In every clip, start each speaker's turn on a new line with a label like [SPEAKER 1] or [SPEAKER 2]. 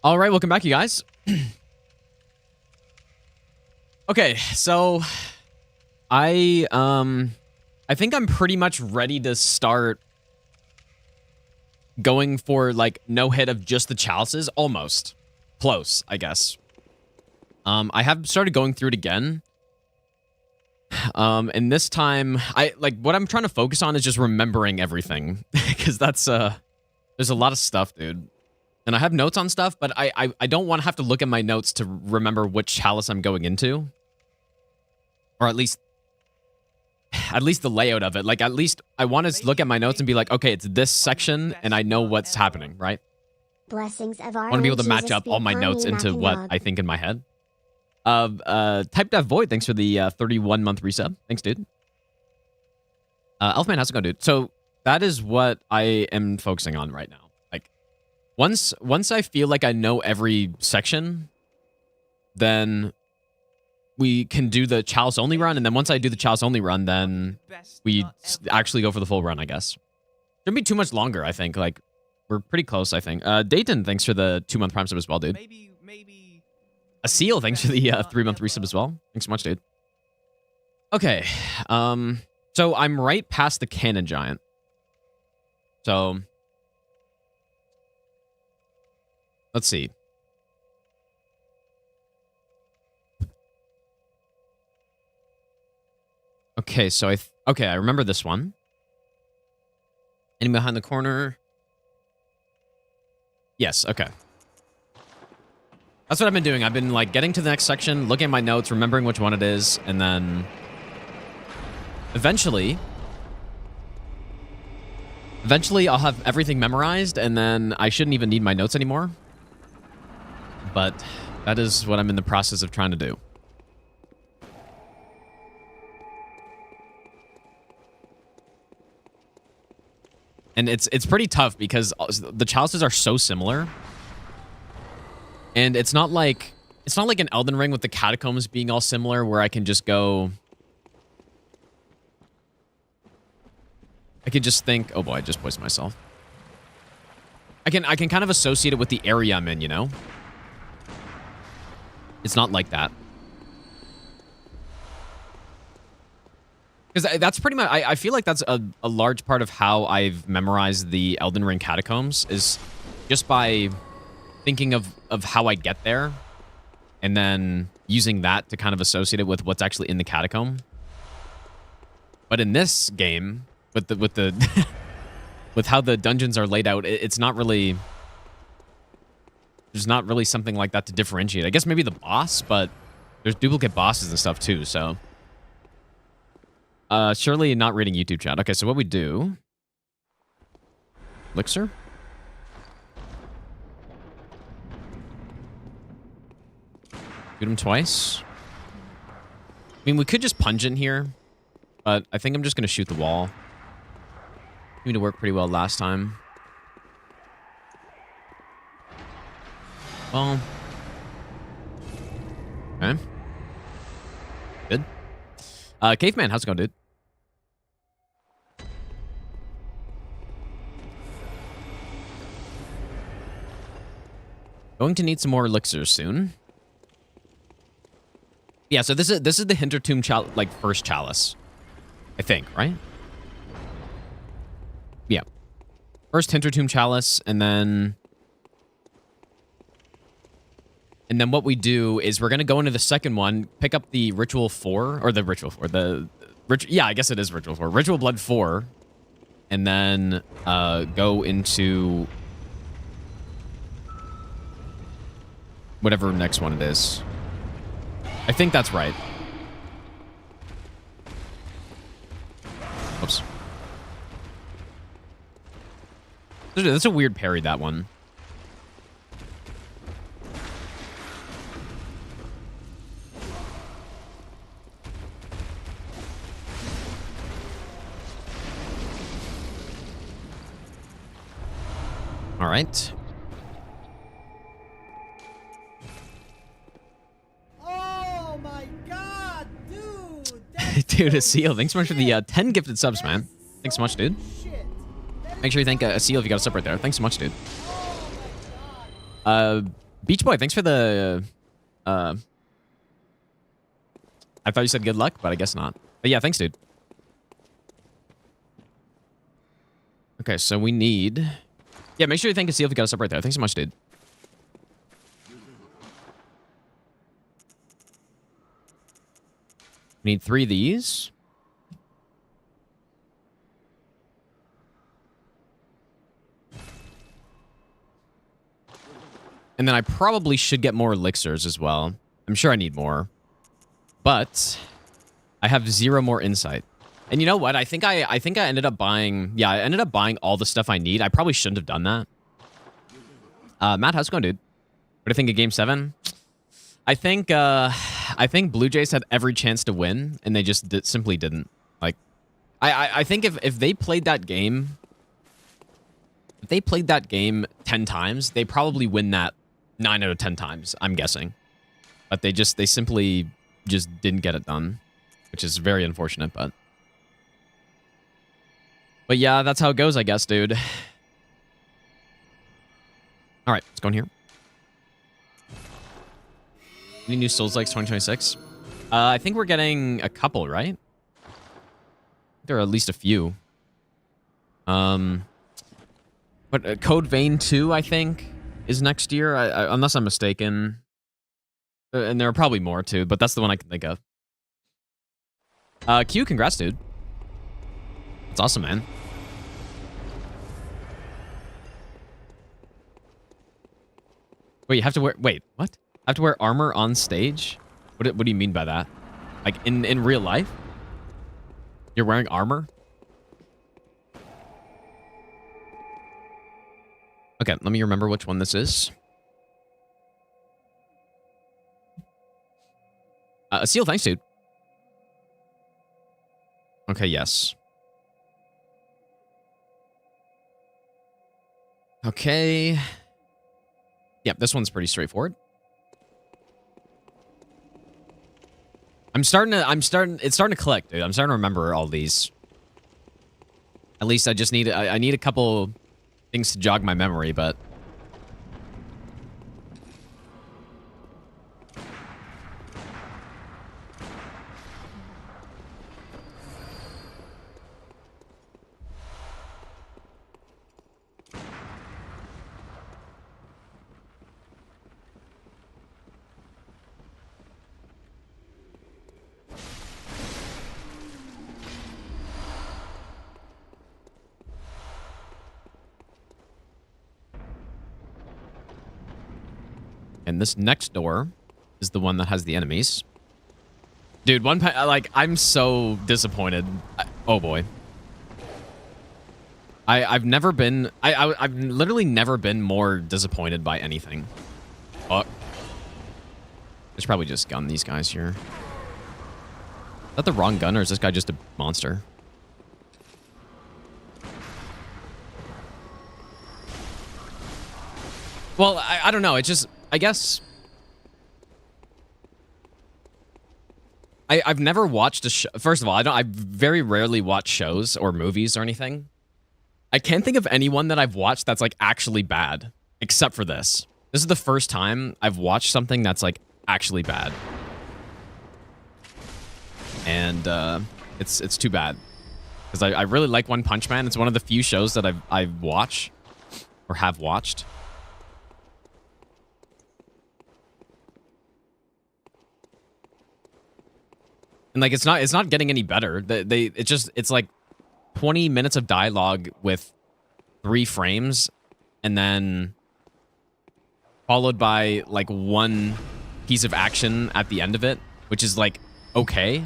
[SPEAKER 1] All right, welcome back, you guys. Okay, so I think I'm pretty much ready to start going for like no hit of just the chalices, almost close, I guess. I have started going through it again. And this time what I'm trying to focus on is just remembering everything because that's there's a lot of stuff, dude. And I have notes on stuff, but I don't want to have to look at my notes to remember which chalice I'm going into. Or at least the layout of it. Like, at least I want to look at my notes and be like, okay, it's this section, and I know what's happening, right?
[SPEAKER 2] Blessings of our
[SPEAKER 1] I want to be able to match up all my notes into what I think in my head. Type Dev Void, thanks for the 31-month resub. Thanks, dude. Elfman, how's it going, dude? So that is what I am focusing on right now. Like, once I feel like I know every section, then we can do the chalice only run, and then once I do the chalice only run, then we actually go for the full run, I guess. Shouldn't be too much longer, I think. Like, we're pretty close, I think. Dayton, thanks for the 2-month Prime sub as well, dude.
[SPEAKER 3] Maybe.
[SPEAKER 1] A Seal, thanks for the 3-month resub as well. Thanks so much, dude. Okay, so I'm right past the Cannon Giant. So let's see. Okay, so I remember this one. Enemy behind the corner. Yes, okay. That's what I've been doing. I've been like getting to the next section, looking at my notes, remembering which one it is, and then eventually I'll have everything memorized, and then I shouldn't even need my notes anymore. But that is what I'm in the process of trying to do. And it's pretty tough because the chalices are so similar. And it's not like an Elden Ring with the catacombs being all similar where I can just go. I could just think, oh boy, I just poisoned myself. I can kind of associate it with the area I'm in, you know? It's not like that. Because that's pretty much, I feel like that's a large part of how I've memorized the Elden Ring catacombs is just by thinking of how I get there and then using that to kind of associate it with what's actually in the catacomb. But in this game, with the with how the dungeons are laid out, it's not really, there's not really something like that to differentiate. I guess maybe the boss, but there's duplicate bosses and stuff too, so. Surely not reading YouTube chat. Okay, so what we do... Elixir? Shoot him twice. I mean, we could just pungent here, but I think I'm just going to shoot the wall. Seemed to work pretty well last time. Well... Okay. Good. Caveman, how's it going, dude? Going to need some more elixirs soon. Yeah, so this is the Hintertomb first chalice, I think, right? Yeah, first Hintertomb chalice, and then what we do is we're gonna go into the second one, pick up the Ritual 4 or the Ritual 4, yeah, I guess it is Ritual 4, Ritual Blood 4, and then go into whatever next one it is. I think that's right. Oops. That's a weird parry, that one. All right.
[SPEAKER 3] Oh my god, dude!
[SPEAKER 1] Dude, a Seal, thanks so much for the 10 gifted subs, man. Thanks so much, dude. Make sure you thank a Seal if you got a sub right there. Thanks so much, dude. Beach Boy, thanks for the... I thought you said good luck, but I guess not. But yeah, thanks, dude. Okay, so we need... Yeah, make sure you think and see if we got us up right there. Thanks so much, dude. We need 3 of these. And then I probably should get more elixirs as well. I'm sure I need more. But I have 0 more insight. And you know what? I think I ended up buying... Yeah, I ended up buying all the stuff I need. I probably shouldn't have done that. Matt, how's it going, dude? What do you think of Game 7? I think Blue Jays had every chance to win, and they just simply didn't. Like, I think if they played that game... If they played that game 10 times, they probably win that 9 out of 10 times, I'm guessing. But they simply just didn't get it done, which is very unfortunate, but... But yeah, that's how it goes, I guess, dude. All right, let's go in here. Any new Souls-likes 2026? I think we're getting a couple, right? There are at least a few. But Code Vein 2, I think, is next year, unless I'm mistaken. And there are probably more, too, but that's the one I can think of. Q, congrats, dude. That's awesome, man. Wait, you have to wear... Wait, what? I have to wear armor on stage? What do you mean by that? Like, in real life? You're wearing armor? Okay, let me remember which one this is. Seal, thanks, dude. Okay, yes. Okay. Yep, this one's pretty straightforward. It's starting to click, dude. I'm starting to remember all these. At least I just need, I need a couple things to jog my memory, but... And this next door is the one that has the enemies. Dude, I'm so disappointed. Oh boy. I've never been... I've literally never been more disappointed by anything. Fuck. I should probably just gun these guys here. Is that the wrong gun, or is this guy just a monster? Well, I don't know. It's just... I guess... I've never watched a show... First of all, I very rarely watch shows or movies or anything. I can't think of anyone that I've watched that's, like, actually bad. Except for this. This is the first time I've watched something that's, like, actually bad. And, it's too bad. Because I really like One Punch Man. It's one of the few shows that I watch. Or have watched. And like it's not getting any better. It's like 20 minutes of dialogue with 3 frames, and then followed by like 1 piece of action at the end of it, which is like okay,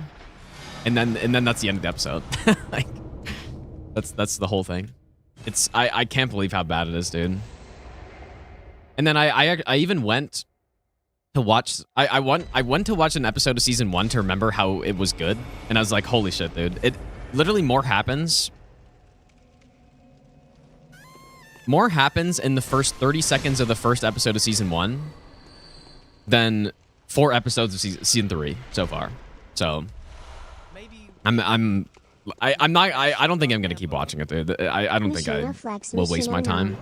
[SPEAKER 1] and then that's the end of the episode. Like that's the whole thing. I can't believe how bad it is, dude. And then I even went to watch... I went to watch an episode of season 1 to remember how it was good, and I was like, holy shit, dude. It literally more happens in the first 30 seconds of the first episode of season 1 than 4 episodes of season 3 so far. So I don't think I'm gonna keep watching it, dude. I don't think I will waste my time.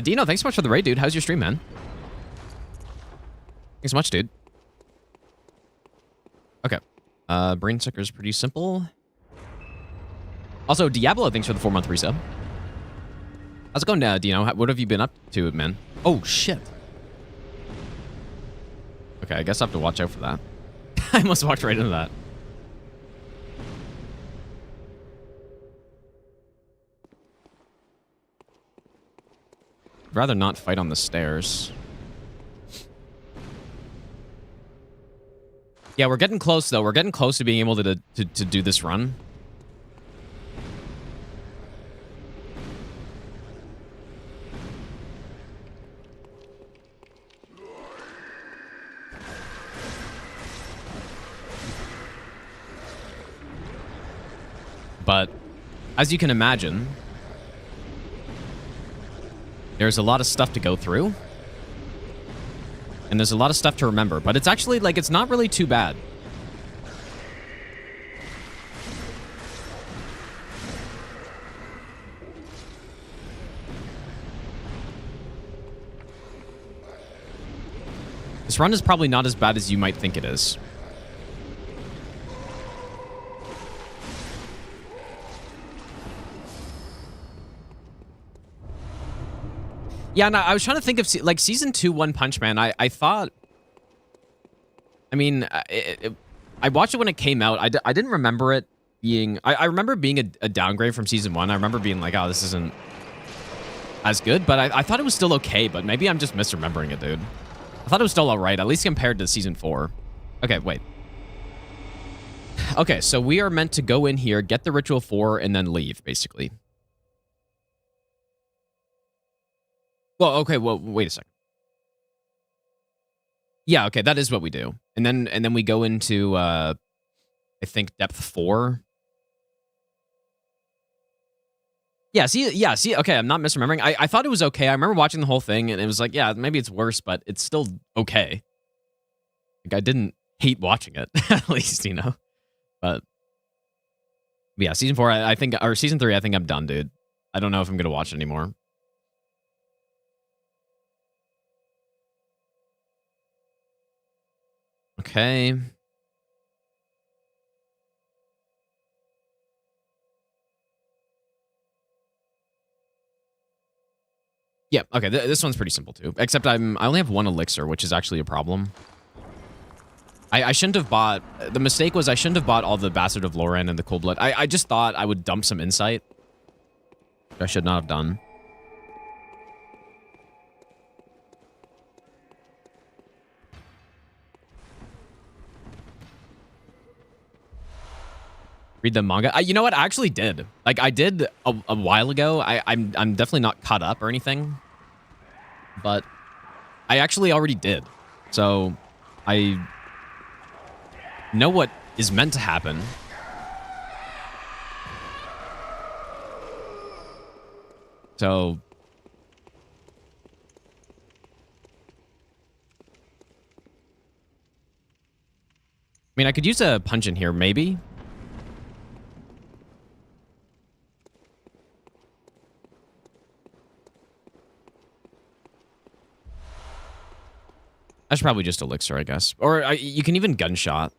[SPEAKER 1] Dino, thanks so much for the raid, dude. How's your stream, man? Thanks so much, dude. Okay. Brain Sucker is pretty simple. Also, Diablo, thanks for the 4-month resub. How's it going, Dino? What have you been up to, man? Oh, shit. Okay, I guess I have to watch out for that. I must walk right into that. I'd rather not fight on the stairs. Yeah, we're getting close, though. We're getting close to being able to do this run. But as you can imagine, there's a lot of stuff to go through. And there's a lot of stuff to remember. But it's actually, like, it's not really too bad. This run is probably not as bad as you might think it is. Yeah, no, I was trying to think of, like, Season 2 One Punch Man. I thought... I mean, I watched it when it came out. I didn't remember it being... I remember being a downgrade from Season 1. I remember being like, oh, this isn't as good. But I thought it was still okay. But maybe I'm just misremembering it, dude. I thought it was still alright, at least compared to Season 4. Okay, wait. Okay, so we are meant to go in here, get the Ritual 4, and then leave, basically. Well, okay, well, wait a second. Yeah, okay, that is what we do. And then we go into I think depth 4. Yeah, see, okay, I'm not misremembering. I thought it was okay. I remember watching the whole thing and it was like, yeah, maybe it's worse, but it's still okay. Like, I didn't hate watching it, at least, you know. But yeah, Season 4, I think, or Season 3, I think I'm done, dude. I don't know if I'm gonna watch it anymore. Okay. Yeah, okay, this one's pretty simple too. Except I only have 1 elixir, which is actually a problem. I shouldn't have bought... The mistake was I shouldn't have bought all the Bastard of Loran and the Cold Blood. I just thought I would dump some insight. Which I should not have done. Read the manga. You know what? I actually did. Like, I did a while ago. I'm definitely not caught up or anything. But I actually already did. So, I know what is meant to happen. So... I mean, I could use a punch in here, maybe. That's probably just elixir, I guess. Or you can even gunshot.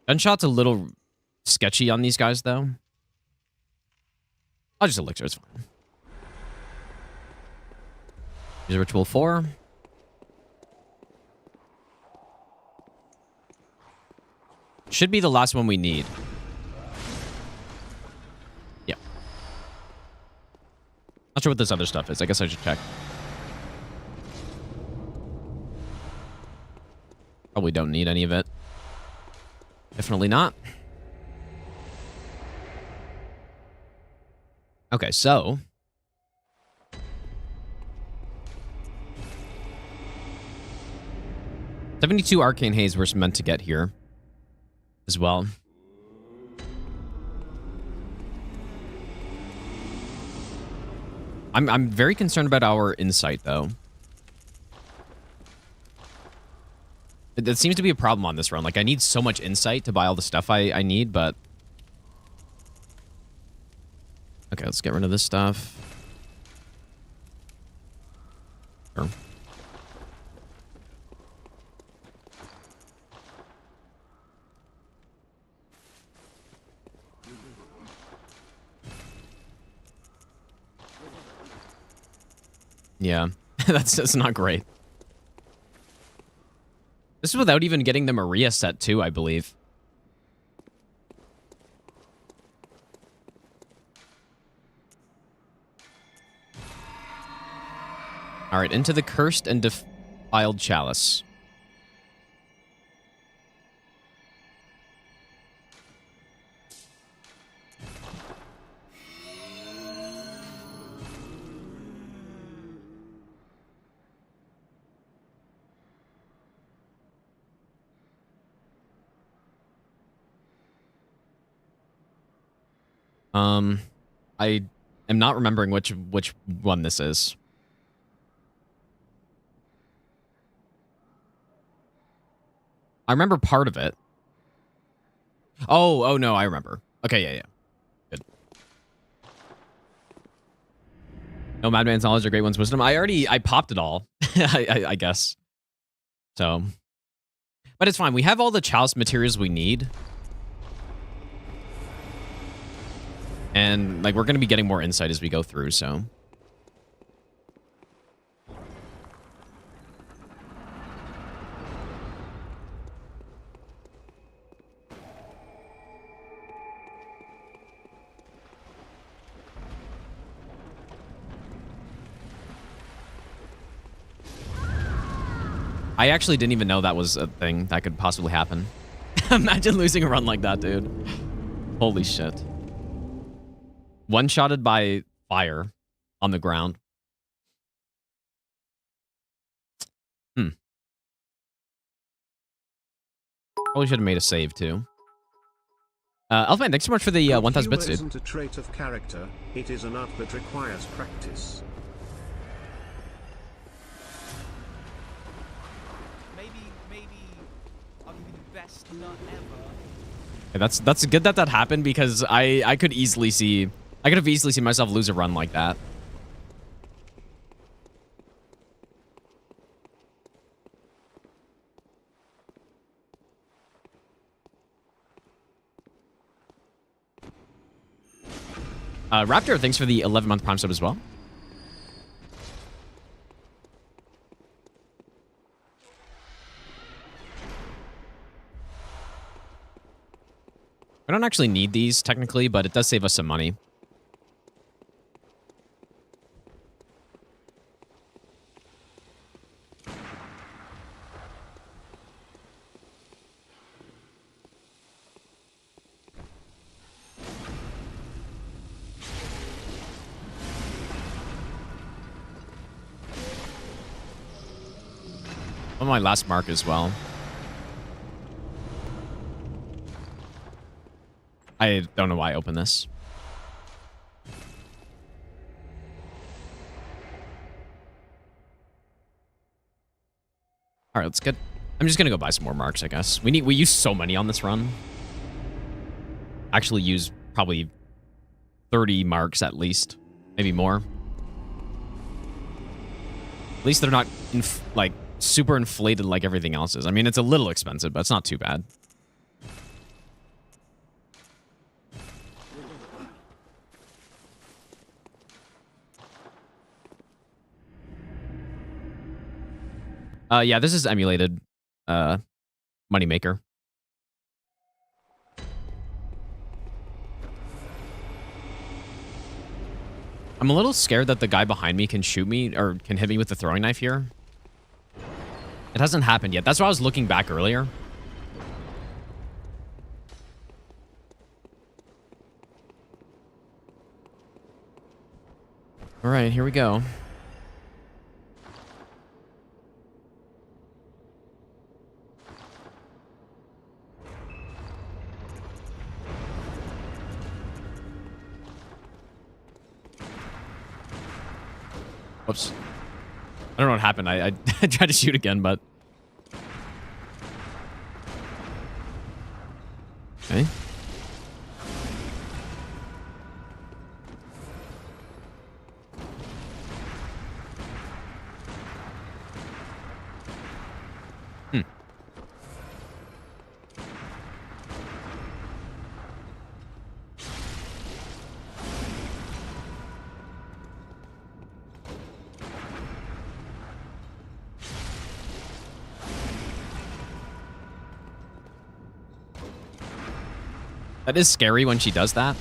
[SPEAKER 1] Gunshot's a little sketchy on these guys, though. I'll just elixir, it's fine. Use a Ritual 4. Should be the last one we need. Yeah. Not sure what this other stuff is. I guess I should check. Probably don't need any of it. Definitely not. Okay, so... 72 Arcane Haze we're meant to get here as well. I'm very concerned about our insight, though. That seems to be a problem on this run. Like, I need so much insight to buy all the stuff I need, but... Okay, let's get rid of this stuff. Sure. Yeah, that's not great. This is without even getting the Maria set too, I believe. All right, into the cursed and defiled chalice. I am not remembering which one this is. I remember part of it. Oh no, I remember. Okay, yeah. Good. No madman's knowledge or great one's wisdom. I popped it all. I guess. So, but it's fine. We have all the chalice materials we need. And like we're going to be getting more insight as we go through, so I actually didn't even know that was a thing that could possibly happen. Imagine losing a run like that, dude. Holy shit. One-shotted by fire on the ground. Probably should have made a save, too. Elfman, thanks so much for the 1,000 bits, dude.
[SPEAKER 2] Isn't a trait of character, it is an art that requires practice.
[SPEAKER 3] Maybe I'll give you the best nut ever.
[SPEAKER 1] Okay, that's good that happened because I could have easily seen myself lose a run like that. Raptor, thanks for the 11-month Prime sub as well. I don't actually need these technically, but it does save us some money. On my last mark as well. I don't know why I opened this. All right, let's get... I'm just going to go buy some more marks, I guess. We use so many on this run. Actually use probably 30 marks at least. Maybe more. At least they're not, like, super inflated like everything else is. I mean, it's a little expensive, but it's not too bad. Yeah, this is emulated moneymaker. I'm a little scared that the guy behind me can shoot me or can hit me with the throwing knife here. It hasn't happened yet. That's why I was looking back earlier. All right, here we go. Whoops. I don't know what happened. I tried to shoot again, but... Okay. That is scary when she does that.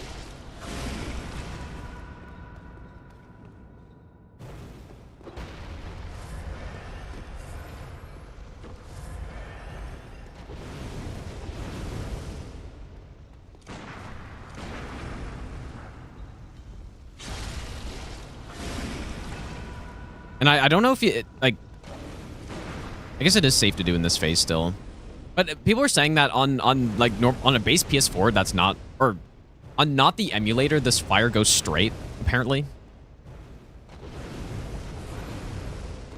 [SPEAKER 1] And I don't know if you, like, I guess it is safe to do in this phase still. But people are saying that on a base PS4, that's not, or on not the emulator, this fire goes straight, apparently.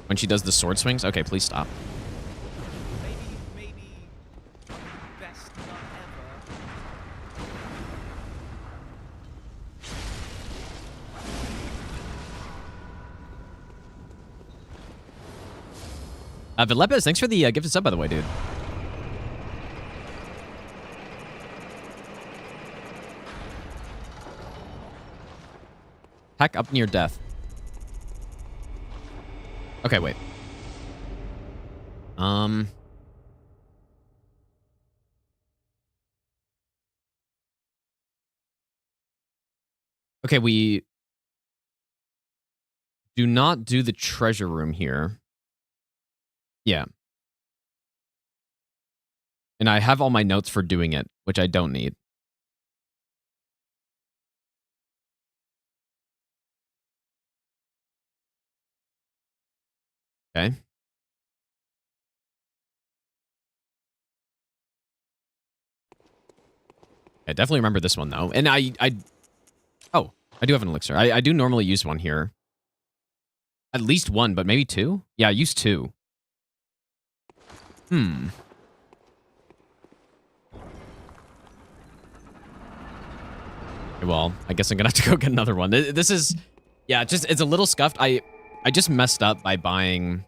[SPEAKER 1] When she does the sword swings. Okay, please stop.
[SPEAKER 3] Maybe best nut
[SPEAKER 1] Vilepes, thanks for the gifted sub, by the way, dude. Hack up near death. Okay, wait. Okay, we do not do the treasure room here. Yeah. And I have all my notes for doing it, which I don't need. Okay. I definitely remember this one, though. And oh, I do have an elixir. I do normally use one here. At least one, but maybe two? Yeah, I used two. Well, I guess I'm gonna have to go get another one. This is, yeah, it's a little scuffed. I just messed up by buying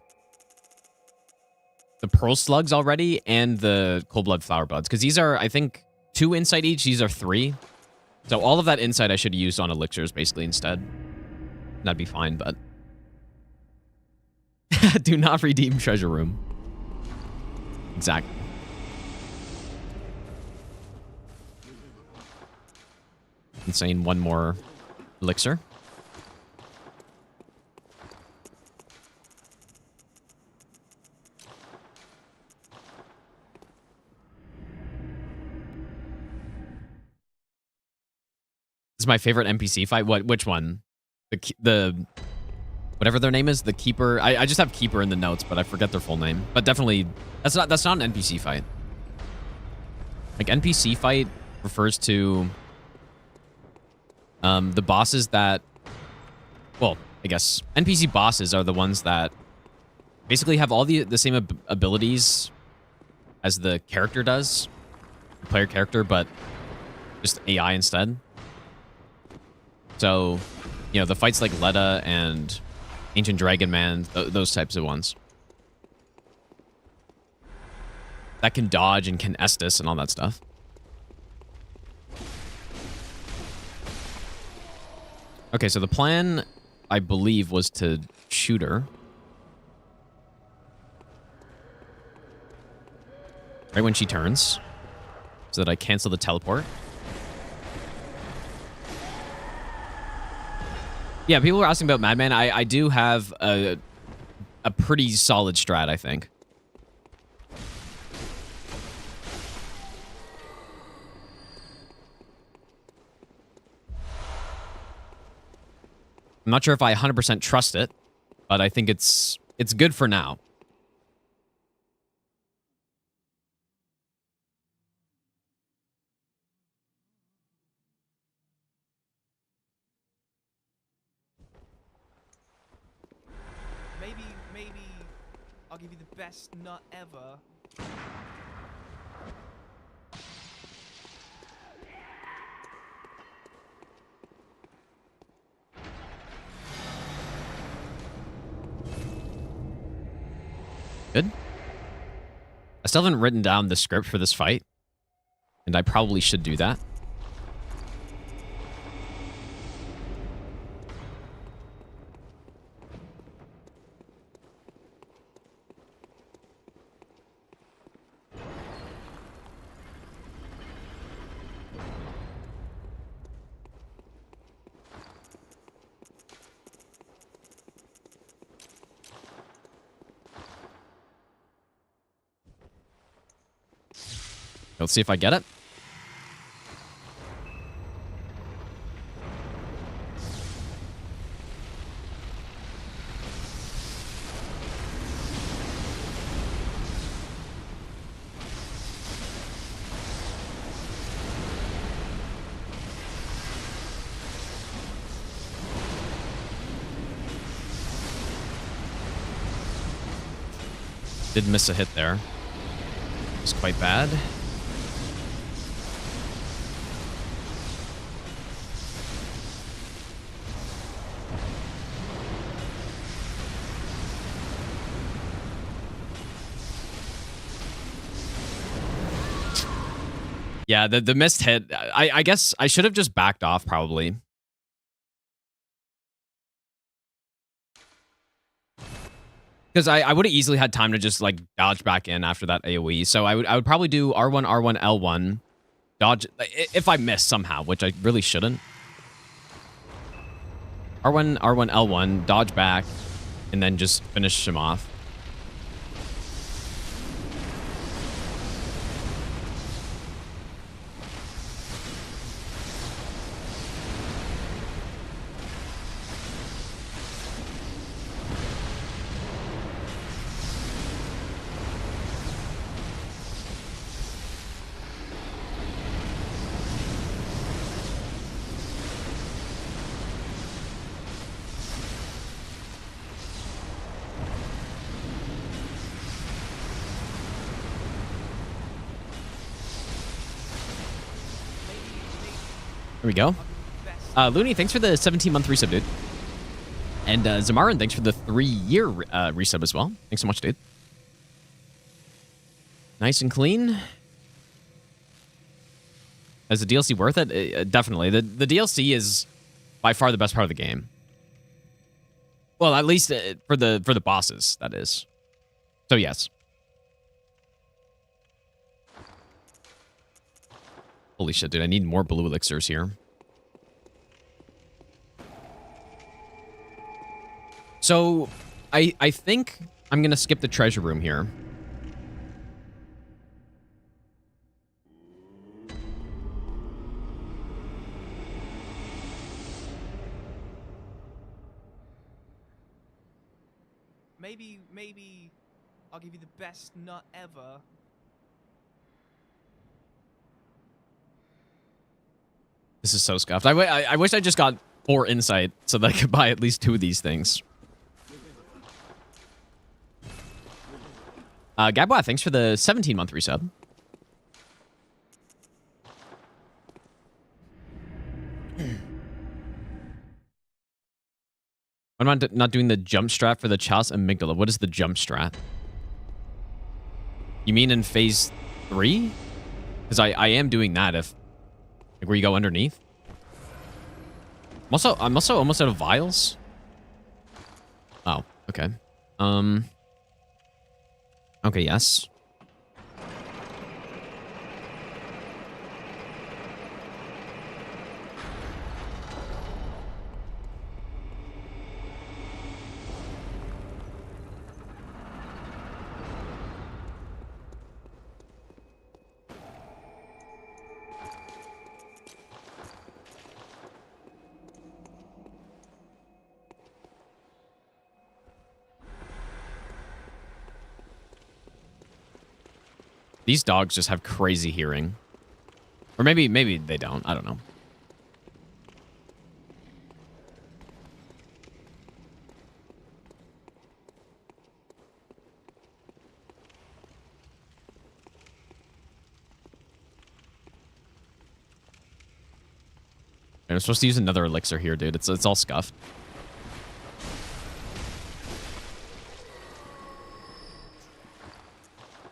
[SPEAKER 1] the pearl slugs already and the cold blood flower buds, because these are, I think, 2 insight each. These are 3. So all of that insight I should use on elixirs basically instead. That'd be fine, but do not redeem treasure room. Exactly. Insane. One more elixir. This is my favorite NPC fight. Which one? The whatever their name is, the keeper. I just have keeper in the notes, but I forget their full name. But definitely, that's not an NPC fight. Like, NPC fight refers to the bosses that, well, I guess NPC bosses are the ones that basically have all the same abilities as the character does, the player character, but just AI instead. So, you know, the fights like Leda and Ancient Dragon Man, those types of ones. That can dodge and can Estus and all that stuff. Okay, so the plan, I believe, was to shoot her. Right when she turns. So that I cancel the teleport. Yeah, people were asking about Madman. I do have a pretty solid strat, I think. I'm not sure if I 100% trust it, but I think it's good for now.
[SPEAKER 3] Maybe I'll give you the best nut ever.
[SPEAKER 1] Good. I still haven't written down the script for this fight, and I probably should do that. Let's see if I get it. Did miss a hit there. It's quite bad. Yeah, the missed hit. I guess I should have just backed off probably. Because I would have easily had time to just like dodge back in after that AoE. So I would probably do R1, R1, L1, dodge if I miss somehow, which I really shouldn't. R1, R1, L1, dodge back, and then just finish him off. There we go. Looney, thanks for the 17-month resub, dude. And Zamarin, thanks for the 3-year resub as well. Thanks so much, dude. Nice and clean. Is the DLC worth it? Definitely. The DLC is by far the best part of the game. Well, at least for the bosses, that is. So yes. Holy shit, dude. I need more blue elixirs here. So, I think I'm going to skip the treasure room here.
[SPEAKER 3] Maybe I'll give you the best nut ever.
[SPEAKER 1] This is so scuffed. I wish I just got 4 insight so that I could buy at least 2 of these things. Gabwa, thanks for the 17-month resub. I'm not doing the jump strat for the Chalice Amygdala. What is the jump strat? You mean in phase 3? Because I am doing that if... Like where you go underneath. I'm also almost out of vials. Oh, okay. Okay, yes. These dogs just have crazy hearing. Or maybe they don't. I don't know. I'm supposed to use another elixir here, dude. It's all scuffed.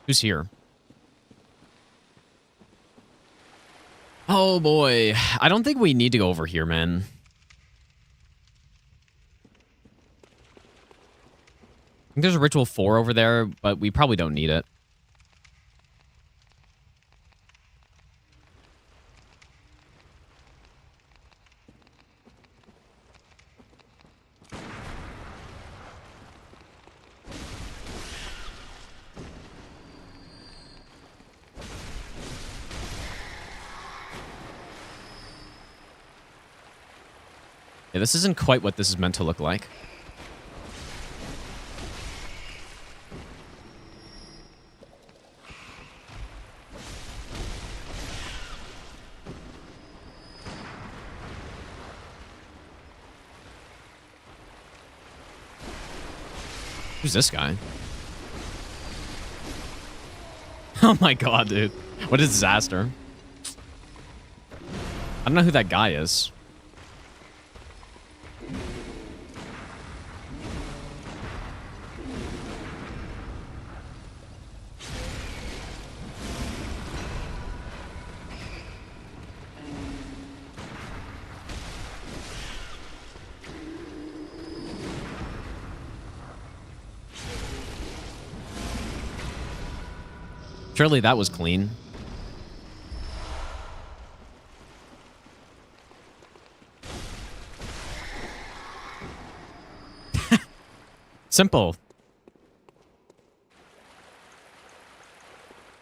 [SPEAKER 1] Who's here? Oh boy. I don't think we need to go over here, man. I think there's a ritual 4 over there, but we probably don't need it. Yeah, this isn't quite what this is meant to look like. Who's this guy? Oh my god, dude. What a disaster. I don't know who that guy is. Surely that was clean. Simple.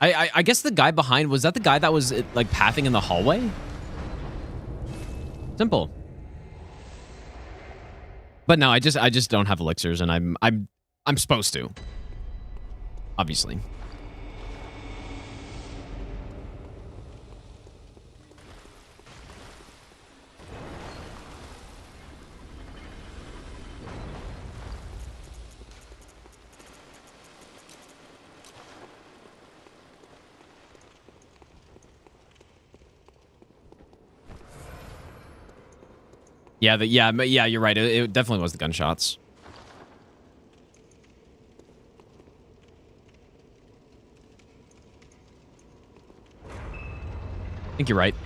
[SPEAKER 1] I guess the guy behind, was that the guy that was like pathing in the hallway? Simple. But no, I just don't have elixirs, and I'm supposed to. Obviously. Yeah, yeah, you're right. It definitely was the gunshots. I think you're right.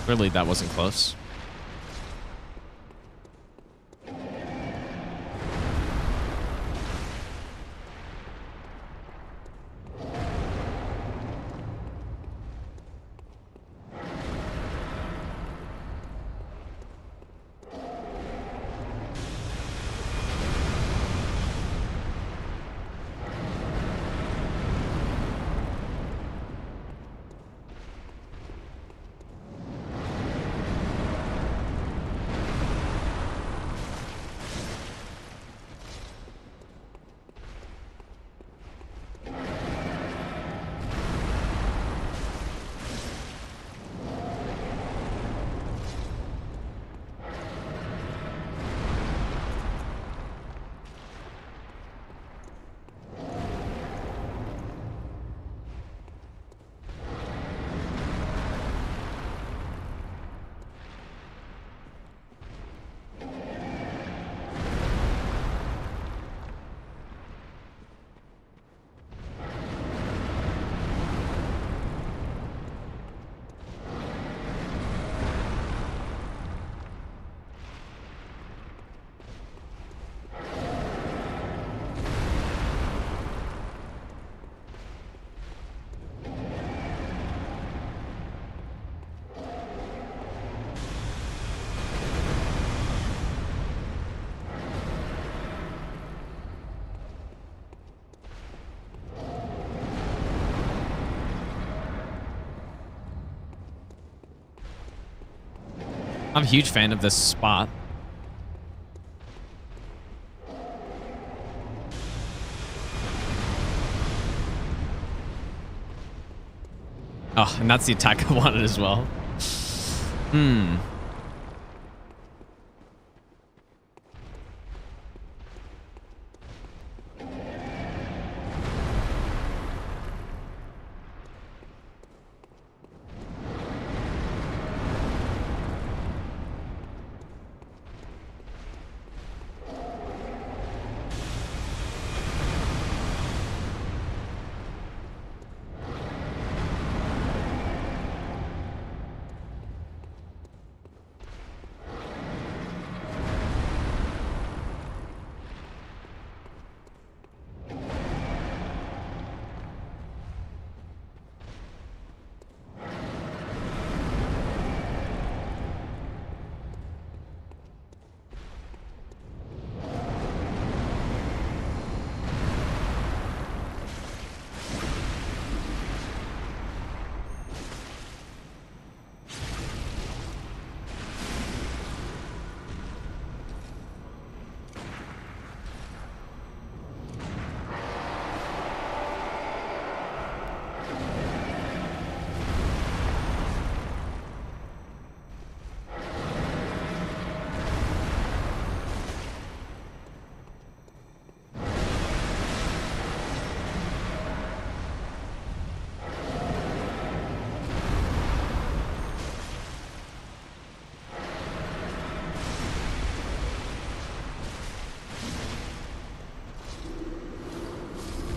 [SPEAKER 1] Really, that wasn't close. I'm a huge fan of this spot. Oh, and that's the attack I wanted as well. Hmm.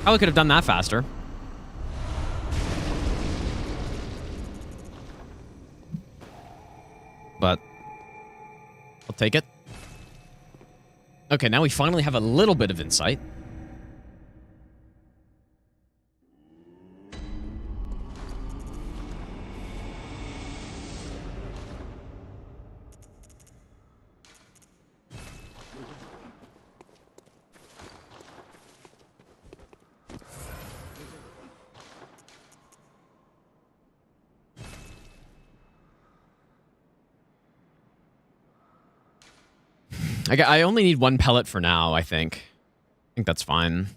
[SPEAKER 1] Probably could have done that faster. But I'll take it. Okay, now we finally have a little bit of insight. I only need one pellet for now, I think. I think that's fine.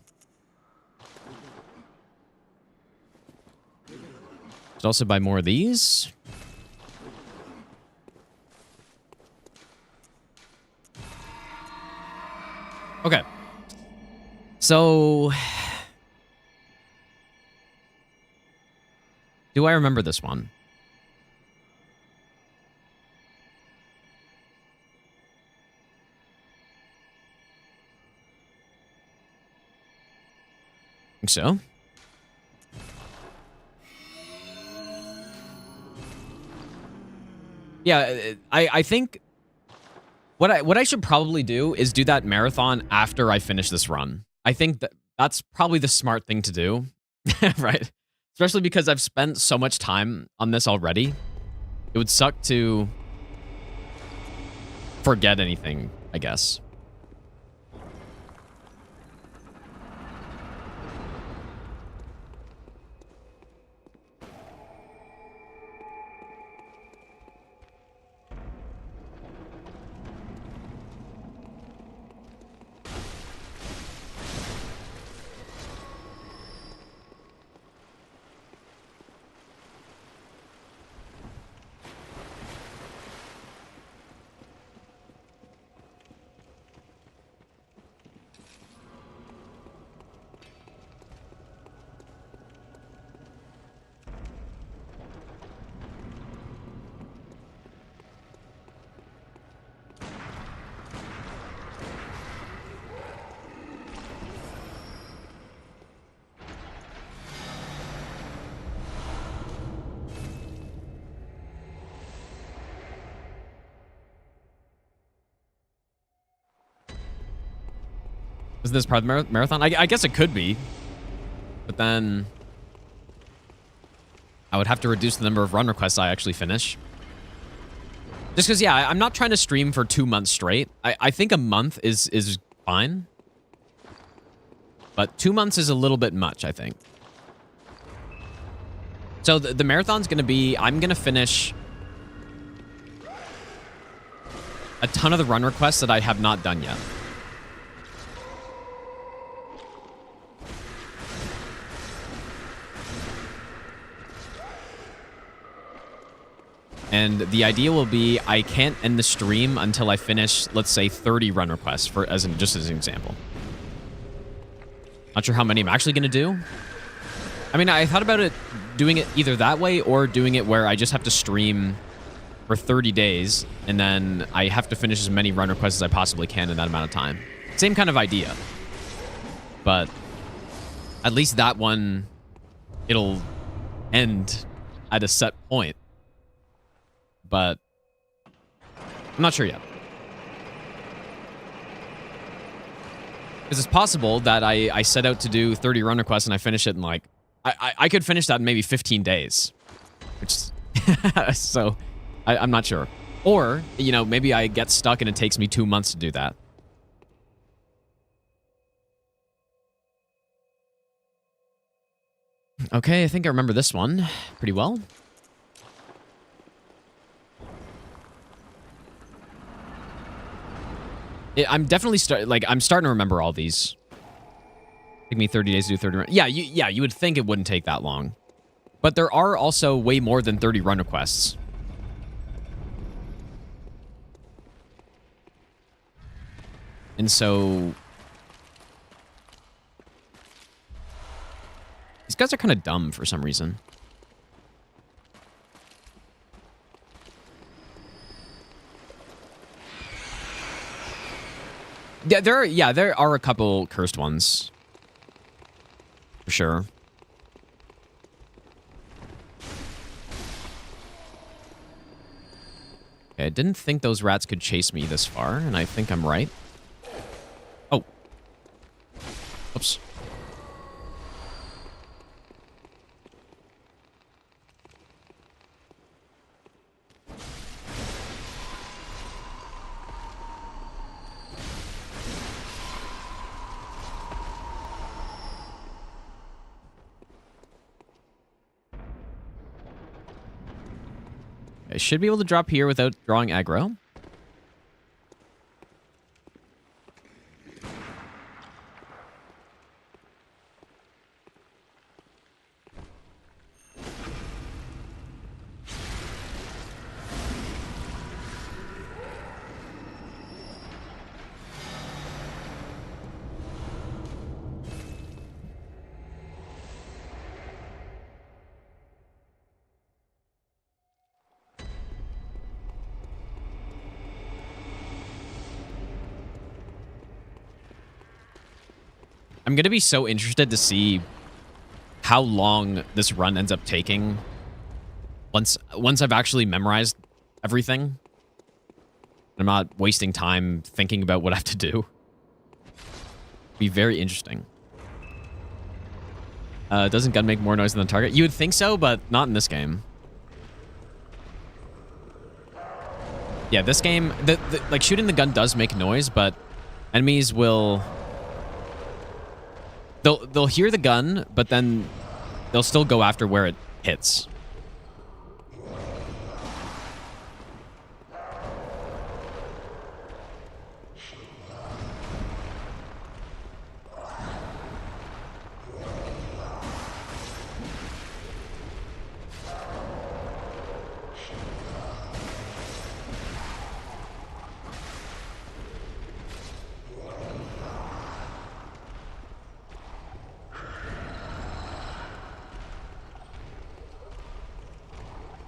[SPEAKER 1] Should also buy more of these. Okay. So... do I remember this one? Think so. Yeah, I think what I should probably do is do that marathon after I finish this run. I think that's probably the smart thing to do, right? Especially because I've spent so much time on this already. It would suck to forget anything, I guess. Is this part of the marathon? I guess it could be. But then... I would have to reduce the number of run requests I actually finish. Just because, yeah, I'm not trying to stream for 2 months straight. I think a month is fine. But 2 months is a little bit much, I think. So the marathon's going to be... I'm going to finish... a ton of the run requests that I have not done yet. And the idea will be I can't end the stream until I finish, let's say, 30 run requests, just as an example. Not sure how many I'm actually going to do. I mean, I thought about it doing it either that way or doing it where I just have to stream for 30 days and then I have to finish as many run requests as I possibly can in that amount of time. Same kind of idea. But at least that one, it'll end at a set point. But I'm not sure yet. Because it's possible that I set out to do 30 run requests and I finish it in like... I could finish that in maybe 15 days. Which so, I'm not sure. Or, you know, maybe I get stuck and it takes me 2 months to do that. Okay, I think I remember this one pretty well. I'm definitely I'm starting to remember all these. Take me 30 days to do 30 run. Yeah, you would think it wouldn't take that long. But there are also way more than 30 run requests. And so these guys are kind of dumb for some reason. Yeah, there are a couple cursed ones. For sure. Okay, I didn't think those rats could chase me this far, and I think I'm right. Oh. Oops. I should be able to drop here without drawing aggro. I'm going to be so interested to see how long this run ends up taking once I've actually memorized everything. I'm not wasting time thinking about what I have to do. Be very interesting. Doesn't gun make more noise than the target? You would think so, but not in this game. Yeah, this game, like shooting the gun does make noise, but enemies will... They'll hear the gun, but then they'll still go after where it hits.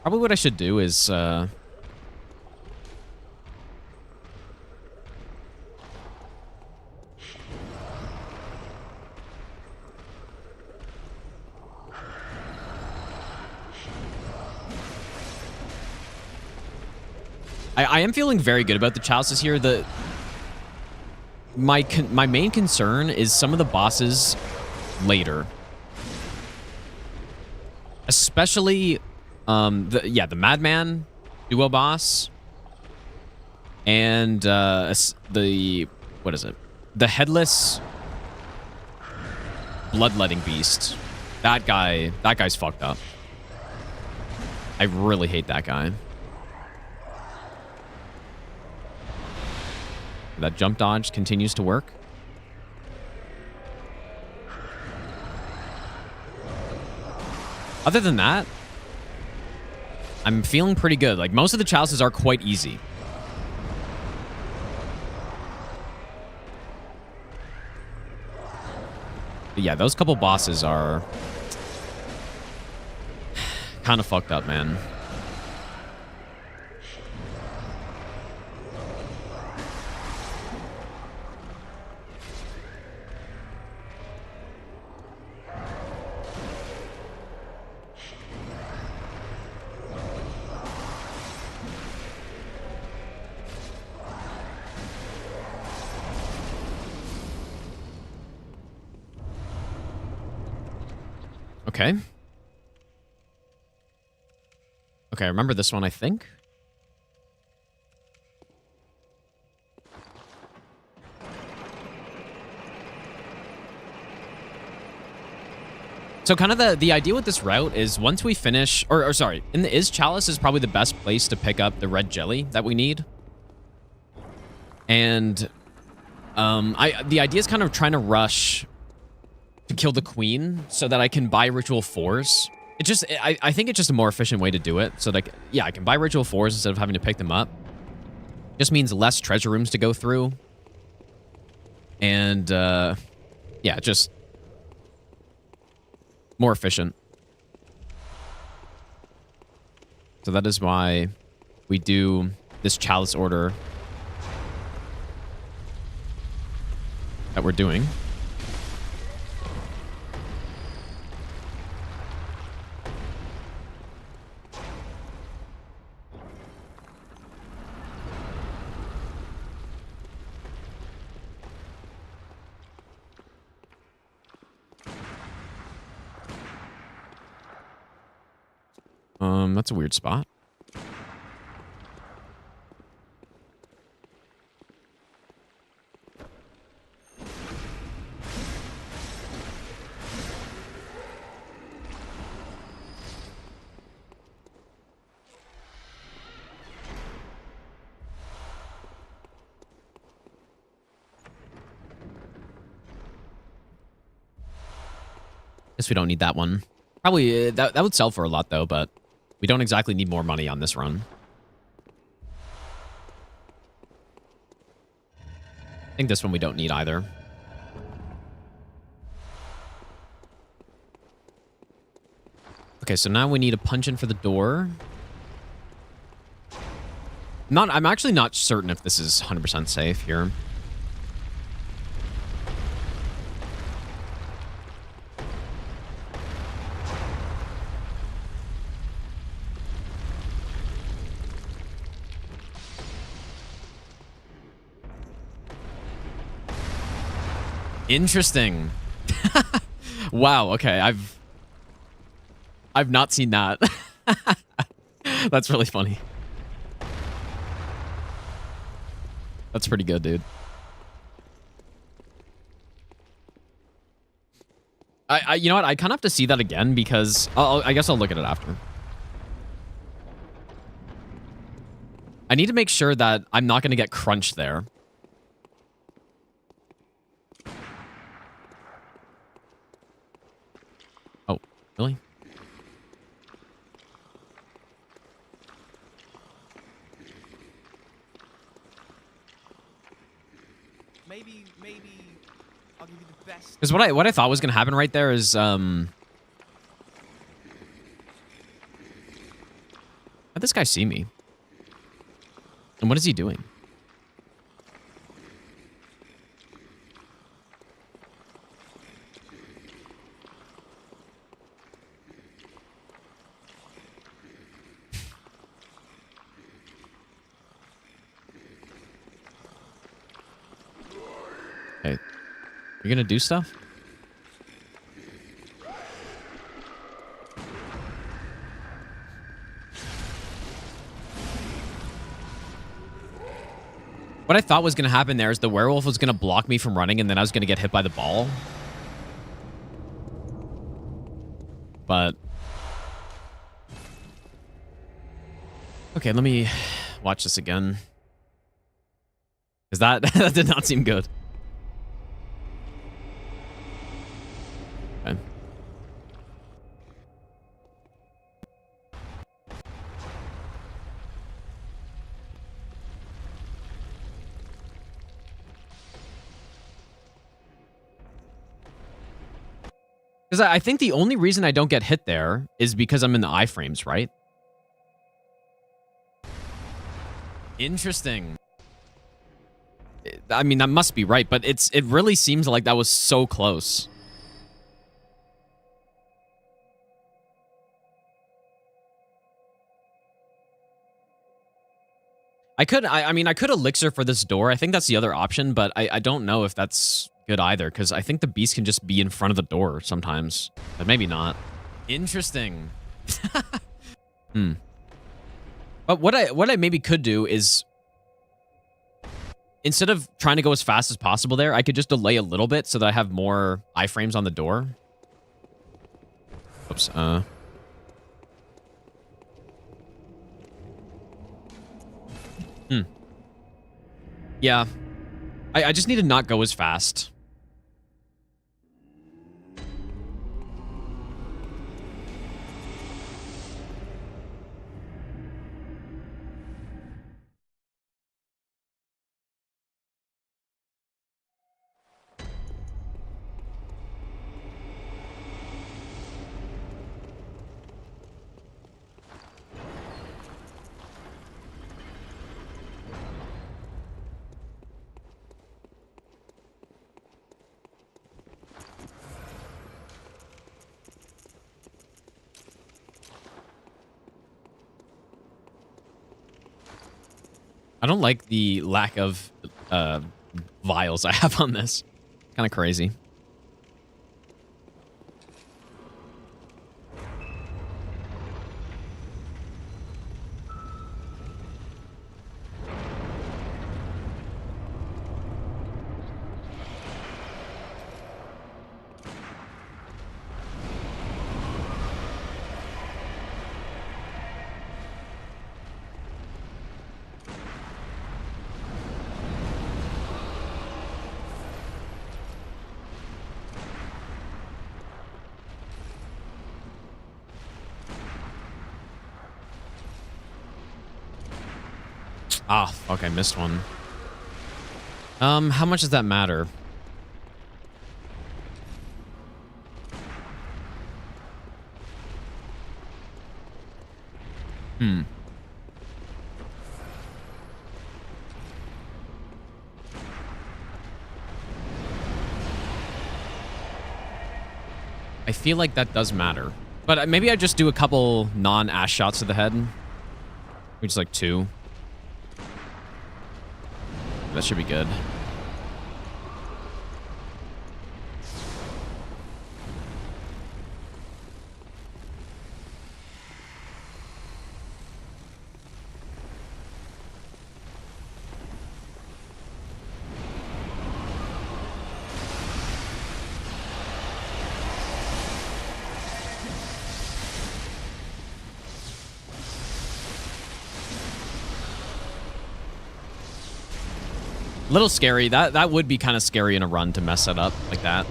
[SPEAKER 1] Probably what I should do is... I am feeling very good about the chalices here. My main concern is some of the bosses later. Especially... the Madman duo boss and what is it? The headless bloodletting beast. That guy's fucked up. I really hate that guy. That jump dodge continues to work. Other than that, I'm feeling pretty good. Like, most of the chalices are quite easy. But yeah, those couple bosses are kind of fucked up, man. Okay. Okay, I remember this one, I think. So kind of the idea with this route is once we finish, or sorry, Chalice is probably the best place to pick up the red jelly that we need. And the idea is kind of trying to rush to kill the queen so that I can buy ritual 4s. I think it's just a more efficient way to do it. So that, yeah, I can buy ritual 4s instead of having to pick them up. Just means less treasure rooms to go through. And, yeah, just more efficient. So that is why we do this chalice order that we're doing. That's a weird spot. Guess we don't need that one. Probably that would sell for a lot though, but we don't exactly need more money on this run. I think this one we don't need either. Okay, so now we need a punch in for the door. I'm actually not certain if this is 100% safe here. Interesting. Wow, okay. I've not seen that. That's really funny. That's pretty good, dude. You know what? I kind of have to see that again because I guess I'll look at it after. I need to make sure that I'm not going to get crunched there. Oh, really?
[SPEAKER 3] Maybe I'll give you the best.
[SPEAKER 1] Because what I thought was going to happen right there is how'd this guy see me? And what is he doing? Hey, you're gonna do stuff? What I thought was going to happen there is the werewolf was going to block me from running and then I was going to get hit by the ball. But... okay, let me watch this again. Because that did not seem good. Okay. Because I think the only reason I don't get hit there is because I'm in the iframes, right? Interesting. I mean, that must be right, but it really seems like that was so close. I mean, I could elixir for this door. I think that's the other option, but I don't know if that's good either, because I think the beast can just be in front of the door sometimes, but maybe not. Interesting. But what I maybe could do is, instead of trying to go as fast as possible there, I could just delay a little bit so that I have more iframes on the door. Oops. Yeah. I just need to not go as fast. I don't like the lack of vials I have on this. Kind of crazy. Ah, fuck, I missed one. How much does that matter? I feel like that does matter. But maybe I just do a couple non-ash shots to the head. Maybe just like 2. That should be good. A little scary. That would be kind of scary in a run to mess it up like that.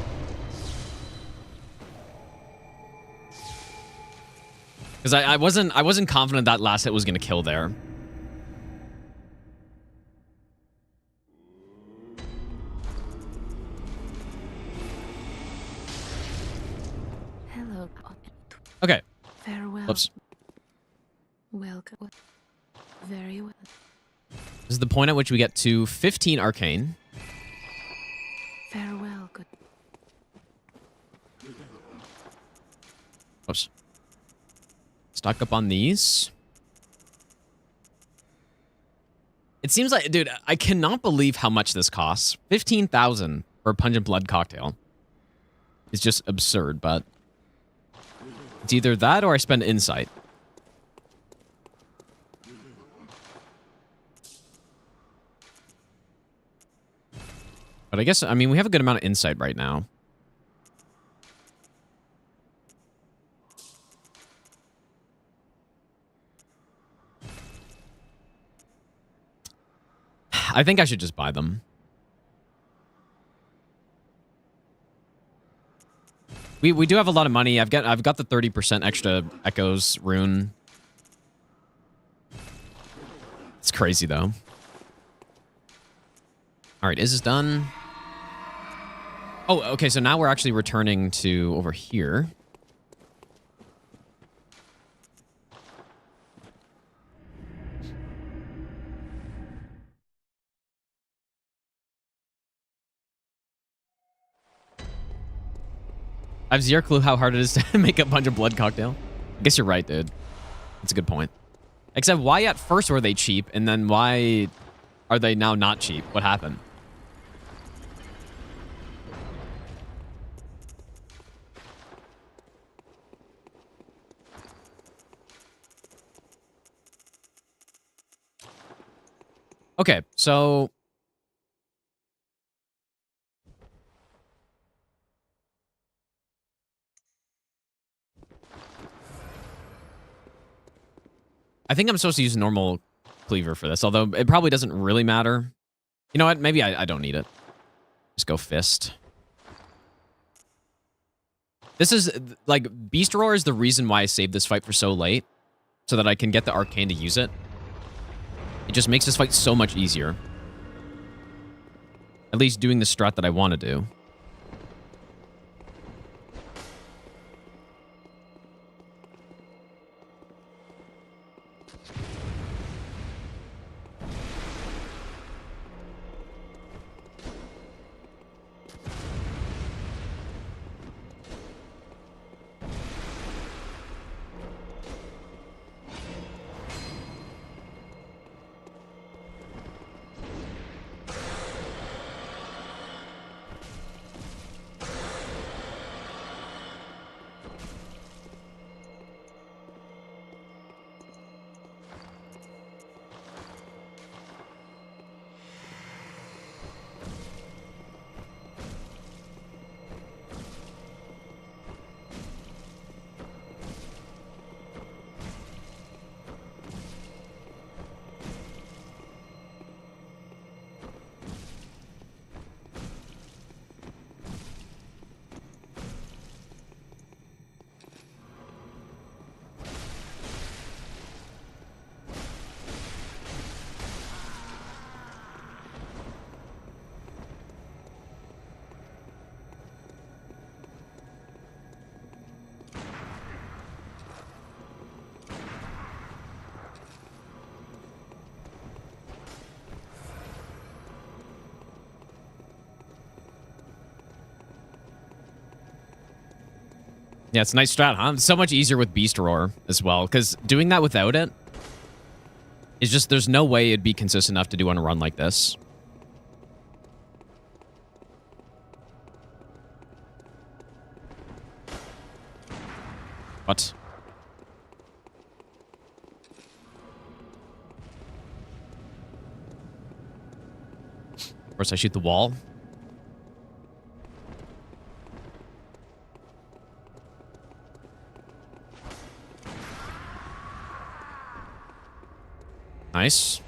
[SPEAKER 1] Because I wasn't confident that last hit was gonna kill there.
[SPEAKER 4] Hello.
[SPEAKER 1] Okay.
[SPEAKER 4] Farewell.
[SPEAKER 1] Oops.
[SPEAKER 4] Welcome. Very well.
[SPEAKER 1] This is the point at which we get to 15 arcane.
[SPEAKER 4] Farewell. Good.
[SPEAKER 1] Oops. Stock up on these. It seems like, dude, I cannot believe how much this costs. 15,000 for a Pungent Blood cocktail. It's just absurd, but it's either that or I spend insight. But I guess, I mean, we have a good amount of insight right now. I think I should just buy them. We do have a lot of money. I've got the 30% extra echoes rune. It's crazy though. All right, is this done? Oh, okay, so now we're actually returning to over here. I have zero clue how hard it is to make a Pungent Blood cocktail. I guess you're right, dude. That's a good point. Except why at first were they cheap, and then why are they now not cheap? What happened? Okay, so I think I'm supposed to use normal cleaver for this, although it probably doesn't really matter. You know what? Maybe I don't need it. Just go fist. This is, like, Beast Roar is the reason why I saved this fight for so late, so that I can get the Arcane to use it. It just makes this fight so much easier. At least doing the strat that I want to do. Yeah, it's a nice strat, huh? It's so much easier with Beast Roar as well, because doing that without it is just, there's no way it'd be consistent enough to do on a run like this. What? Of course, I shoot the wall. Nice.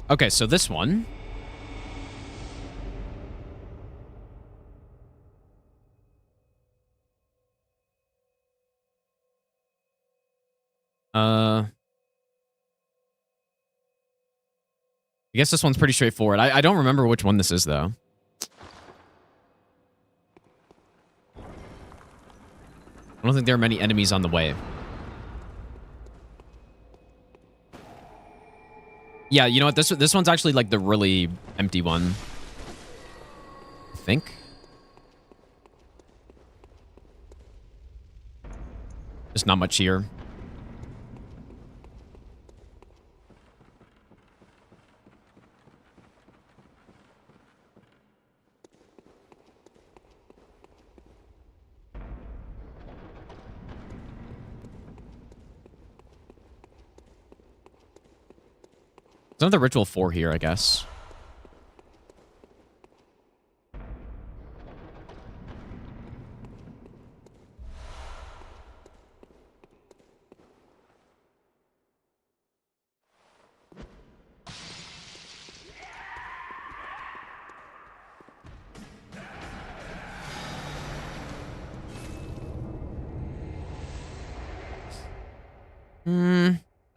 [SPEAKER 1] Okay, so this one. I guess this one's pretty straightforward. I don't remember which one this is, though. I don't think there are many enemies on the way. Yeah, you know what? This one's actually like the really empty one. I think. Just not much here. There's another ritual 4 here, I guess.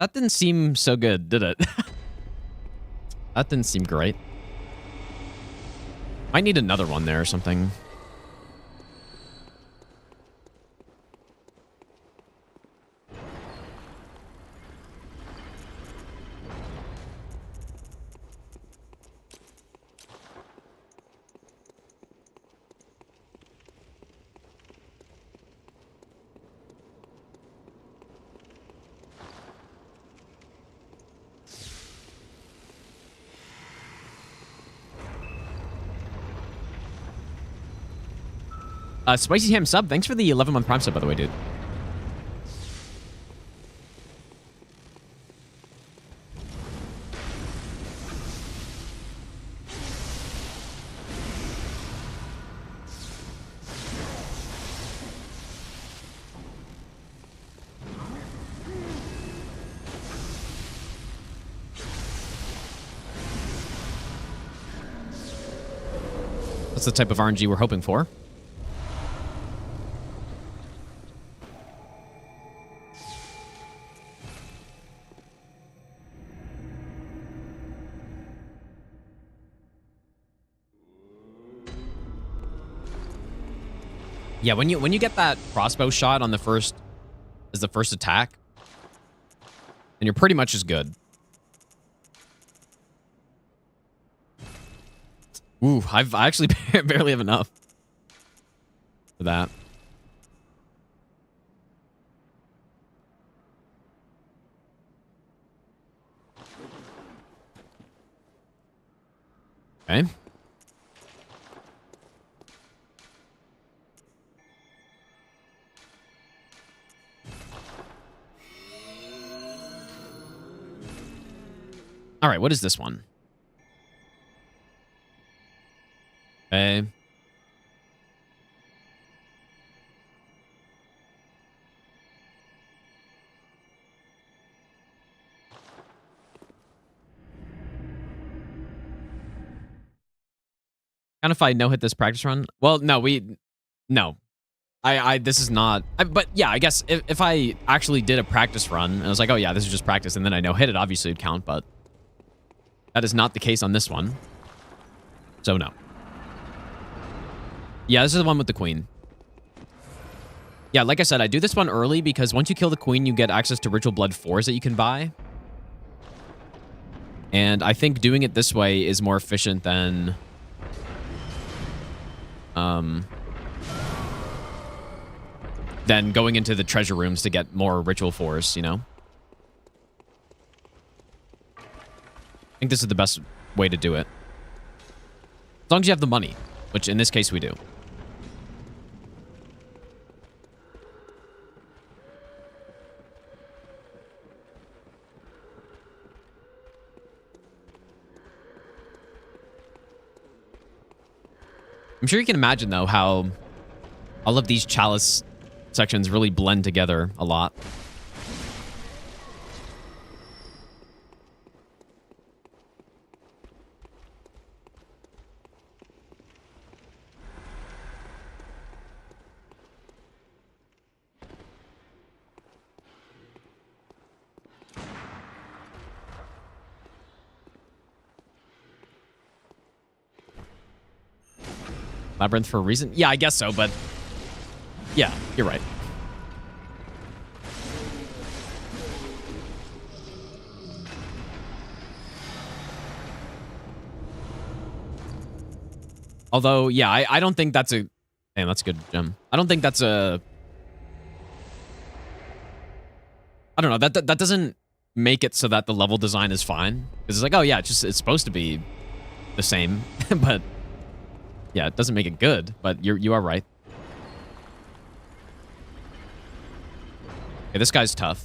[SPEAKER 1] That didn't seem so good, did it? That didn't seem great. Might need another one there or something. Spicy Ham sub, thanks for the 11-month Prime sub, by the way, dude. That's the type of RNG we're hoping for. Yeah, when you get that crossbow shot on the first attack, then you're pretty much as good. Ooh, I actually barely have enough for that. Okay. All right, what is this one? Okay. Kind of if I no-hit this practice run. Well, no, no. This is not, but yeah, I guess if I actually did a practice run and I was like, oh yeah, this is just practice, and then I no-hit it, obviously it'd count, but that is not the case on this one. So no. Yeah, this is the one with the queen. Yeah, like I said, I do this one early because once you kill the queen, you get access to Ritual Blood 4s that you can buy. And I think doing it this way is more efficient than... than going into the treasure rooms to get more Ritual 4s, you know? I think this is the best way to do it. As long as you have the money, which in this case we do. I'm sure you can imagine, though, how all of these chalice sections really blend together a lot. Labyrinth for a reason? Yeah, I guess so, but... yeah, you're right. Although, yeah, I don't think that's a... damn, that's a good gem. I don't think that's a... I don't know, that doesn't make it so that the level design is fine. Because it's like, oh yeah, it's supposed to be the same, but... yeah, it doesn't make it good, but you are right. Okay, this guy's tough.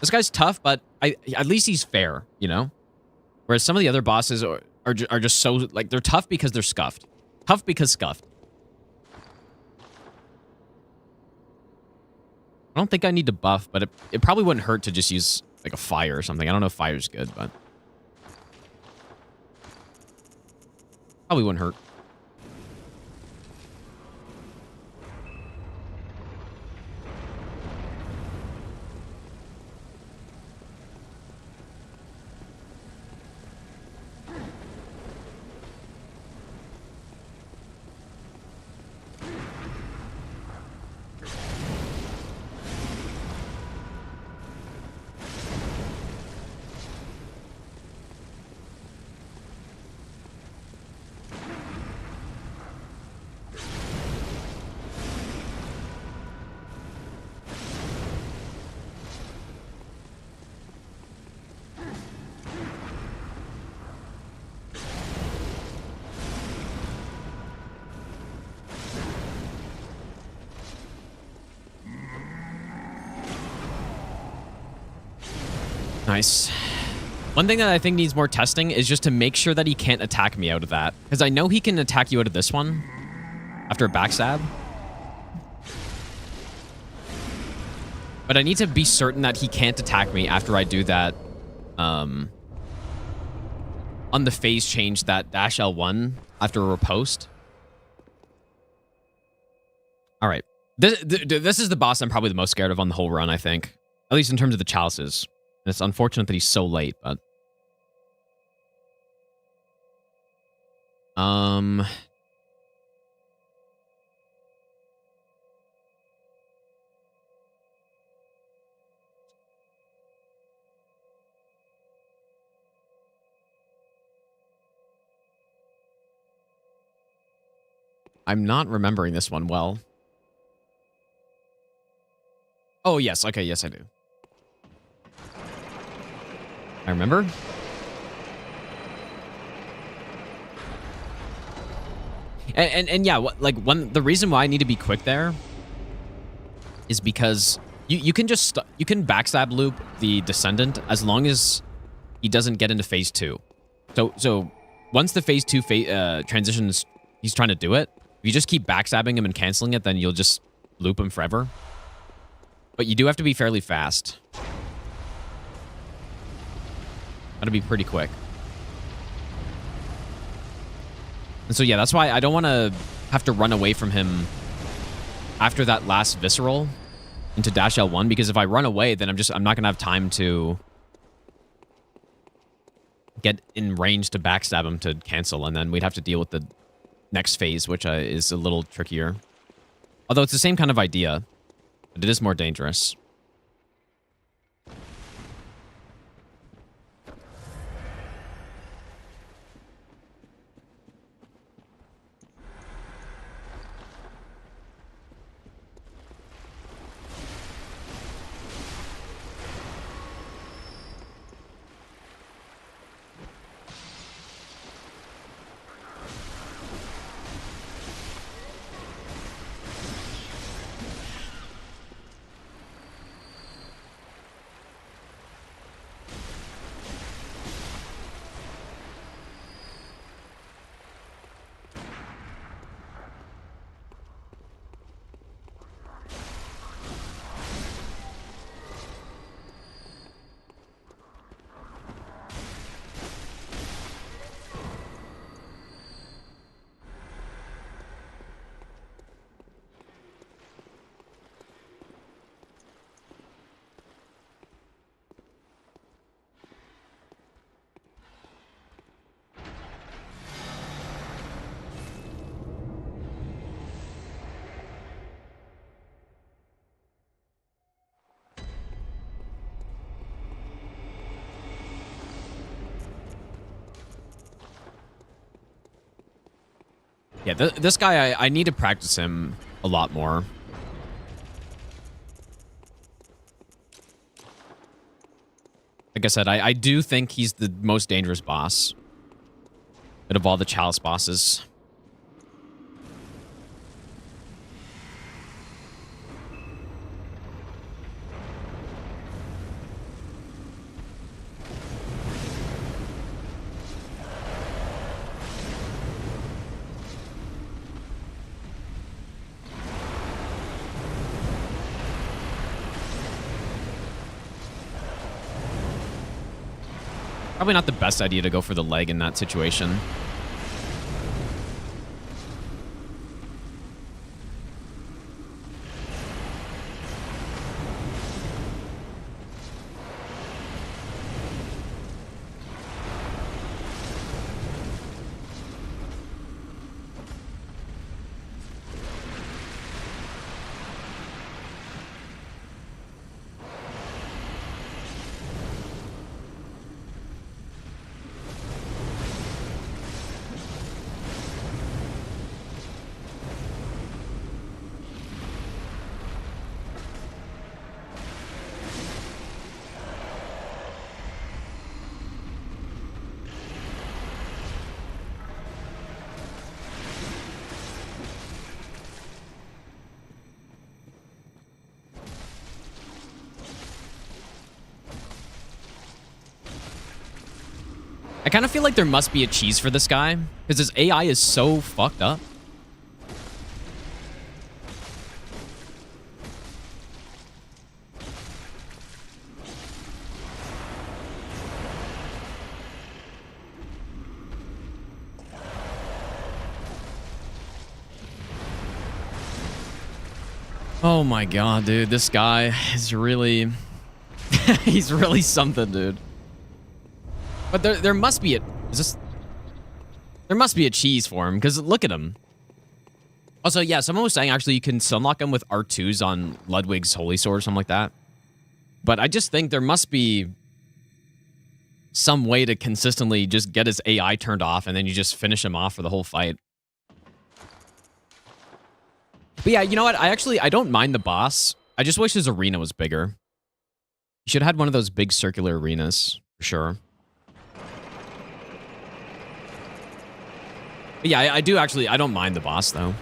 [SPEAKER 1] This guy's tough, but at least he's fair, you know? Whereas some of the other bosses are just so... like, they're tough because they're scuffed. Tough because scuffed. I don't think I need to buff, but it probably wouldn't hurt to just use, like, a fire or something. I don't know if fire's good, but... probably wouldn't hurt. Nice. One thing that I think needs more testing is just to make sure that he can't attack me out of that. Because I know he can attack you out of this one after a backstab. But I need to be certain that he can't attack me after I do that on the phase change, that dash L1 after a riposte. All right. This is the boss I'm probably the most scared of on the whole run, I think. At least in terms of the chalices. And it's unfortunate that he's so late, but... I'm not remembering this one well. Oh, yes. Okay, yes, I do. I remember. And yeah, the reason why I need to be quick there is because you can just you can backstab loop the Descendant as long as he doesn't get into phase 2. So once the phase 2 transitions, he's trying to do it. If you just keep backstabbing him and canceling it, then you'll just loop him forever. But you do have to be fairly fast. Gotta be pretty quick. And so, yeah, that's why I don't want to have to run away from him after that last Visceral into Dash L1, because if I run away, then I'm not going to have time to get in range to backstab him to cancel, and then we'd have to deal with the next phase, which is a little trickier. Although it's the same kind of idea, but it is more dangerous. Yeah, this guy, I need to practice him a lot more. Like I said, I do think he's the most dangerous boss out of all the Chalice bosses. Probably not the best idea to go for the leg in that situation. I kind of feel like there must be a cheese for this guy, because his AI is so fucked up. Oh my god, dude. This guy is really... he's really something, dude. But there must be a... Is this... There must be a cheese for him, because look at him. Also, yeah, someone was saying actually you can sunlock him with R2s on Ludwig's Holy Sword or something like that. But I just think there must be some way to consistently just get his AI turned off and then you just finish him off for the whole fight. But yeah, you know what? I don't mind the boss. I just wish his arena was bigger. You should have had one of those big circular arenas, for sure. But yeah, I don't mind the boss, though.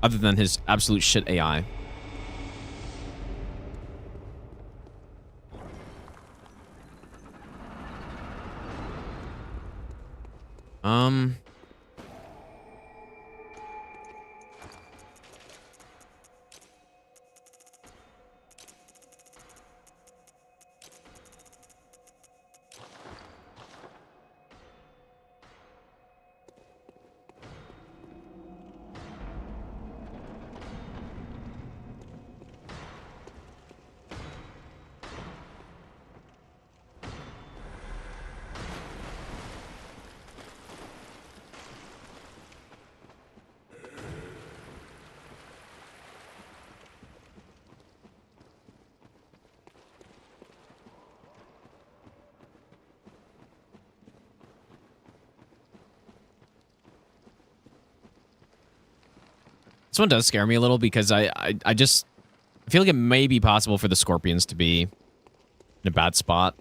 [SPEAKER 1] Other than his absolute shit AI. This one does scare me a little because I feel like it may be possible for the scorpions to be in a bad spot.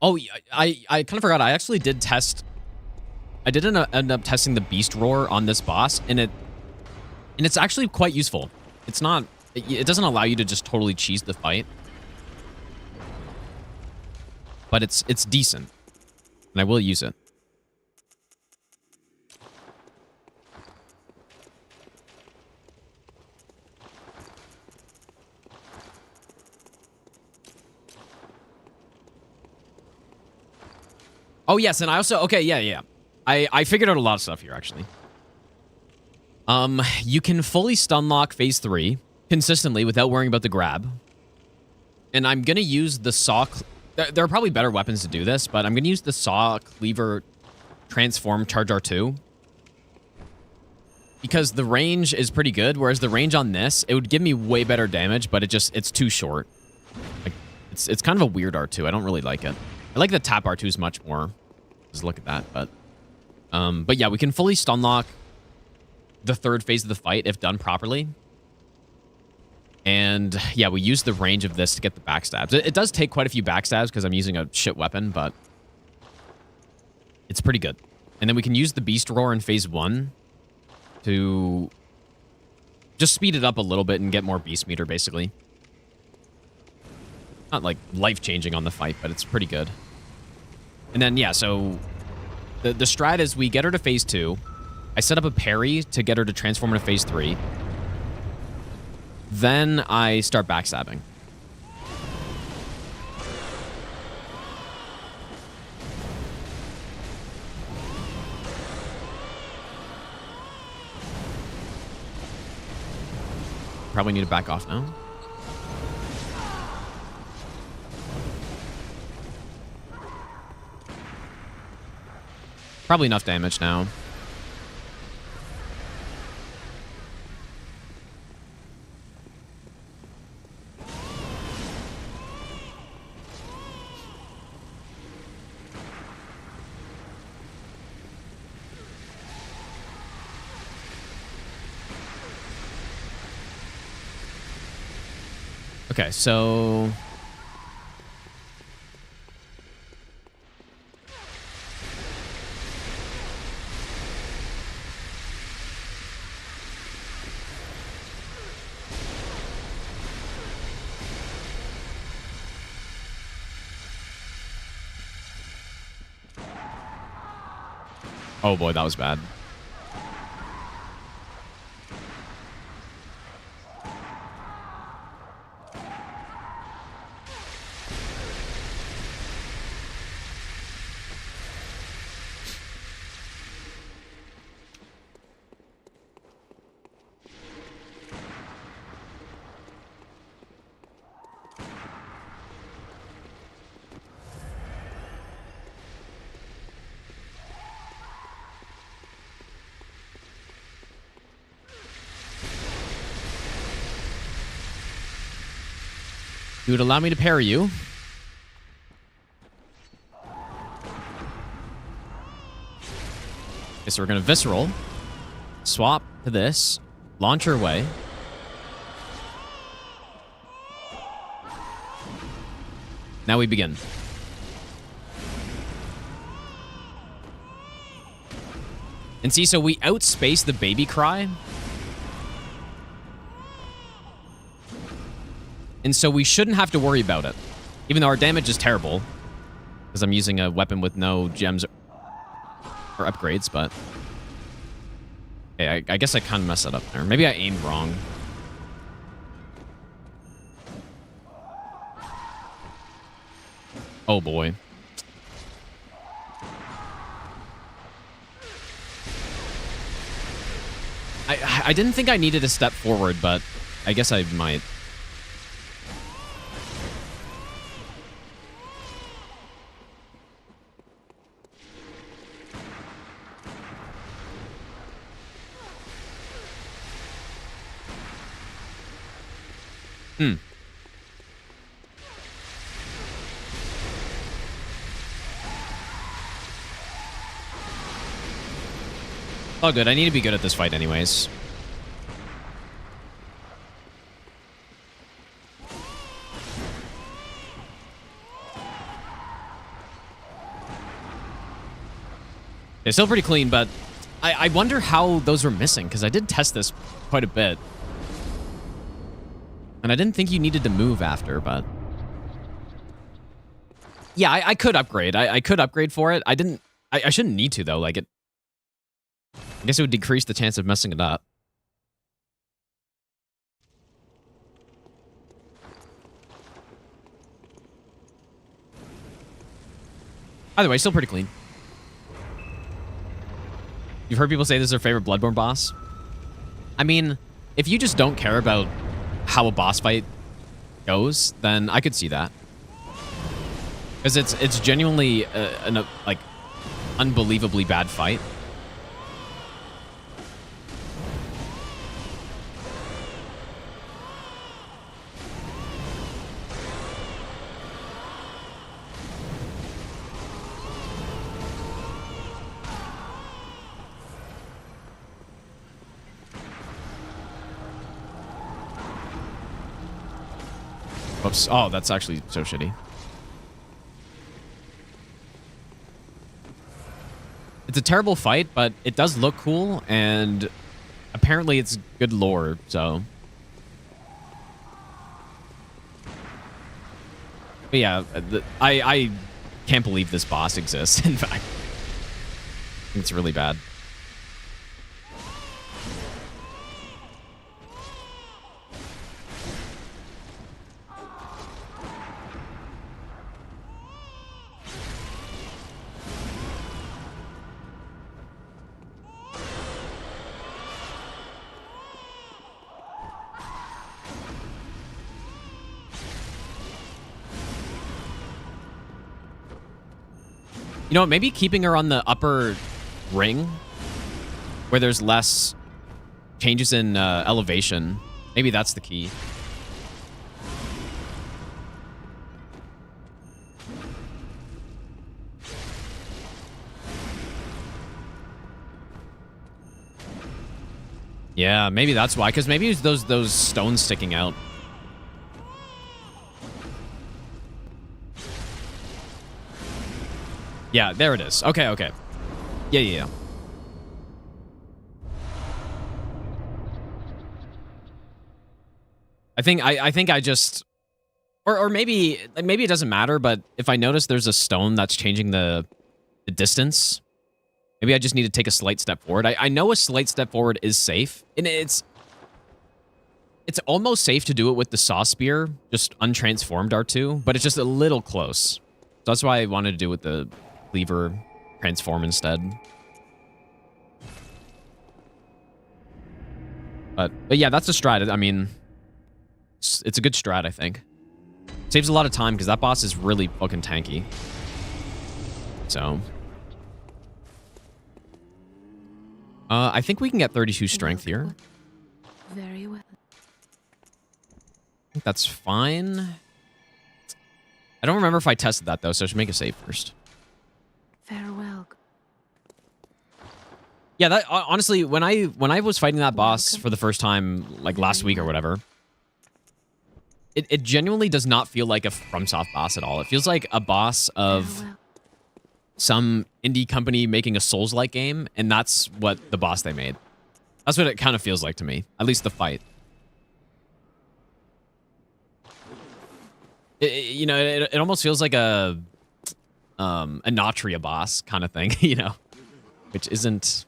[SPEAKER 1] Oh, I kind of forgot. I actually did test. I did end up testing the beast roar on this boss, and it's actually quite useful. It's not. It doesn't allow you to just totally cheese the fight, but it's decent, and I will use it. Oh, yes, and I also... Okay, yeah. I figured out a lot of stuff here, actually. You can fully stun lock phase 3 consistently without worrying about the grab. And I'm going to use the saw... There are probably better weapons to do this, but I'm going to use the saw cleaver transform charge R2. Because the range is pretty good, whereas the range on this, it would give me way better damage, but it's too short. Like, it's kind of a weird R2. I don't really like it. I like the tap R2s much more. Just look at that, but yeah, we can fully stun lock the third phase of the fight if done properly. And yeah, we use the range of this to get the backstabs. It does take quite a few backstabs because I'm using a shit weapon, but it's pretty good. And then we can use the beast roar in phase 1 to just speed it up a little bit and get more beast meter, basically. Not like life-changing on the fight, but it's pretty good. And then, yeah, so the strat is we get her to phase 2. I set up a parry to get her to transform into phase 3. Then I start backstabbing. Probably need to back off now. Probably enough damage now. Okay, so... Oh boy, that was bad. You would allow me to parry you. Okay, so we're going to visceral. Swap to this. Launch her away. Now we begin. And see, so we outspace the baby cry. And so we shouldn't have to worry about it. Even though our damage is terrible. Because I'm using a weapon with no gems or upgrades, but... Okay, I guess I kind of messed that up there. Maybe I aimed wrong. Oh boy. I didn't think I needed a step forward, but I guess I might. Oh, good. I need to be good at this fight anyways. It's still pretty clean, but I wonder how those were missing, because I did test this quite a bit. And I didn't think you needed to move after, but... Yeah, I could upgrade. I could upgrade for it. I didn't... I shouldn't need to, though. Like, I guess it would decrease the chance of messing it up. Either way, still pretty clean. You've heard people say this is their favorite Bloodborne boss? I mean, if you just don't care about how a boss fight goes, then I could see that. Because it's genuinely an like unbelievably bad fight. Whoops. Oh, that's actually so shitty. It's a terrible fight, but it does look cool, and apparently it's good lore, so... But yeah, I can't believe this boss exists, in fact. It's really bad. You know what, maybe keeping her on the upper ring, where there's less changes in elevation, maybe that's the key. Yeah, maybe that's why, because maybe it's those stones sticking out. Yeah, there it is. Okay, okay. Yeah. I think I just... Or maybe it doesn't matter, but if I notice there's a stone that's changing the distance, maybe I just need to take a slight step forward. I know a slight step forward is safe, and it's almost safe to do it with the saw spear, just untransformed R2, but it's just a little close. So that's why I wanted to do it with the cleaver transform instead. But yeah, that's a strat. I mean, it's a good strat, I think. Saves a lot of time because that boss is really fucking tanky. So, I think we can get 32 strength here.
[SPEAKER 4] Very well.
[SPEAKER 1] I think that's fine. I don't remember if I tested that though, so I should make a save first.
[SPEAKER 4] Farewell.
[SPEAKER 1] Yeah, that honestly, when I was fighting that boss for the first time, like last week or whatever, it genuinely does not feel like a FromSoft boss at all. It feels like a boss of some indie company making a Souls-like game, and that's what the boss they made. That's what it kind of feels like to me, at least the fight. You know, it almost feels like a Natria boss kind of thing, you know, which isn't...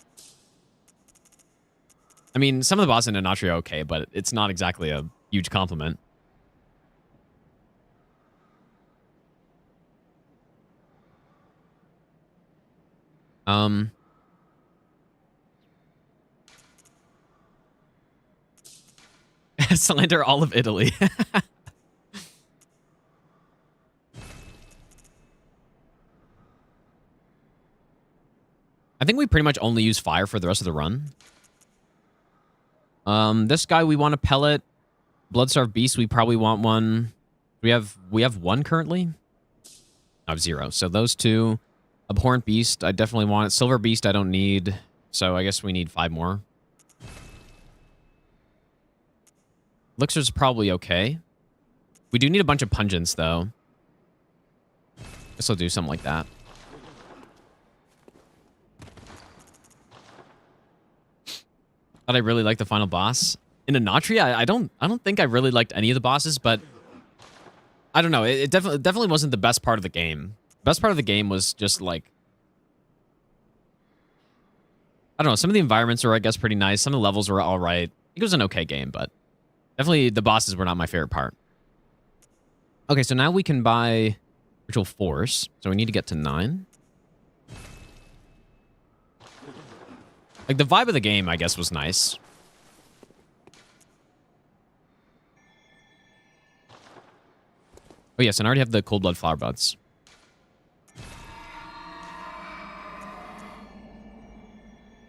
[SPEAKER 1] I mean, some of the bosses in Natria are okay, but it's not exactly a huge compliment. Um, slander all of Italy. I think we pretty much only use fire for the rest of the run. This guy we want a pellet. Bloodstarved Beast, we probably want one. We have one currently. I have 0. So those 2. Abhorrent Beast, I definitely want it. Silver Beast, I don't need. So I guess we need 5 more. Elixir's probably okay. We do need a bunch of pungents, though. Guess I'll do something like that. Thought I really liked the final boss. In Anatria, I don't think I really liked any of the bosses, but I don't know. It definitely wasn't the best part of the game. Best part of the game was just like, I don't know. Some of the environments were, I guess, pretty nice. Some of the levels were all right. I think it was an okay game, but definitely the bosses were not my favorite part. Okay, so now we can buy Ritual Force. So we need to get to 9. Like, the vibe of the game, I guess, was nice. Oh, yes, and I already have the Cold Blood Flower Buds.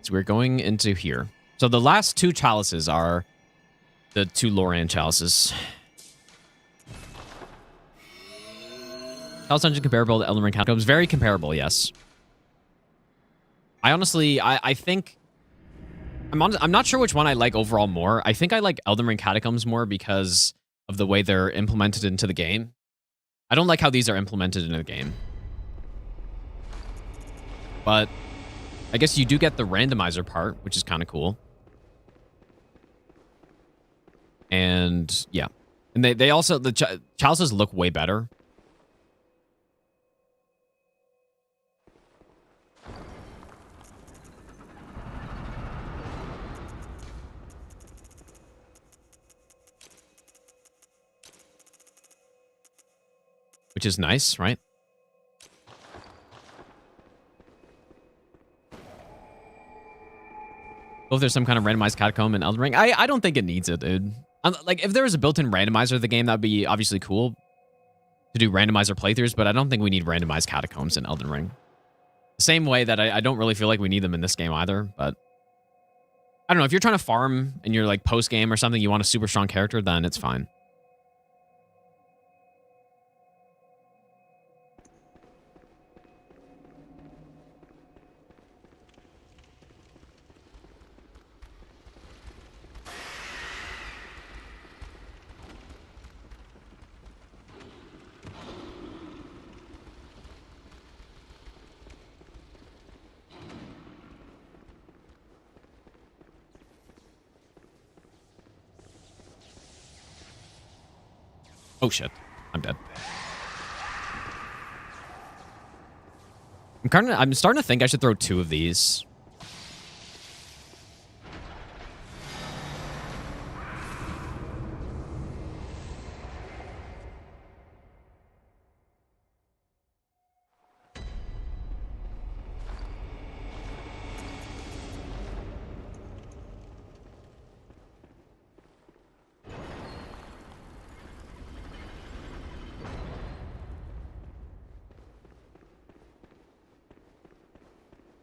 [SPEAKER 1] So we're going into here. So the last 2 chalices are the 2 Loran chalices. Chalice Dungeon comparable to Elden Ring Catacombs. Very comparable, yes. I honestly, I think... I'm not sure which one I like overall more. I think I like Elden Ring Catacombs more because of the way they're implemented into the game. I don't like how these are implemented into the game. But I guess you do get the randomizer part, which is kind of cool. And yeah. And they also, the chalices look way better. Which is nice, right? Well, if there's some kind of randomized catacomb in Elden Ring, I don't think it needs it, dude. Like, if there was a built-in randomizer of the game, that would be obviously cool to do randomizer playthroughs, but I don't think we need randomized catacombs in Elden Ring. The same way that I don't really feel like we need them in this game either, but I don't know. If you're trying to farm and you're like post-game or something, you want a super strong character, then it's fine. Oh shit, I'm dead. I'm starting to think I should throw 2 of these.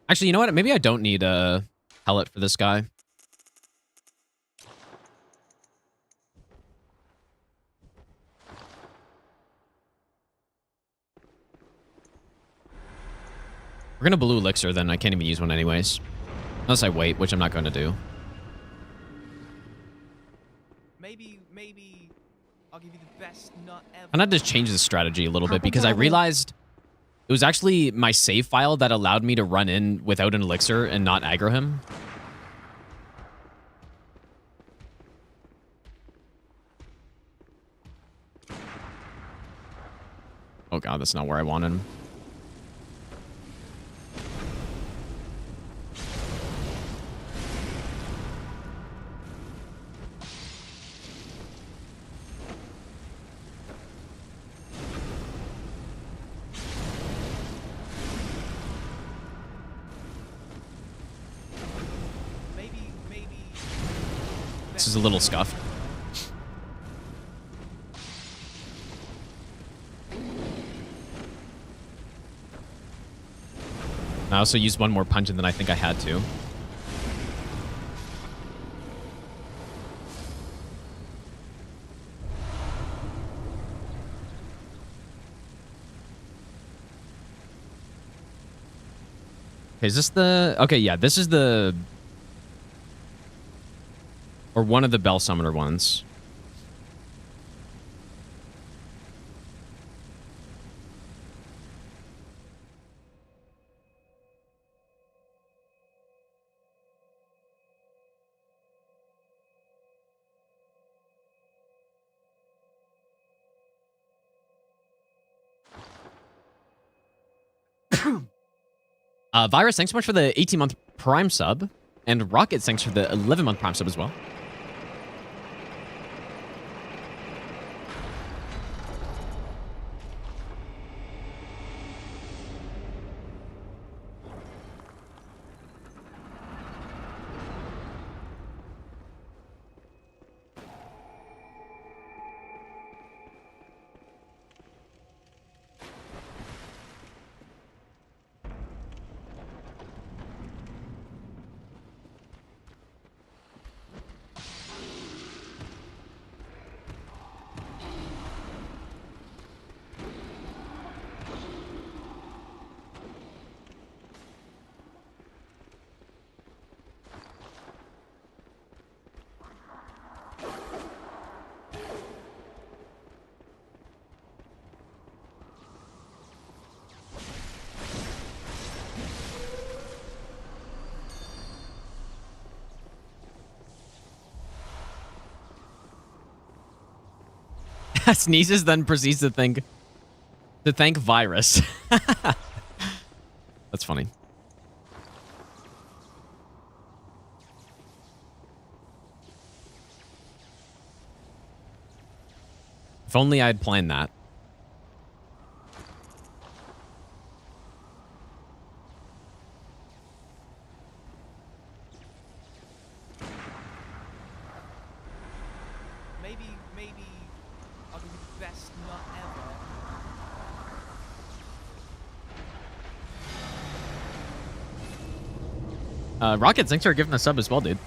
[SPEAKER 1] Actually, you know what? Maybe I don't need a pellet for this guy. We're gonna blue elixir, then I can't even use one anyways. Unless I wait, which I'm not going to do.
[SPEAKER 3] Maybe I'll give you the best nut ever.
[SPEAKER 1] And I just change the strategy a little bit because I realized it was actually my save file that allowed me to run in without an elixir and not aggro him. Oh god, that's not where I wanted him. box is a little scuffed. I also used one more punch than I think I had to. Okay, is this the... Okay, yeah, this is the... Or one of the Bell Summoner ones. Virus, thanks so much for the 18-month Prime sub. And Rocket, thanks for the 11-month Prime sub as well. Sneezes, then proceeds to thank Virus. That's funny. If only I'd planned that.
[SPEAKER 3] Maybe I'll be the best nut ever.
[SPEAKER 1] Rocket, thanks for giving a sub as well, dude.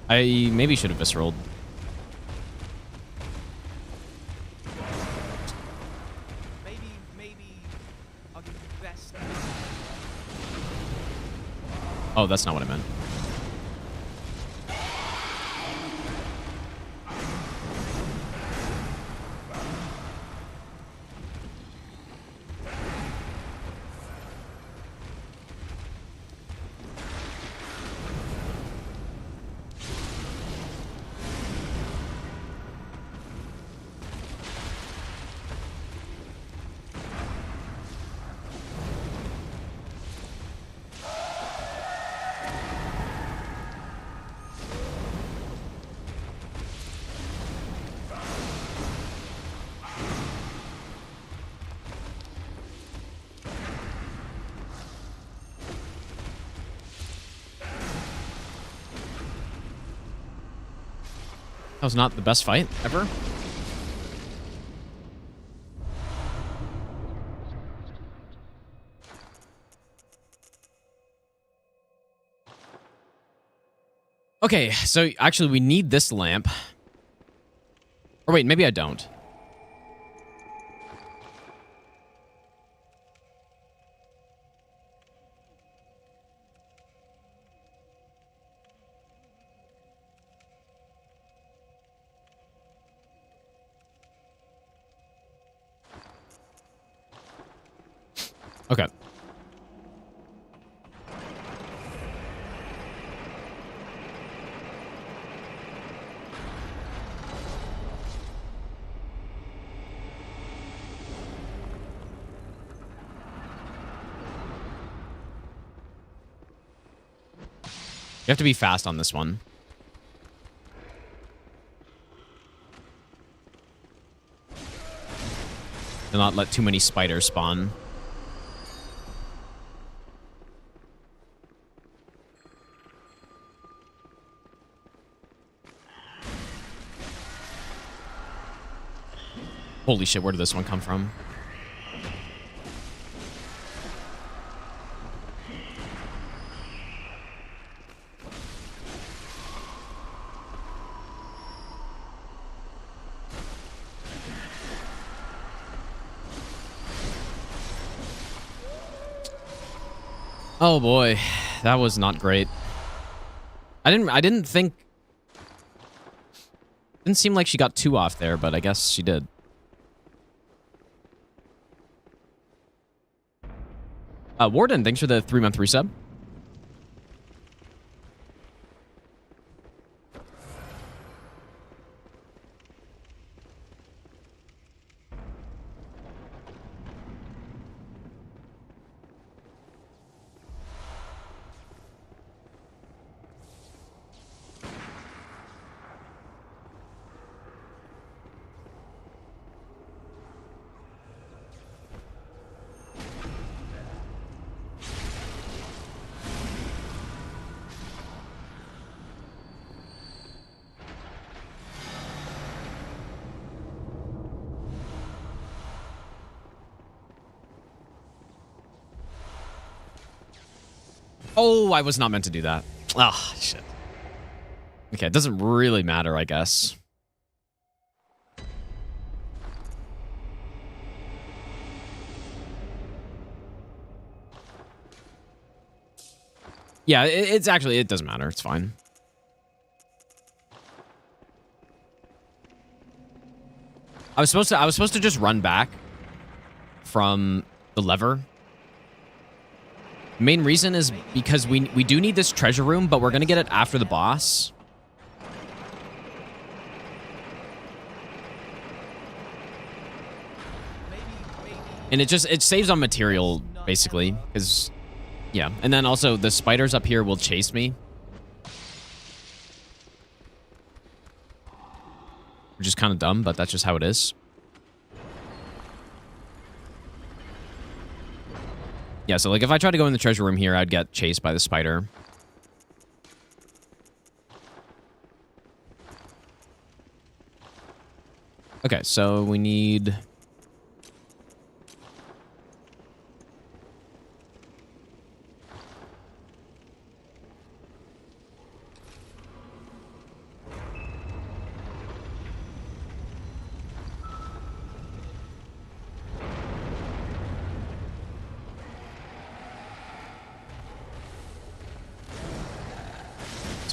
[SPEAKER 1] I maybe should have visceraled.
[SPEAKER 3] Maybe I'll be the best.
[SPEAKER 1] Oh, that's not what I meant. That was not the best fight ever. Okay, so actually we need this lamp. Or wait, maybe I don't. Okay. You have to be fast on this one. Do not let too many spiders spawn. Holy shit, where did this one come from? Oh boy, that was not great. I didn't think... Didn't seem like she got 2 off there, but I guess she did. Warden, thanks for the 3-month resub. Oh, I was not meant to do that. Ah, shit. Okay, it doesn't really matter, I guess. Yeah, it's actually, it doesn't matter. It's fine. I was supposed to just run back from the lever. Main reason is because we do need this treasure room, but we're gonna get it after the boss. And it saves on material, basically, because, yeah. And then also, the spiders up here will chase me. Which is kind of dumb, but that's just how it is. Yeah, so, like, if I tried to go in the treasure room here, I'd get chased by the spider. Okay, so we need...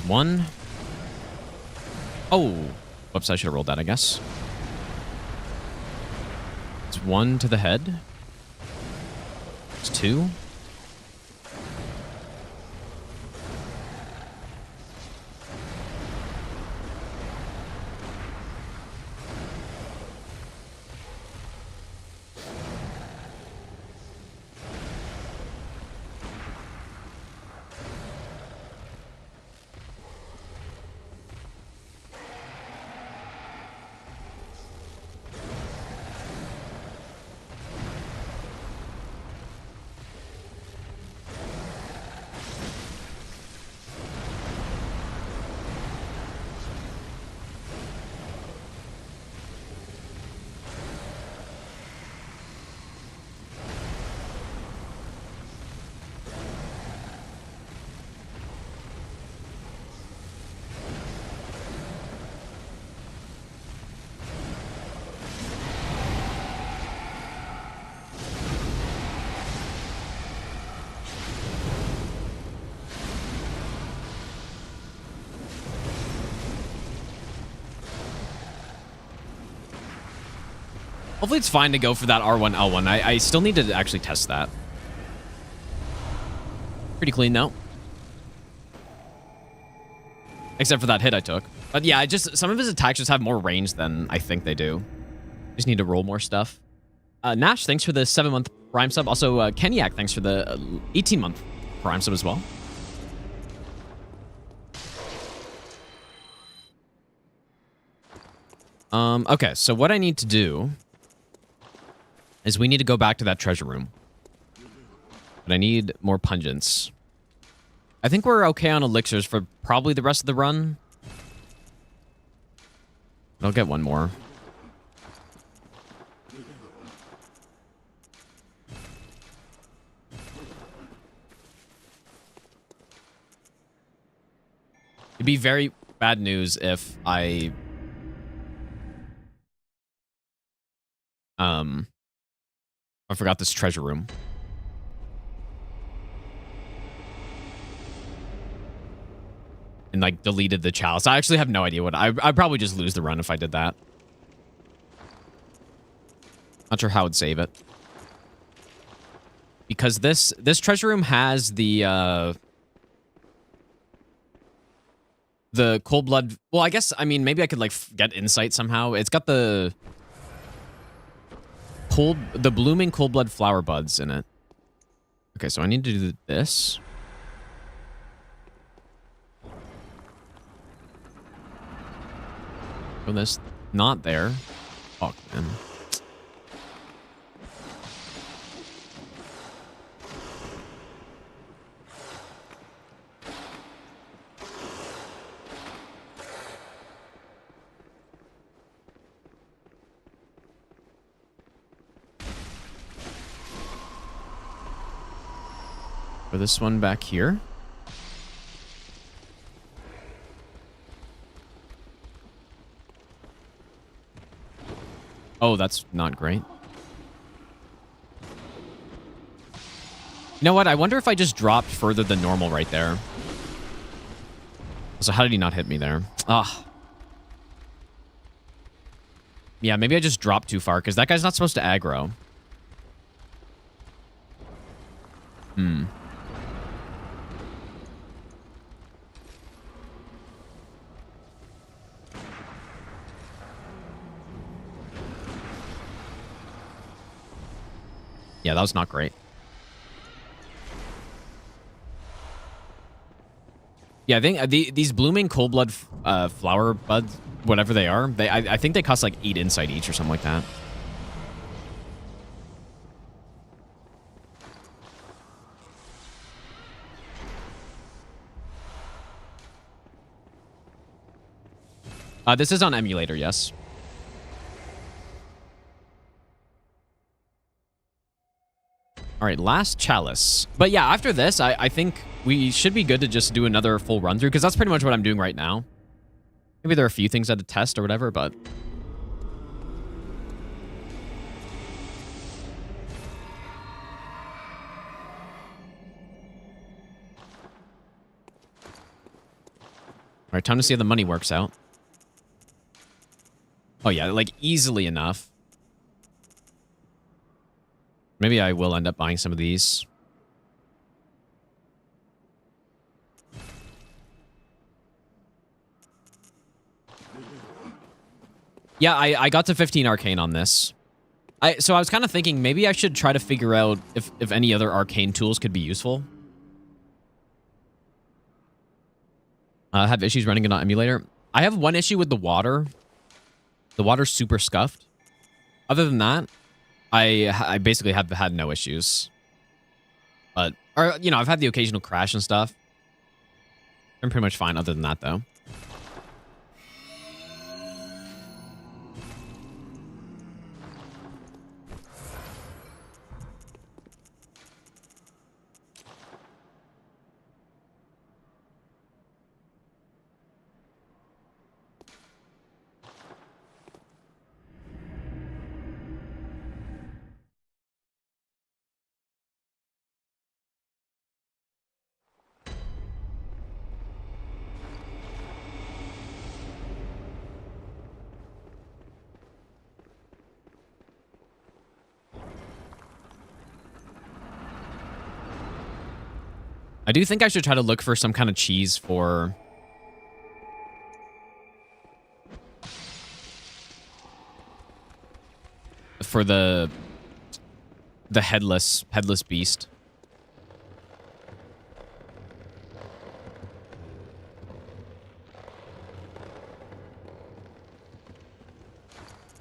[SPEAKER 1] One. Oh. Whoops, I should have rolled that, I guess. It's 1 to the head. It's 2. Hopefully it's fine to go for that R1, L1. I still need to actually test that. Pretty clean, though. Except for that hit I took. But yeah, some of his attacks just have more range than I think they do. Just need to roll more stuff. Nash, thanks for the 7-month Prime sub. Also, Kenyak, thanks for the 18-month Prime sub as well. Okay, so what I need to do is we need to go back to that treasure room. But I need more pungence. I think we're okay on elixirs for probably the rest of the run. I'll get one more. It'd be very bad news if I forgot this treasure room. And like deleted the chalice. I actually have no idea what I'd probably just lose the run if I did that. Not sure how I'd save it. Because this treasure room has the cold blood. Well, I guess, I mean, maybe I could like get insight somehow. It's got the blooming cold blood flower buds in it. Okay, so I need to do this. Oh, this not there. Fuck, man. For this one back here. Oh, that's not great. You know what? I wonder if I just dropped further than normal right there. So how did he not hit me there? Ah. Yeah, maybe I just dropped too far because that guy's not supposed to aggro. Hmm. Yeah, that was not great. Yeah, I think these blooming cold blood flower buds, whatever they are, I think they cost like 8 insight each or something like that. This is on emulator, yes. All right, last chalice. But yeah, after this, I think we should be good to just do another full run through because that's pretty much what I'm doing right now. Maybe there are a few things I had to test or whatever, but... All right, time to see how the money works out. Oh yeah, like easily enough. Maybe I will end up buying some of these. Yeah, I got to 15 arcane on this. So I was kind of thinking maybe I should try to figure out if any other arcane tools could be useful. I have issues running it on emulator. I have one issue with the water. The water's super scuffed. Other than that, I basically have had no issues. But, or, you know, I've had the occasional crash and stuff. I'm pretty much fine other than that, though. I do think I should try to look for some kind of cheese for... for the headless beast.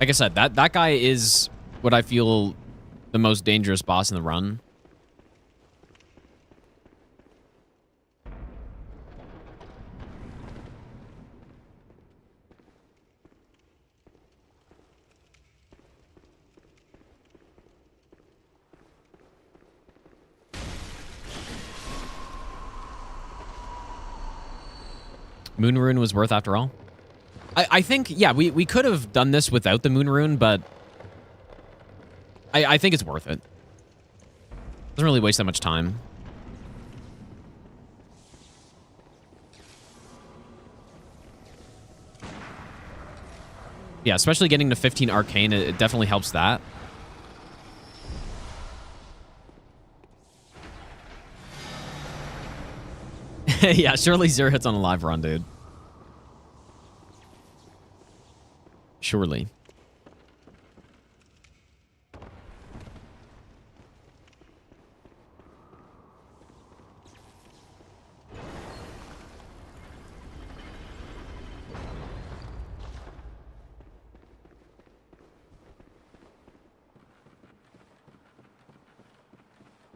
[SPEAKER 1] Like I said, that guy is what I feel the most dangerous boss in the run. Moon Rune was worth after all. I think, yeah, we could have done this without the Moon Rune, but I think it's worth it. Doesn't really waste that much time. Yeah, especially getting to 15 Arcane, it definitely helps that. Yeah, surely 0 hits on a live run, dude. Surely.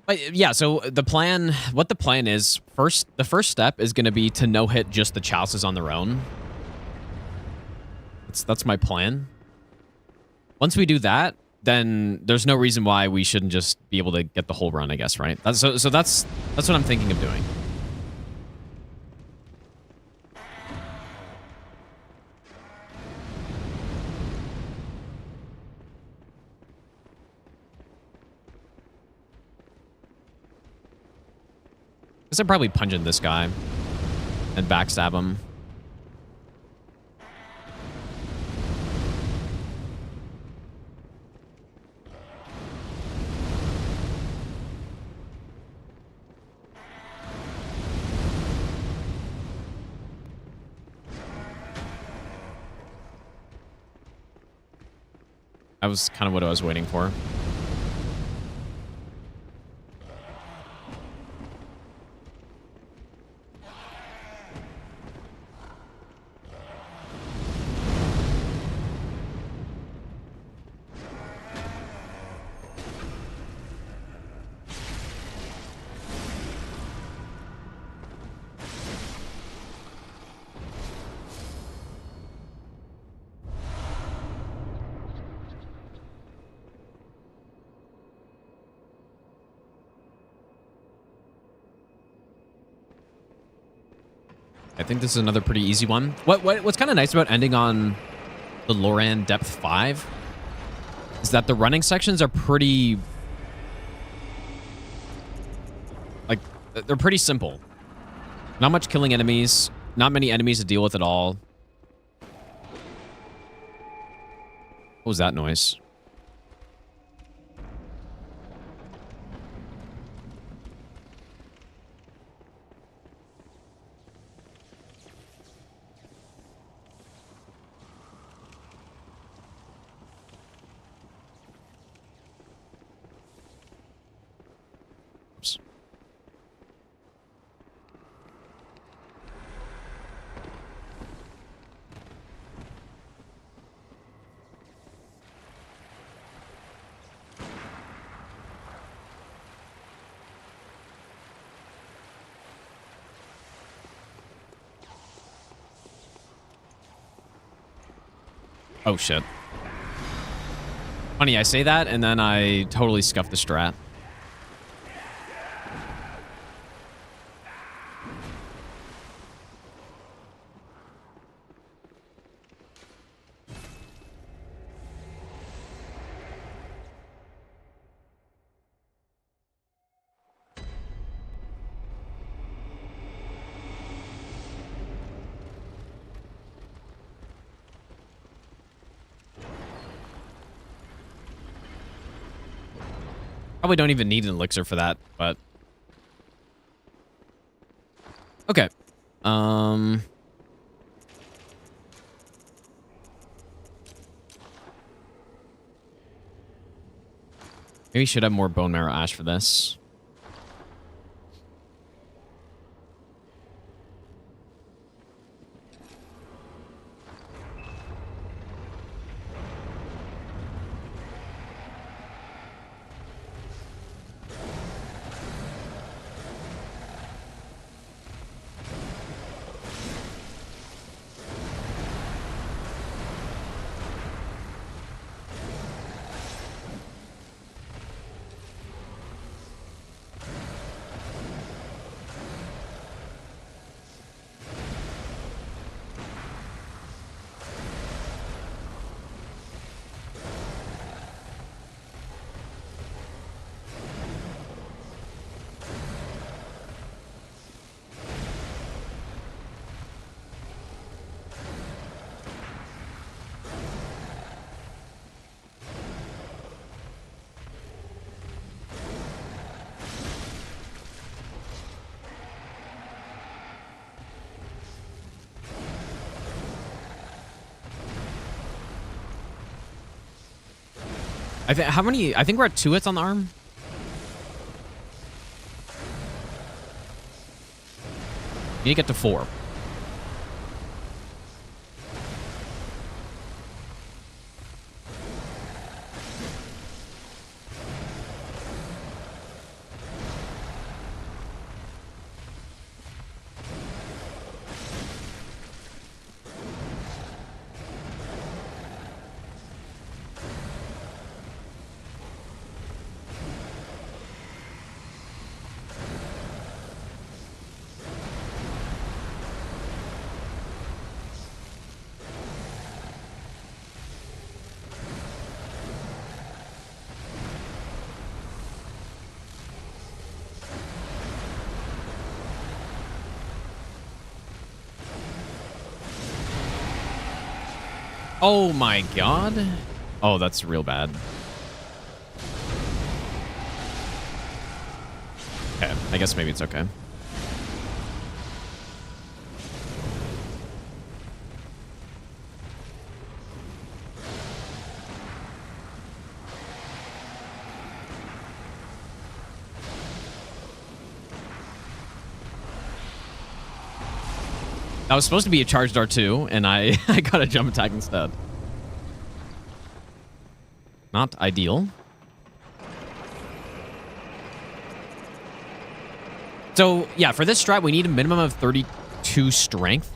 [SPEAKER 1] But yeah, so the plan, what the plan is, the first step is going to be to no-hit just the chalices on their own. That's my plan. Once we do that, then there's no reason why we shouldn't just be able to get the whole run, I guess, right? So that's what I'm thinking of doing. Guess I'm probably pungent this guy and backstab him. That was kind of what I was waiting for. I think this is another pretty easy one. What's kind of nice about ending on the Loran depth 5 is that the running sections are pretty, like, they're pretty simple. Not much killing enemies, not many enemies to deal with at all. What was that noise? Oh, shit. Funny, I say that, and then I totally scuff the strat. Probably don't even need an elixir for that, but... Okay. Maybe we should have more bone marrow ash for this. How many? I think we're at 2 hits on the arm. You need to get to 4. Oh my god. Oh, that's real bad. Okay, I guess maybe it's okay. That was supposed to be a charged R2, and I got a jump attack instead. Not ideal. So, yeah, for this strat, we need a minimum of 32 strength.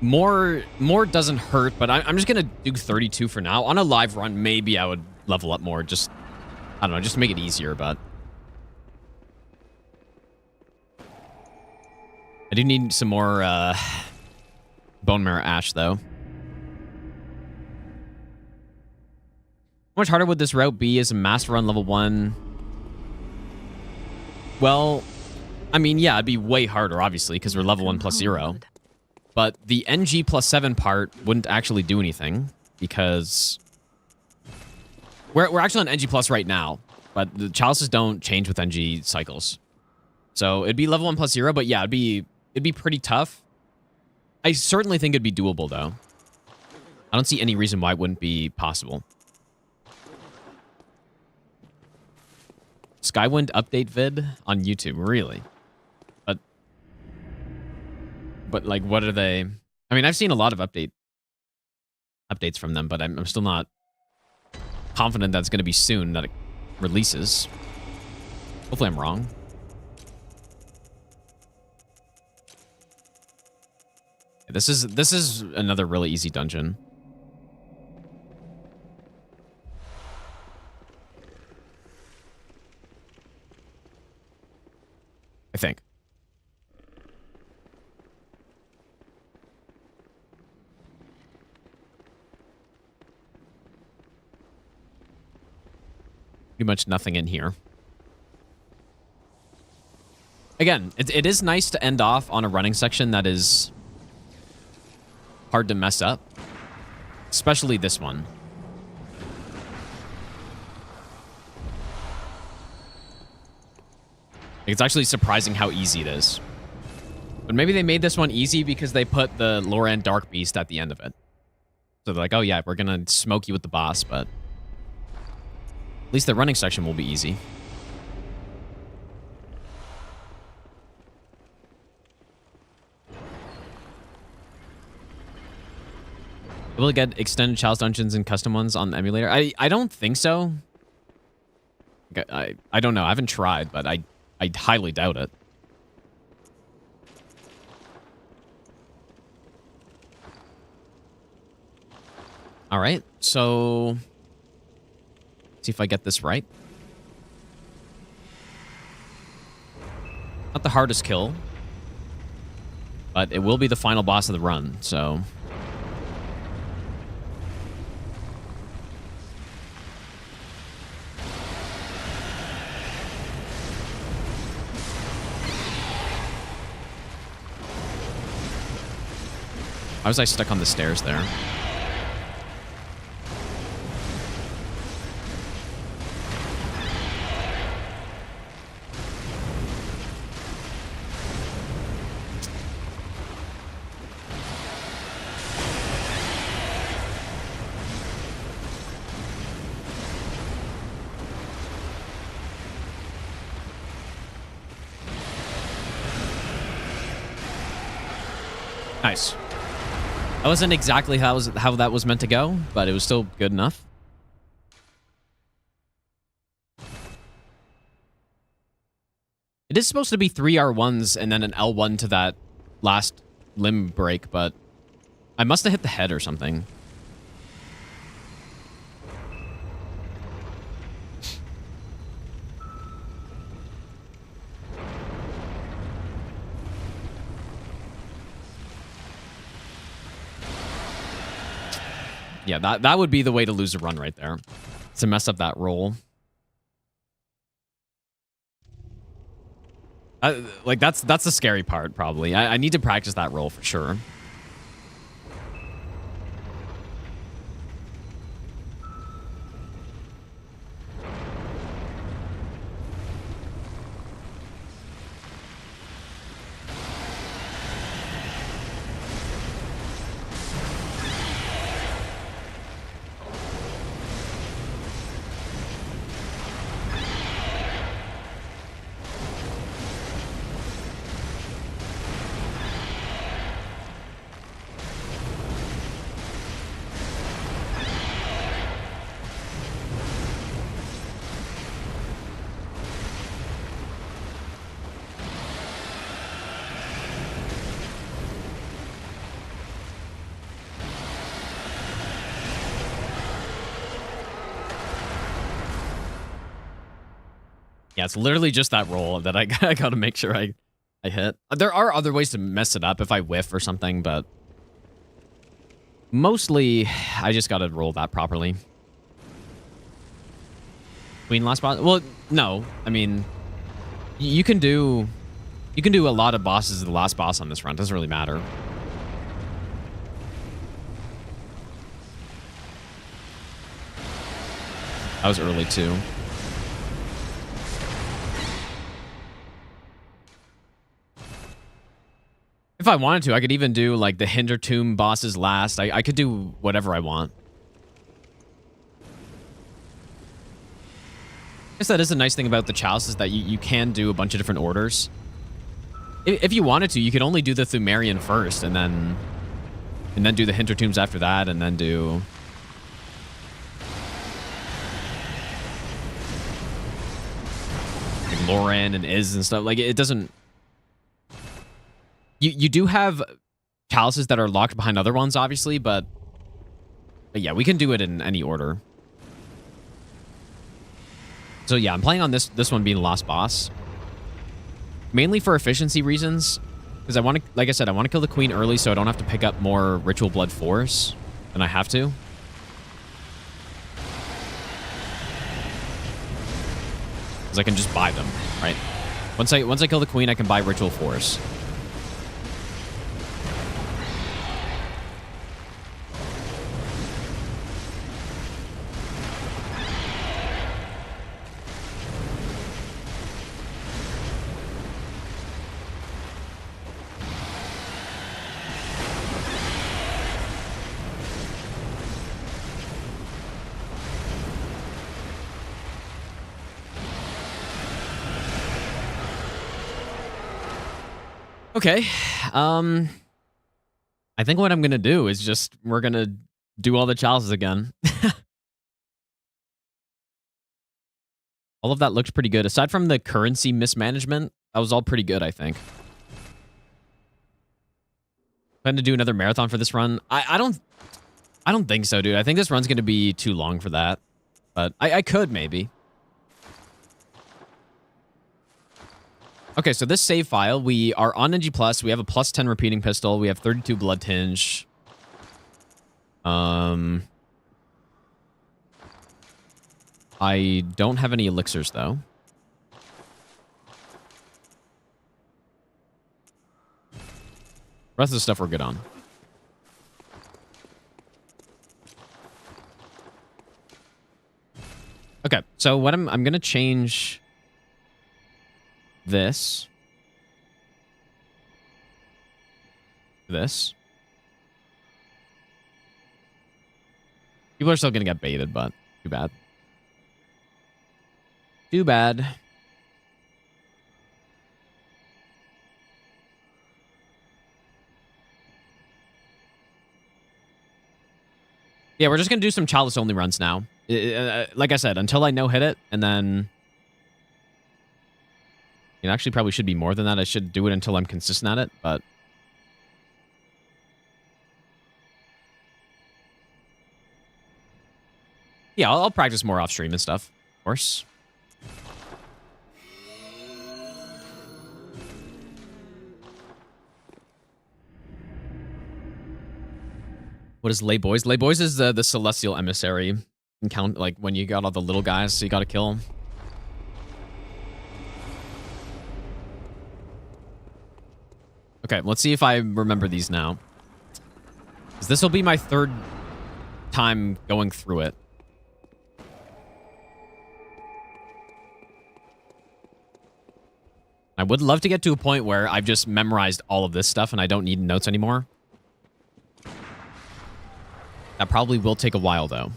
[SPEAKER 1] More doesn't hurt, but I'm just going to do 32 for now. On a live run, maybe I would level up more. Just, I don't know, just to make it easier, but... I do need some more bone marrow ash, though. How much harder would this route be as a master run level 1? Well, I mean, yeah, it'd be way harder, obviously, because we're level 1 plus 0. But the NG plus 7 part wouldn't actually do anything, because we're actually on NG plus right now, but the chalices don't change with NG cycles. So it'd be level 1 plus 0, but yeah, it'd be pretty tough. I certainly think it'd be doable, though. I don't see any reason why it wouldn't be possible. Skywind update vid on YouTube, really? But like, what are they? I mean, I've seen a lot of updates from them, but I'm still not confident that's going to be soon that it releases. Hopefully I'm wrong. This is another really easy dungeon. I think. Pretty much nothing in here. Again, it is nice to end off on a running section that is hard to mess up. Especially this one. It's actually surprising how easy it is. But maybe they made this one easy because they put the Loran Dark Beast at the end of it. So they're like, oh yeah, we're gonna smoke you with the boss, but at least the running section will be easy. Able to get extended Chalice dungeons and custom ones on the emulator? I don't think so. I don't know. I haven't tried, but I highly doubt it. All right, so see if I get this right. Not the hardest kill, but it will be the final boss of the run, so... Why was I stuck on the stairs there? Nice. That wasn't exactly how that was meant to go, but it was still good enough. It is supposed to be 3 R1s and then an L1 to that last limb break, but I must have hit the head or something. Yeah, that would be the way to lose a run right there. To mess up that roll. Like, that's the scary part, probably. I need to practice that roll for sure. Yeah, it's literally just that roll that I gotta make sure I hit. There are other ways to mess it up if I whiff or something, but mostly I just gotta roll that properly. Queen last boss? Well, no. I mean, you can do a lot of bosses as the last boss on this run. Doesn't really matter. That was early too. If I wanted to, I could even do, like, the Hinder Tomb bosses last. I could do whatever I want. I guess that is a nice thing about the Chalices, that you can do a bunch of different orders. If you wanted to, you could only do the Thumerian first, and then do the Hinder Tombs after that, and then do... like Loran and Iz and stuff. Like, it doesn't... You do have Chalices that are locked behind other ones, obviously, but yeah, we can do it in any order. So yeah, I'm playing on this one being the last boss. Mainly for efficiency reasons, because I want to, like I said, I want to kill the Queen early so I don't have to pick up more Ritual Blood Force than I have to. Because I can just buy them, right? Once I kill the Queen, I can buy Ritual Force. Okay. I think what I'm gonna do is just we're gonna do all the chalices again. All of that looked pretty good. Aside from the currency mismanagement, that was all pretty good, I think. Plan to do another marathon for this run? I don't think so, dude. I think this run's gonna be too long for that. But I could maybe. Okay, so this save file, we are on NG+, we have a +10 repeating pistol, we have 32 blood tinge. I don't have any elixirs, though. Rest of the stuff we're good on. Okay, so what I'm gonna change this. This. People are still gonna get baited, but too bad. Too bad. Yeah, we're just gonna do some chalice only runs now. Like I said, until I no-hit it, and then it actually probably should be more than that. I should do it until I'm consistent at it, but yeah, I'll practice more off stream and stuff, of course. What is Lay Boys? Lay Boys is the celestial emissary. Count like when you got all the little guys, so you gotta kill them. Okay, let's see if I remember these now. This will be my third time going through it. I would love to get to a point where I've just memorized all of this stuff and I don't need notes anymore. That probably will take a while, though.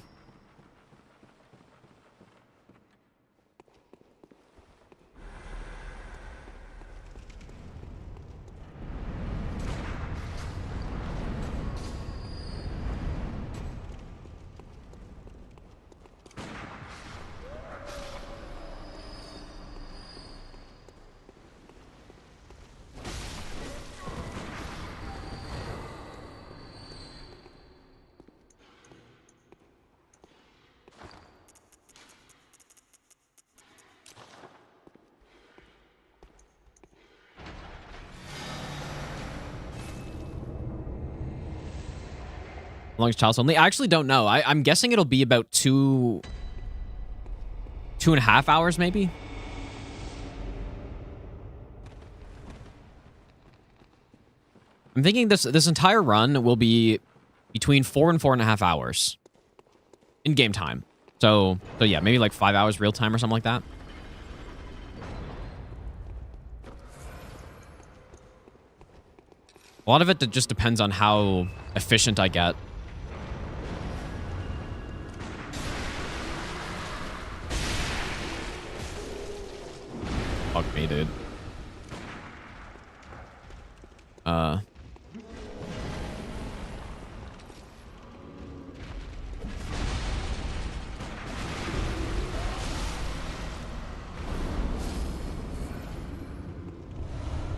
[SPEAKER 1] How long is Chalice only? I actually don't know. I'm guessing it'll be about 2.5 hours, maybe. I'm thinking this entire run will be between 4 and 4.5 hours in game time. So yeah, maybe like 5 hours real time or something like that. A lot of it just depends on how efficient I get. Fuck me, dude. Not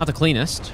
[SPEAKER 1] the cleanest.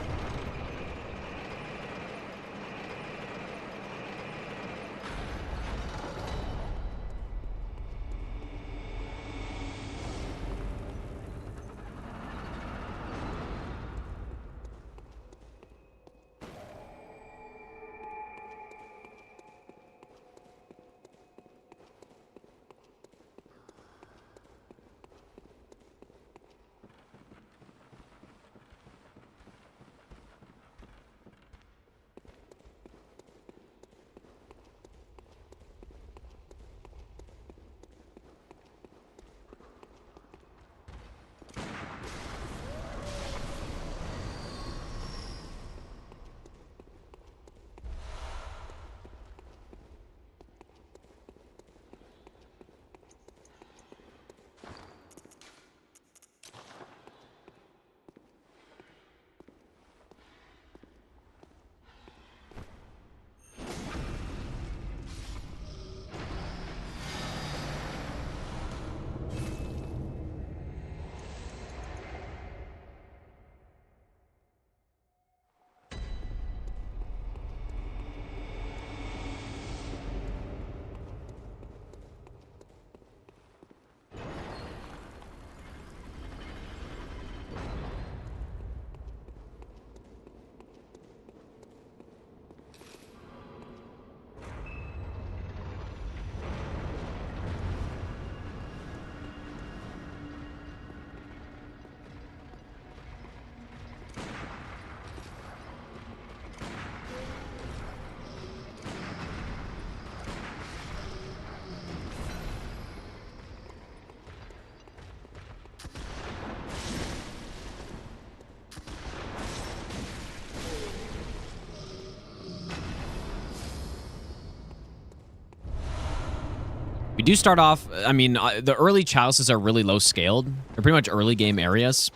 [SPEAKER 1] We do start off, I mean, the early chalices are really low scaled. They're pretty much early game areas.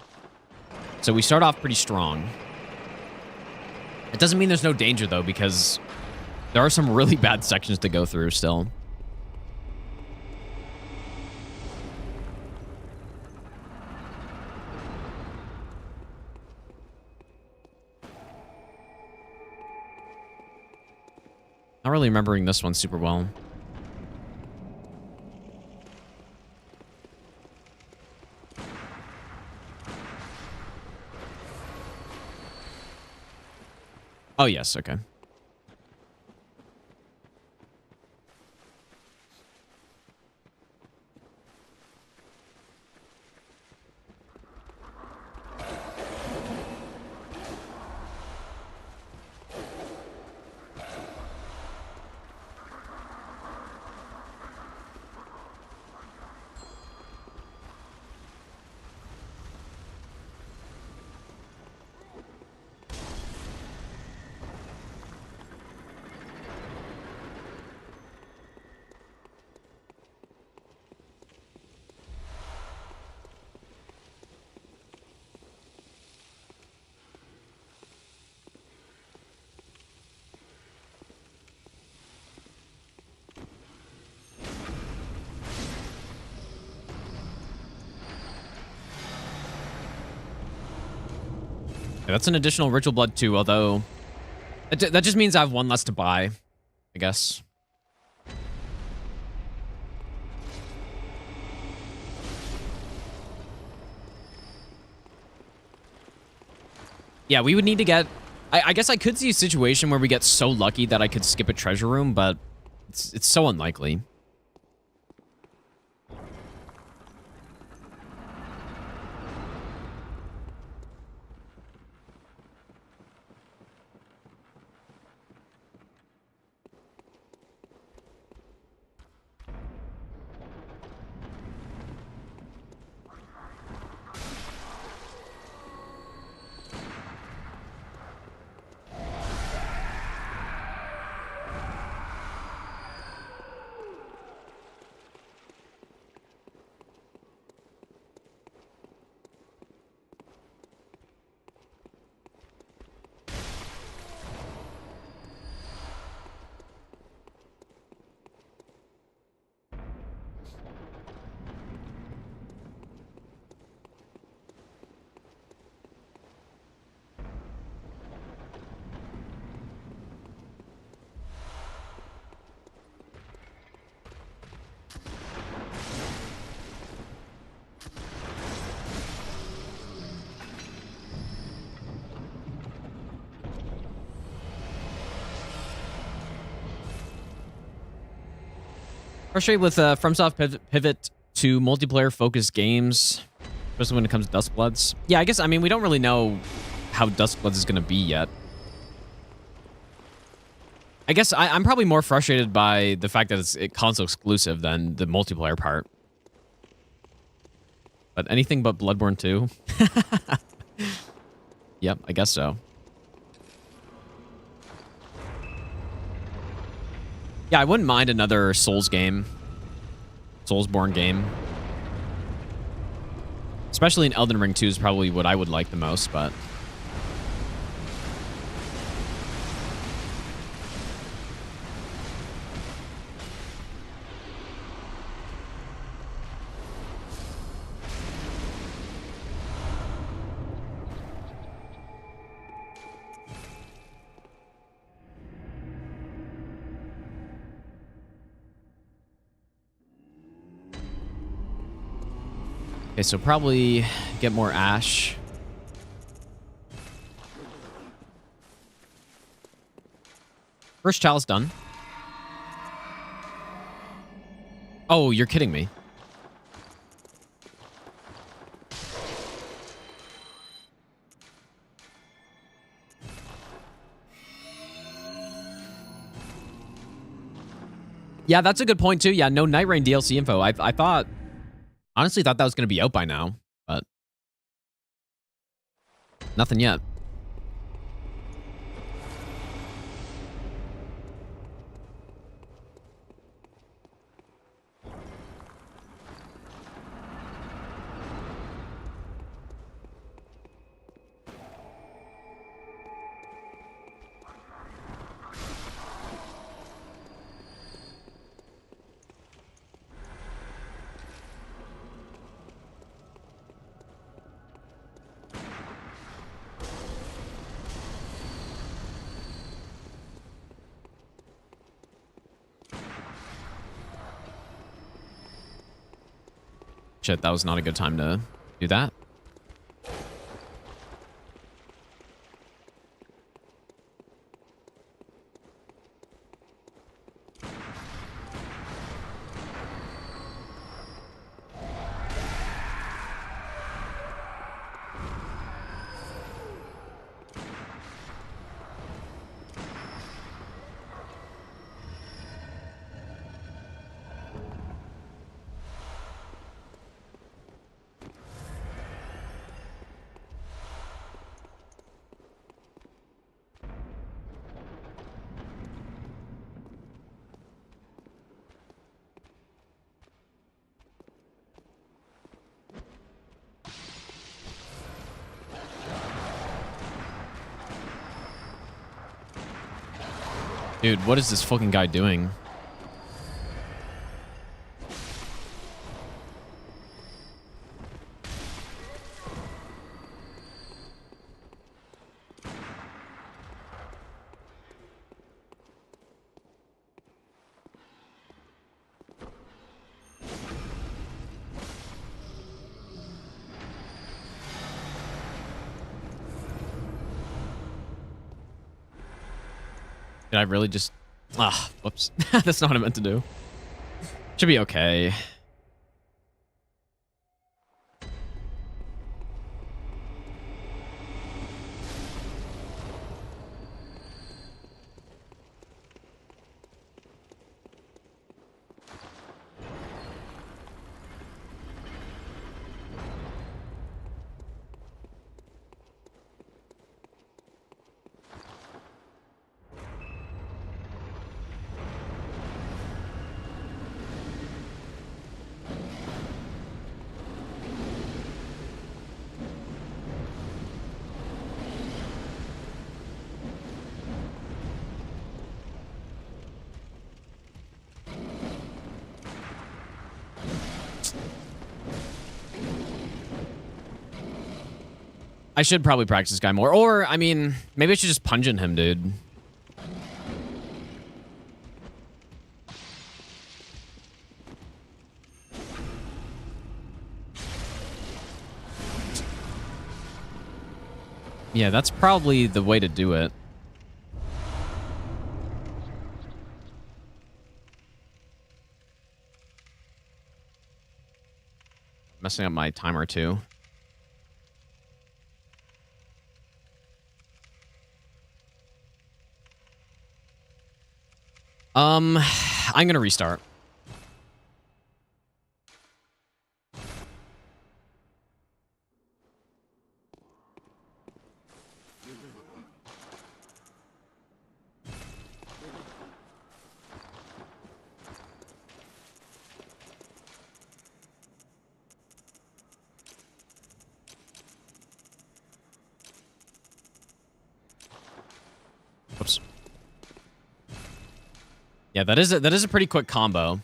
[SPEAKER 1] So we start off pretty strong. It doesn't mean there's no danger, though, because there are some really bad sections to go through still. Not really remembering this one super well. Oh, yes, okay. Yeah, that's an additional ritual blood too, although that just means I have one less to buy, I guess. Yeah, we would need to get... I guess I could see a situation where we get so lucky that I could skip a treasure room, but it's so unlikely. Frustrated with FromSoft pivot to multiplayer-focused games, especially when it comes to Duskbloods. Yeah, I guess, I mean, we don't really know how Duskbloods is going to be yet. I guess I'm probably more frustrated by the fact that it's console exclusive than the multiplayer part. But anything but Bloodborne 2? Yep, I guess so. Yeah, I wouldn't mind another Souls game. Soulsborne game. Especially in Elden Ring 2 is probably what I would like the most, but... Okay, so probably get more ash. First chalice done. Oh, you're kidding me. Yeah, that's a good point too. Yeah, no Night Rain DLC info. I thought... Honestly, thought that was going to be out by now, but nothing yet. Shit, that was not a good time to do that. Dude, what is this fucking guy doing? Did I really just... Ah, whoops. That's not what I meant to do. Should be okay. I should probably practice this guy more. Or, I mean, maybe I should just pungent him, dude. Yeah, that's probably the way to do it. Messing up my timer, too. I'm gonna restart. Oops. Yeah, that is a pretty quick combo.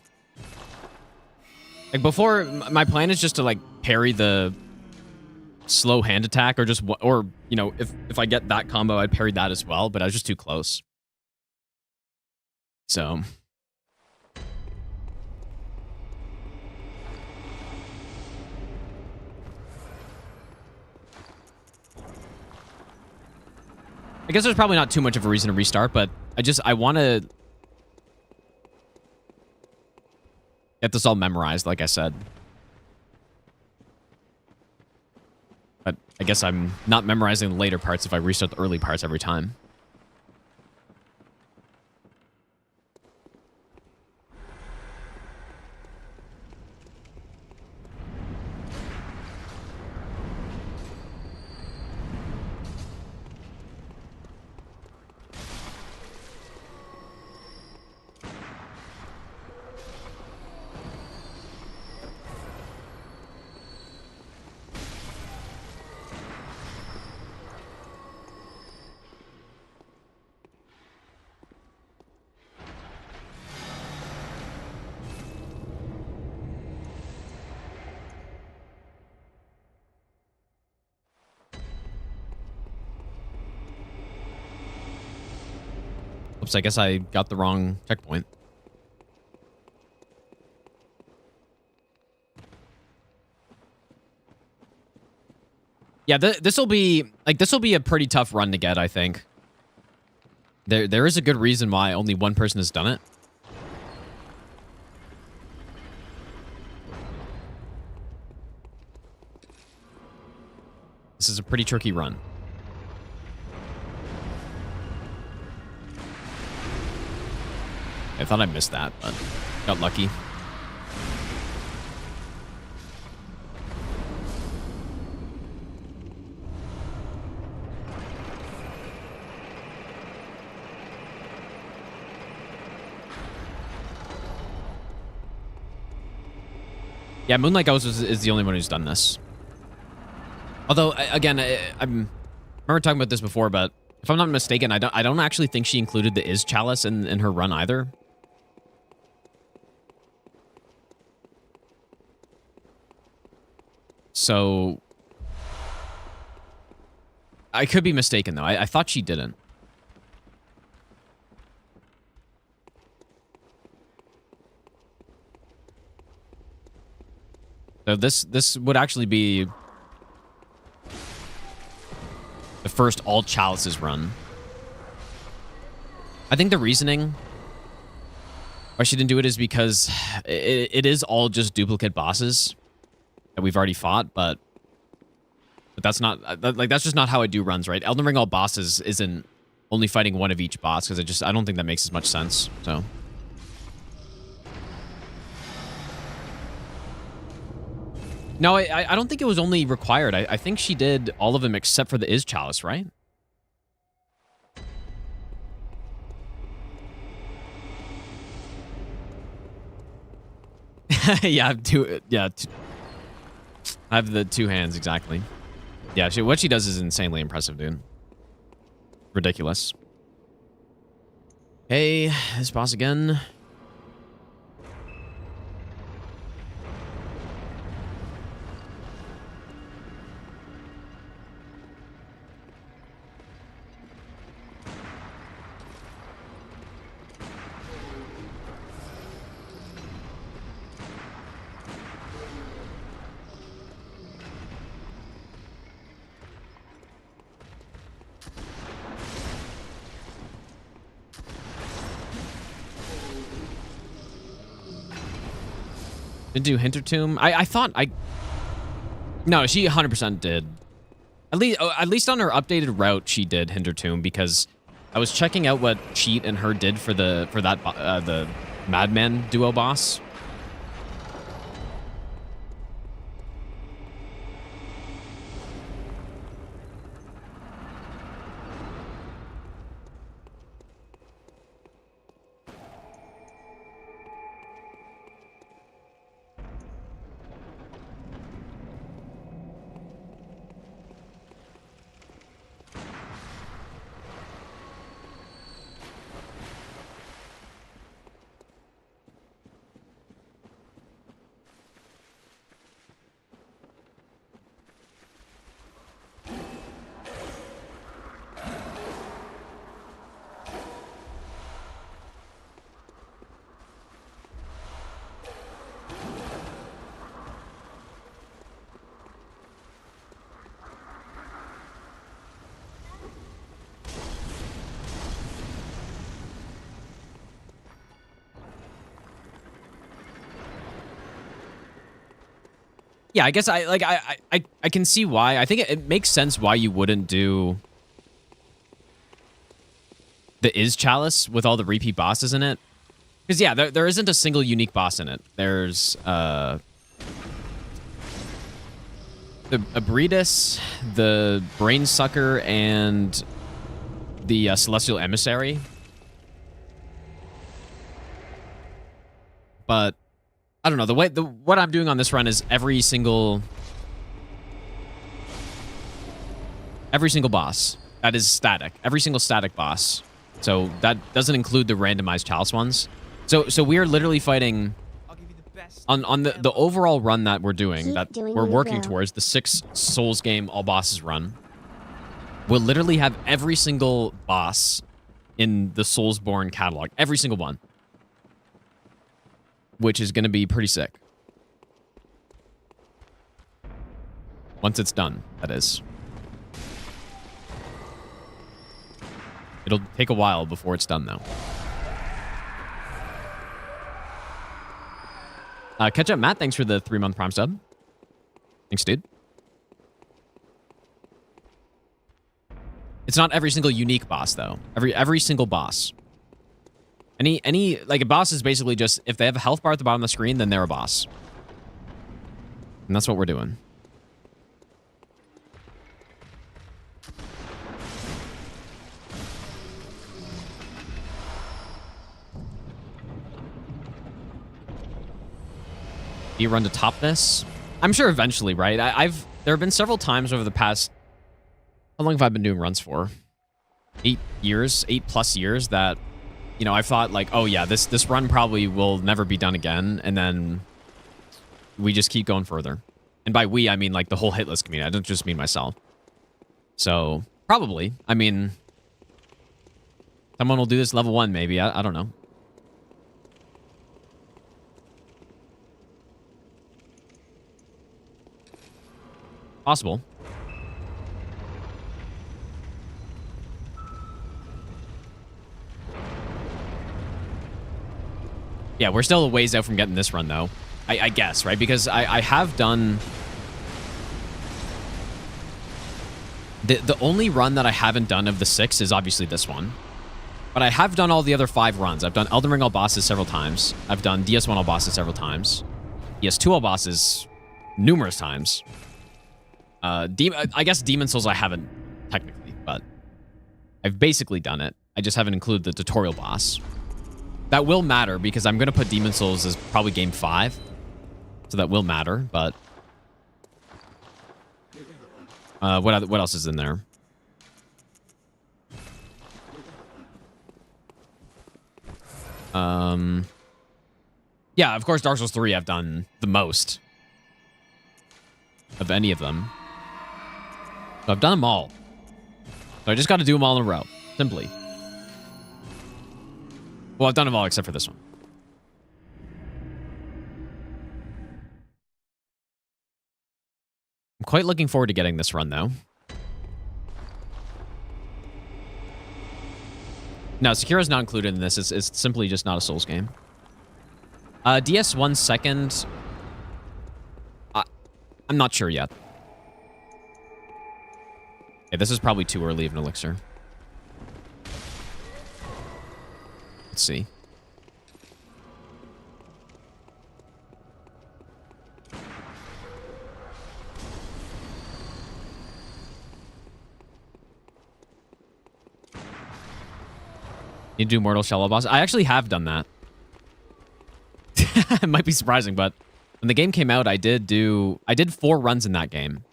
[SPEAKER 1] Like before, my plan is just to like parry the slow hand attack, or just or you know, if I get that combo, I'd parry that as well. But I was just too close. So. I guess there's probably not too much of a reason to restart, but I want to get this all memorized, like I said. But I guess I'm not memorizing the later parts if I restart the early parts every time. Oops, I guess I got the wrong checkpoint. Yeah, this will be a pretty tough run to get, I think. There is a good reason why only one person has done it. This is a pretty tricky run. I thought I missed that, but got lucky. Yeah, Moonlight Ghost is the only one who's done this. Although, again, I remember talking about this before, but if I'm not mistaken, I don't actually think she included the chalice in her run either. So I could be mistaken though. I thought she didn't. So this would actually be the first all chalices run. I think the reasoning why she didn't do it is because it is all just duplicate bosses that we've already fought, but that's not that's just not how I do runs, right? Elden Ring all bosses isn't only fighting one of each boss because I don't think that makes as much sense. So no, I don't think it was only required. I think she did all of them except for the chalice, right? Yeah, I have two. Yeah, I have the two hands exactly. Yeah, what she does is insanely impressive, dude. Ridiculous. Hey, this boss again. Did do Hintertomb? I thought No, she 100% did. At least on her updated route, she did Hintertomb because I was checking out what Cheat and her did for the Madman duo boss. Yeah, I guess I can see why. I think it makes sense why you wouldn't do the chalice with all the repeat bosses in it. Because yeah, there isn't a single unique boss in it. There's the Abridus, the Brain Sucker, and the Celestial Emissary. But I don't know, what I'm doing on this run is every single boss that is static, every single static boss. So that doesn't include the randomized chalice ones. So we are literally fighting on the overall run that we're doing, we're working towards, the 6 Souls game all bosses run. We'll literally have every single boss in the Soulsborne catalog, every single one, which is going to be pretty sick. Once it's done, that is. It'll take a while before it's done, though. Catch up, Matt. Thanks for the 3-month Prime sub. Thanks, dude. It's not every single unique boss, though. Every single boss. Like, a boss is basically just, if they have a health bar at the bottom of the screen, then they're a boss. And that's what we're doing. Do you run to top this? I'm sure eventually, right? There have been several times over the past... How long have I been doing runs for? 8 years, 8+ years that, you know, I've thought like, oh yeah, this run probably will never be done again. And then we just keep going further. And by we, I mean like the whole hitless community. I don't just mean myself. So probably, I mean, someone will do this level 1 maybe. I don't know. Possible. Yeah, we're still a ways out from getting this run, though. I guess, right? Because I have done... The only run that I haven't done of the 6 is obviously this one. But I have done all the other 5 runs. I've done Elden Ring all bosses several times. I've done DS1 all bosses several times. DS2 all bosses numerous times. I guess Demon Souls I haven't, technically, but I've basically done it. I just haven't included the tutorial boss. That will matter, because I'm going to put Demon Souls as probably game 5. So that will matter, but... what else is in there? Yeah, of course, Dark Souls 3 I've done the most of any of them. So I've done them all. So I just got to do them all in a row. Simply. Well, I've done them all except for this one. I'm quite looking forward to getting this run, though. No, Sekira's not included in this. It's simply just not a Souls game. DS1 second... I'm not sure yet. Okay, this is probably too early of an elixir. Let's see. You do Mortal Shell boss. I actually have done that. It might be surprising, but when the game came out, I did 4 runs in that game.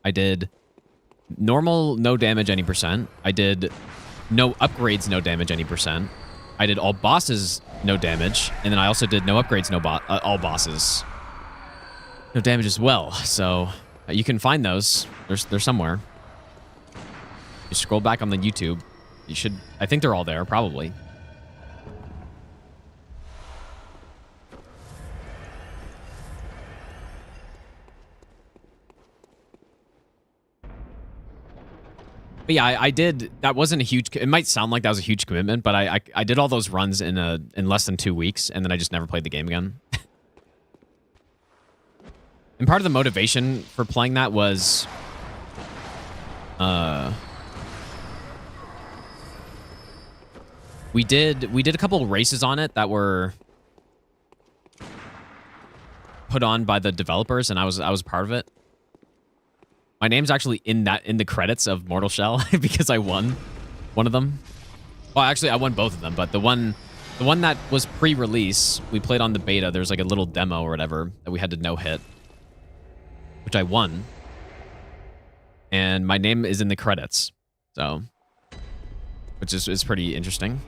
[SPEAKER 1] I did normal, no damage any %. I did no upgrades, no damage any %. I did all bosses, no damage. And then I also did no upgrades, all bosses. No damage as well. So you can find those. They're somewhere. You scroll back on the YouTube. You should... I think they're all there, probably. But yeah, I did... That wasn't a huge... It might sound like that was a huge commitment, but I did all those runs in less than 2 weeks, and then I just never played the game again. And part of the motivation for playing that was... We did a couple of races on it that were put on by the developers, and I was part of it. My name's actually in the credits of Mortal Shell because I won one of them. Well, actually, I won both of them, but the one that was pre-release, we played on the beta. There's like a little demo or whatever that we had to no-hit, which I won. And my name is in the credits, so which is pretty interesting.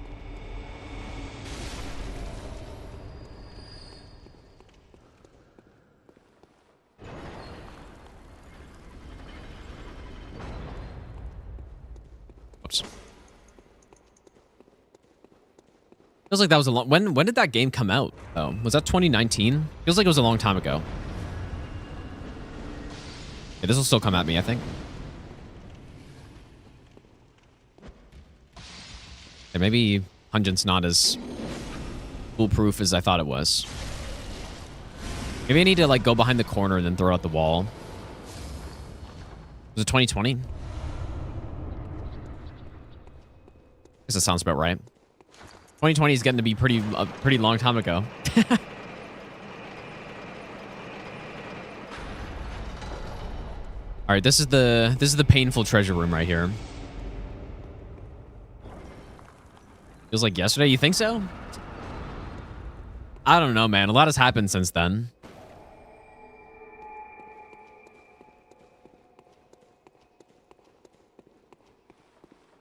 [SPEAKER 1] Feels like that was a long... When did that game come out, though? Was that 2019? Feels like it was a long time ago. Yeah, this will still come at me, I think. And maybe Pungent's not as foolproof as I thought it was. Maybe I need to like go behind the corner and then throw out the wall. Was it 2020? Guess that sounds about right. 2020 is getting to be a pretty long time ago. All right, this is the painful treasure room right here. Feels like yesterday. You think so? I don't know, man. A lot has happened since then.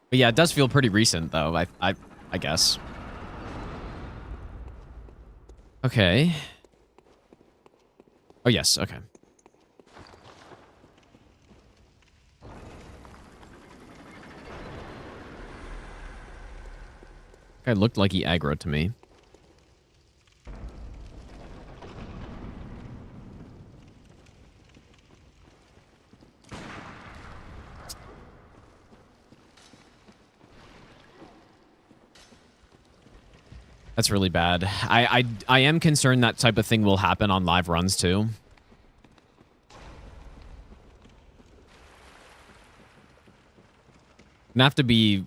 [SPEAKER 1] But yeah, it does feel pretty recent, though. I guess. Okay. Oh yes. Okay. Guy looked like he aggroed to me. That's really bad. I am concerned that type of thing will happen on live runs too. Gonna have to be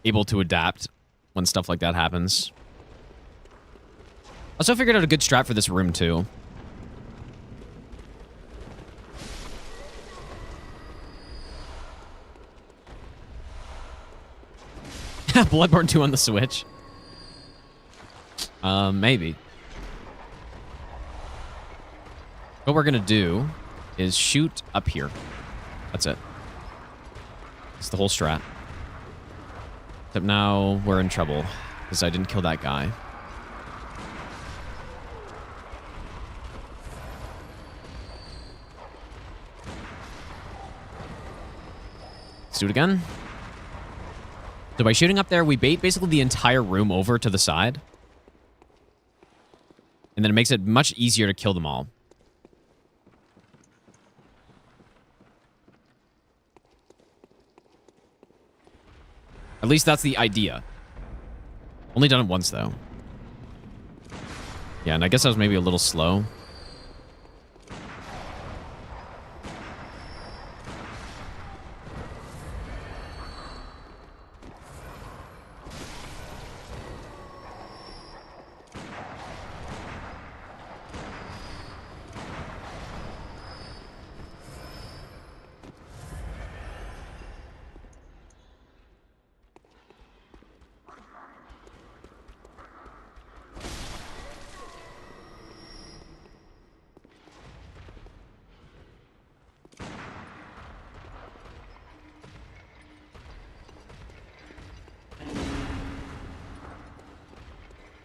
[SPEAKER 1] able to adapt when stuff like that happens. Also figured out a good strat for this room too. Bloodborne 2 on the Switch. Maybe. What we're gonna do is shoot up here. That's it. It's the whole strat. Except now we're in trouble because I didn't kill that guy. Let's do it again. So by shooting up there, we bait basically the entire room over to the side. And then it makes it much easier to kill them all. At least that's the idea. Only done it once, though. Yeah, and I guess I was maybe a little slow.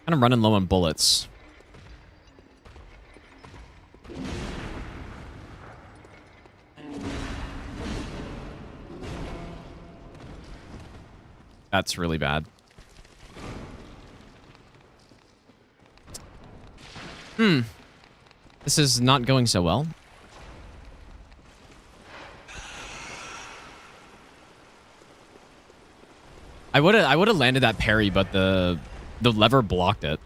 [SPEAKER 1] Kind of running low on bullets. That's really bad. This is not going so well. I would have landed that parry, but the lever blocked it.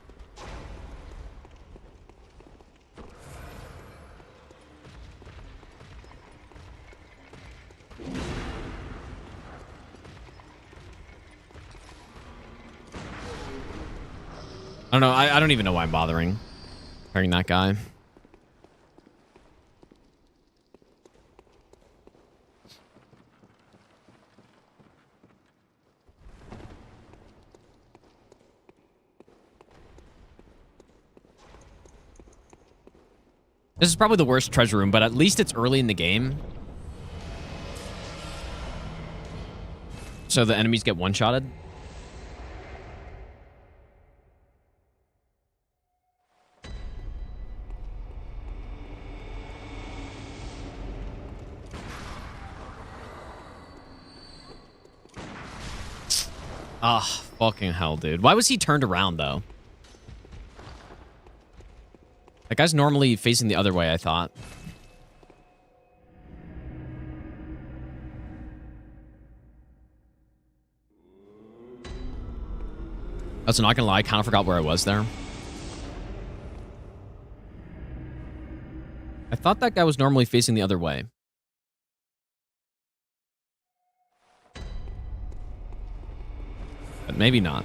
[SPEAKER 1] I don't know. I don't even know why I'm bothering parrying that guy. This is probably the worst treasure room, but at least it's early in the game. So the enemies get one-shotted. Ah, fucking hell, dude. Why was he turned around, though? That guy's normally facing the other way, I thought. Also, not gonna lie, I kind of forgot where I was there. I thought that guy was normally facing the other way. But maybe not.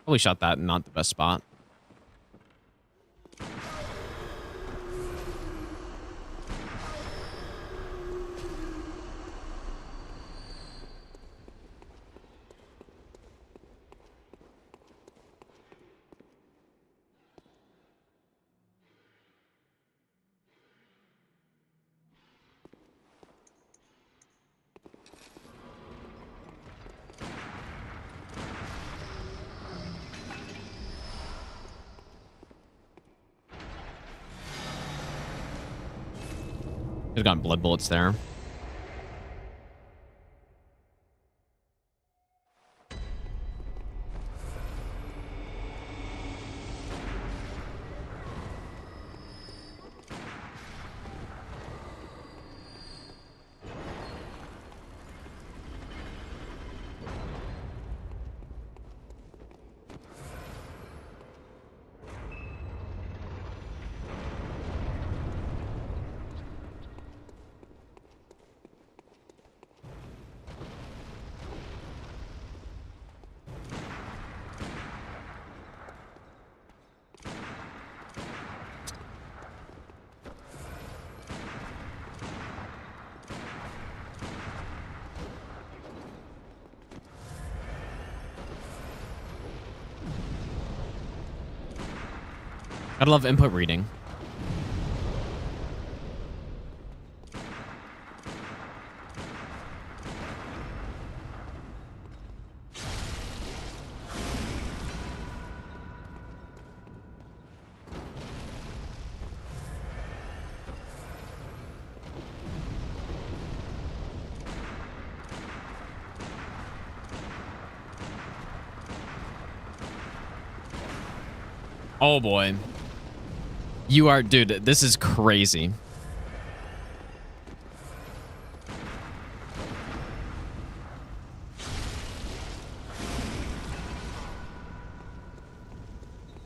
[SPEAKER 1] Probably shot that in not the best spot. Could have gotten blood bullets there. Gotta love input reading. Oh boy. You are, dude, this is crazy.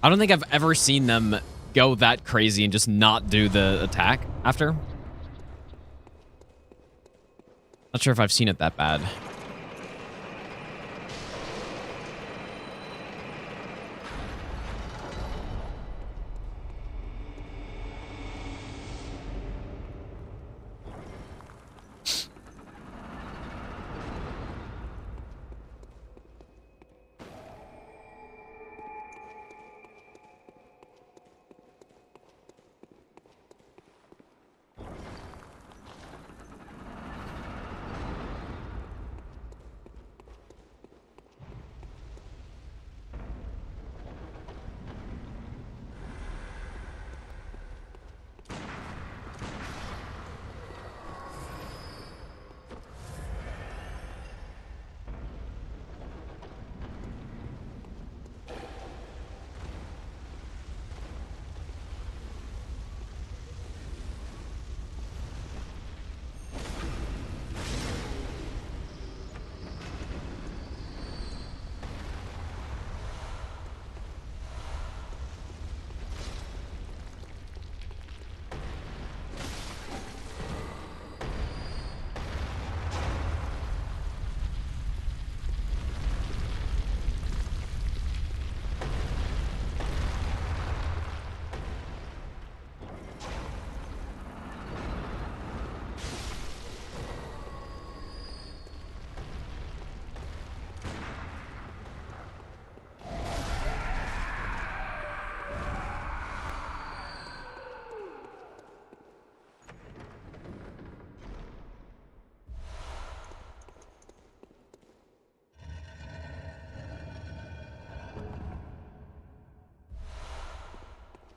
[SPEAKER 1] I don't think I've ever seen them go that crazy and just not do the attack after. Not sure if I've seen it that bad.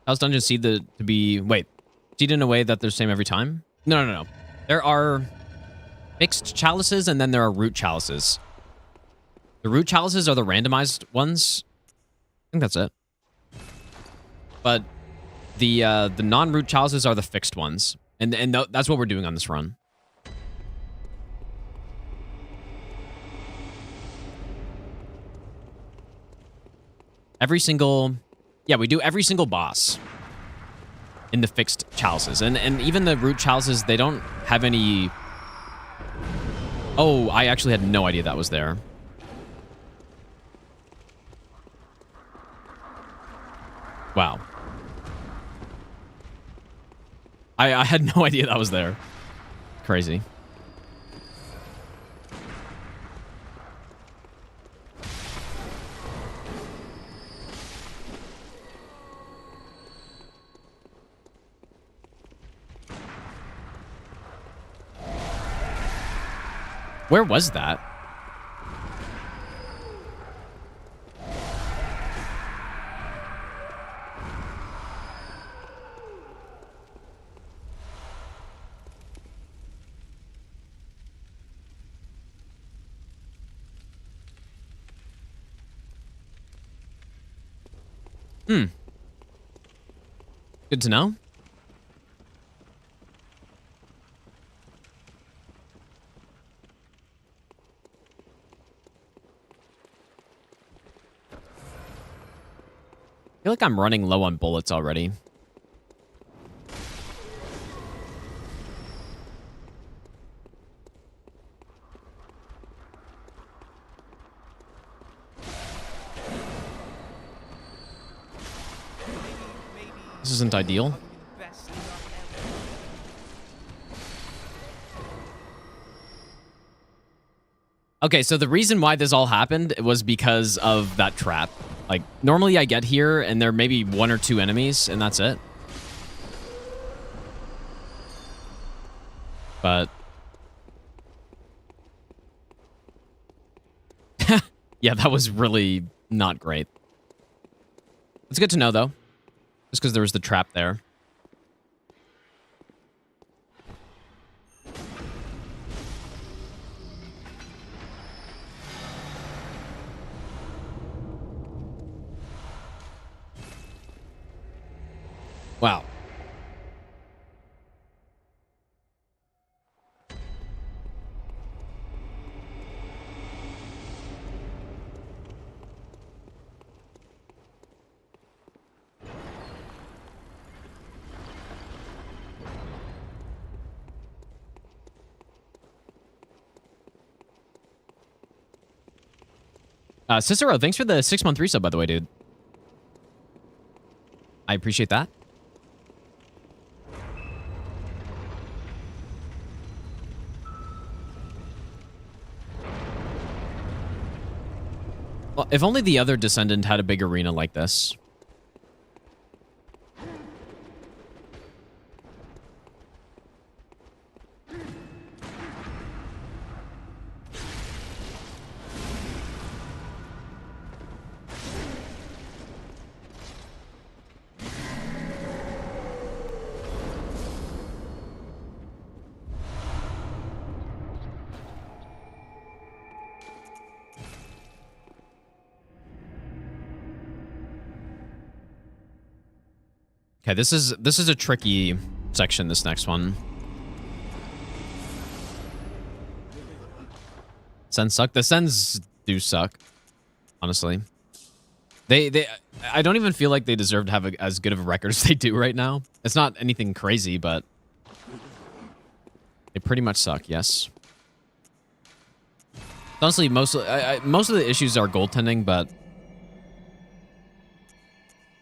[SPEAKER 1] How's dungeon seed to be... Wait. Seed in a way that they're the same every time? No. There are... fixed chalices, and then there are root chalices. The root chalices are the randomized ones. I think that's it. But the non-root chalices are the fixed ones. And that's what we're doing on this run. Every single... Yeah, we do every single boss in the fixed chalices. And even the root chalices, they don't have any... Oh, I actually had no idea that was there. Wow. I had no idea that was there. Crazy. Where was that? Good to know. I feel like I'm running low on bullets already. This isn't ideal. Okay, so the reason why this all happened was because of that trap. Like, normally I get here and there may be 1 or 2 enemies, and that's it. But... yeah, that was really not great. It's good to know, though. Just because there was the trap there. Wow. Cicero, thanks for the 6-month resub, by the way, dude. I appreciate that. Well, if only the other Descendant had a big arena like this. Okay, this is a tricky section, this next one. Sends suck. The Sends do suck, honestly. I don't even feel like they deserve to have as good of a record as they do right now. It's not anything crazy, but they pretty much suck, yes. Honestly, most of the issues are goaltending, but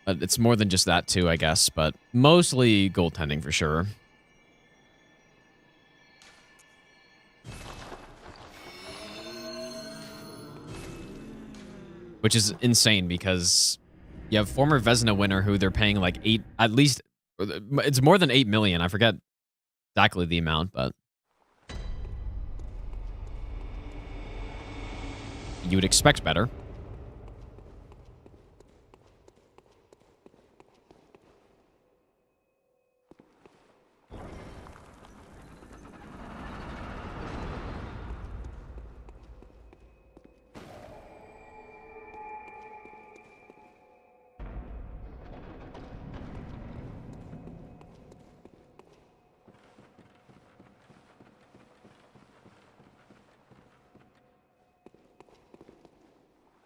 [SPEAKER 1] it's more than just that too, I guess. But mostly goaltending for sure. Which is insane because you have former Vezina winner who they're paying like at least, it's more than 8 million. I forget exactly the amount, but you would expect better.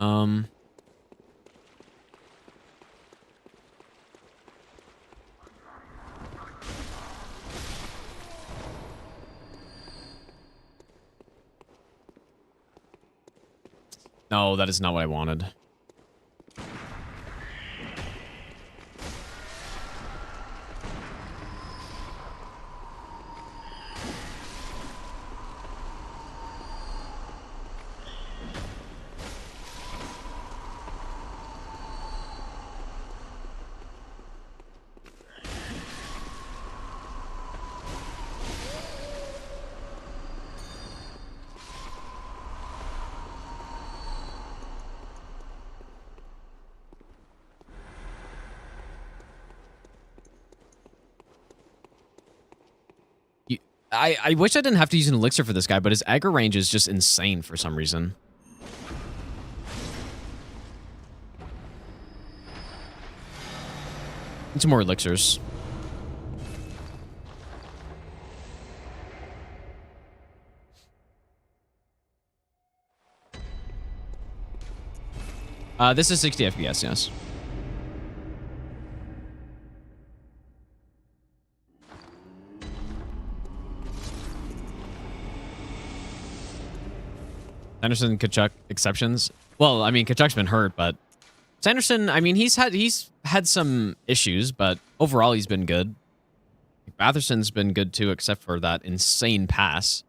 [SPEAKER 1] Um. No, that is not what I wanted. I wish I didn't have to use an elixir for this guy, but his aggro range is just insane for some reason. Need some more elixirs. This is 60 FPS, yes. Sanderson, Kachuk, exceptions. Well, I mean, Kachuk's been hurt, but Sanderson, I mean, he's had some issues, but overall he's been good. Batherson's been good too, except for that insane pass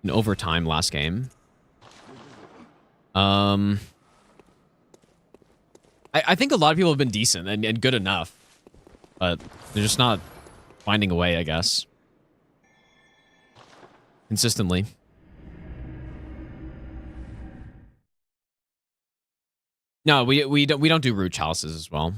[SPEAKER 1] in overtime last game. I think a lot of people have been decent and good enough, but they're just not finding a way, I guess. Consistently. No, we don't do root chalices as well.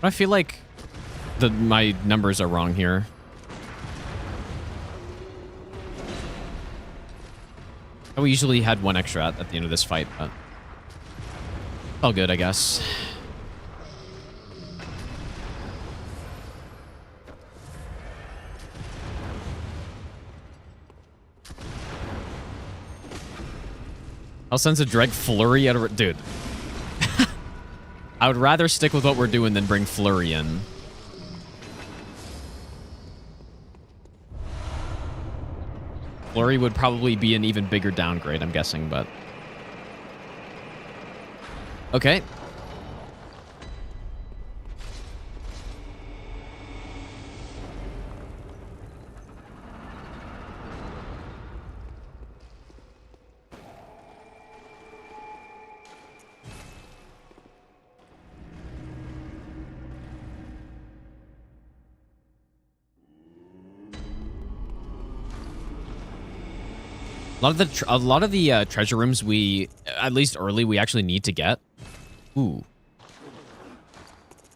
[SPEAKER 1] I feel like my numbers are wrong here. We usually had one extra at the end of this fight, but all good, I guess. I'll sense a direct flurry out of dude. I would rather stick with what we're doing than bring flurry in. Flurry would probably be an even bigger downgrade, I'm guessing, but... Okay. A lot of the treasure rooms we, at least early, we actually need to get. Ooh.